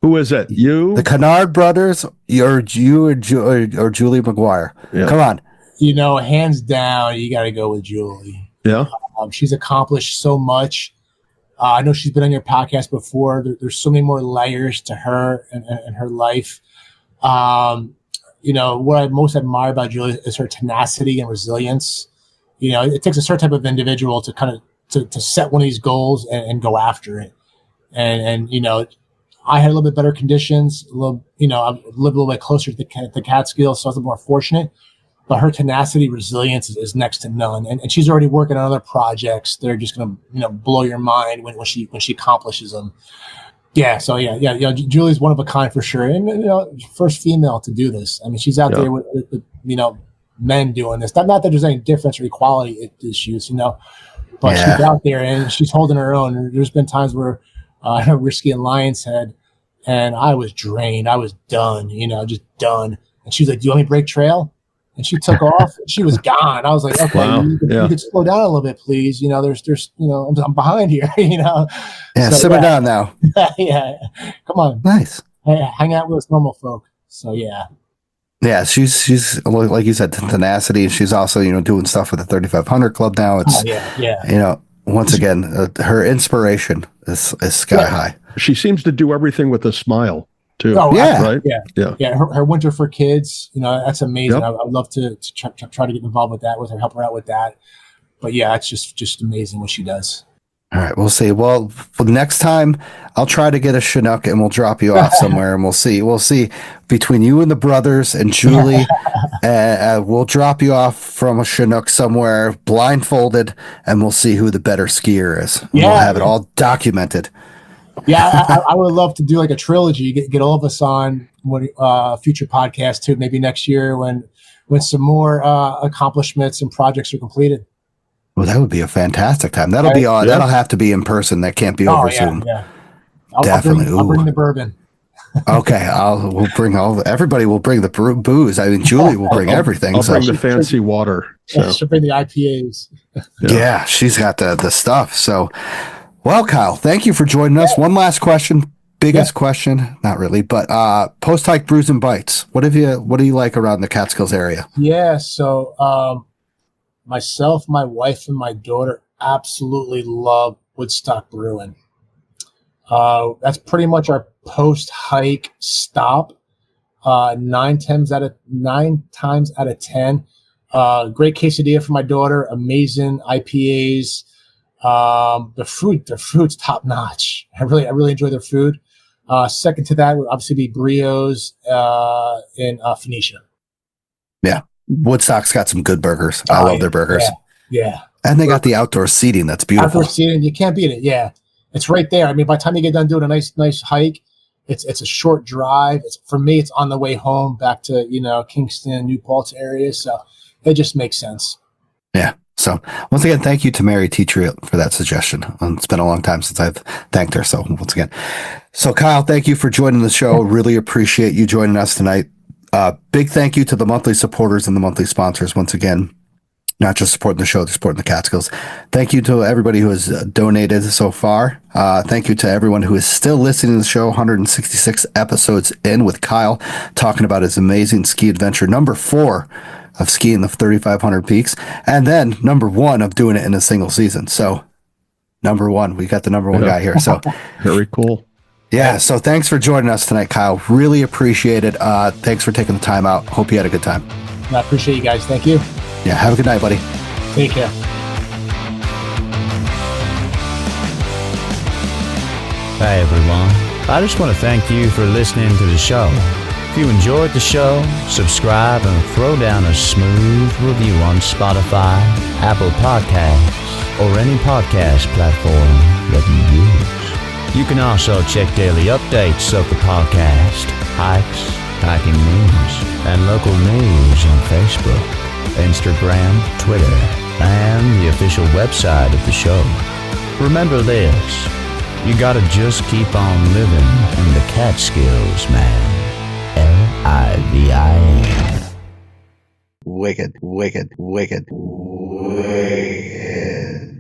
Who is it? You, the Kennard brothers, or Julie McGuire? Yeah. Come on. You know, hands down, you got to go with Julie. Yeah, she's accomplished so much. I know she's been on your podcast before. There's so many more layers to her and her life. You know, what I most admire about Julie is her tenacity and resilience. You know, it takes a certain type of individual to kind of to set one of these goals and go after it. And you know, I had a little bit better conditions. I lived a little bit closer to the Catskill, so I was a little more fortunate. But her tenacity, resilience is next to none. And she's already working on other projects. They're just going to blow your mind when she accomplishes them. Yeah. So yeah. Julie's one of a kind for sure. And first female to do this. I mean, she's out there with men doing this. Not that there's any difference or equality issues, but she's out there and she's holding her own. There's been times where we're skiing Lion's Head and I was drained. I was done, just done. And she's like, "Do you want me to break trail?" And she took off. And she was gone. I was like, "Okay, wow. you could slow down a little bit, please. There's I'm behind here. Yeah, so, simmer down now. Yeah, come on, nice. Hang out with us normal folk. So yeah." Yeah, she's like you said, tenacity. She's also doing stuff with the 3500 Club now. It's once again, her inspiration is sky high. She seems to do everything with a smile too. Oh yeah, right. Yeah. Her Winter for Kids, that's amazing. Yep. I'd love to try to get involved with that, with her, help her out with that. But yeah, it's just amazing what she does. All right, we'll see. Well, for the next time, I'll try to get a Chinook and we'll drop you off somewhere and we'll see. We'll see between you and the brothers and Julie. We'll drop you off from a Chinook somewhere blindfolded and we'll see who the better skier is. Yeah. We'll have it all documented. Yeah, I would love to do like a trilogy, get all of us on future podcast too, maybe next year when some more accomplishments and projects are completed. Well, that would be a fantastic time. That'll be on. That'll have to be in person. That can't be over Zoom. Yeah. Definitely. I'll bring the bourbon. Okay, we'll bring everybody will bring the booze. I mean, Julie will bring everything. I'll bring the fancy water. So. She'll bring the IPAs. Yeah, she's got the stuff. So, well, Kyle, thank you for joining us. One last question, biggest question, not really, but post hike brews and bites. What do you like around the Catskills area? Yeah, so myself, my wife, and my daughter absolutely love Woodstock Brewing. That's pretty much our post-hike stop. 9 times out of 10. Great quesadilla for my daughter. Amazing IPAs. The fruit's top notch. I really enjoy their food. Second to that would obviously be Brews in Phoenicia. Yeah. Woodstock's got some good burgers. I love their burgers. Yeah. And they got the outdoor seating that's beautiful. Outdoor seating, you can't beat it. Yeah. It's right there. I mean, by the time you get done doing a nice hike, it's a short drive. For me, it's on the way home back to, Kingston, New Paltz area. So it just makes sense. Yeah. So once again, thank you to Mary Teacher for that suggestion. It's been a long time since I've thanked her. So once again, Kyle, thank you for joining the show. Really appreciate you joining us tonight. Big thank you to the monthly supporters and the monthly sponsors. Once again, not just supporting the show, they're supporting the Catskills. Thank you to everybody who has donated so far. Thank you to everyone who is still listening to the show. 166 episodes in with Kyle talking about his amazing ski adventure. Number 4 of skiing the 3,500 peaks, and then number 1 of doing it in a single season. So number 1, we got the number 1 guy here. So very cool. Yeah. So thanks for joining us tonight, Kyle. Really appreciate it. Thanks for taking the time out. Hope you had a good time. I appreciate you guys. Thank you. Yeah. Have a good night, buddy. Take care. Hey everyone, I just want to thank you for listening to the show. If you enjoyed the show, subscribe and throw down a smooth review on Spotify, Apple Podcasts, or any podcast platform that you use. You can also check daily updates of the podcast, hikes, hiking news, and local news on Facebook, Instagram, Twitter, and the official website of the show. Remember this, you gotta just keep on living in the Catskills, man. Livin. Wicked, wicked, wicked.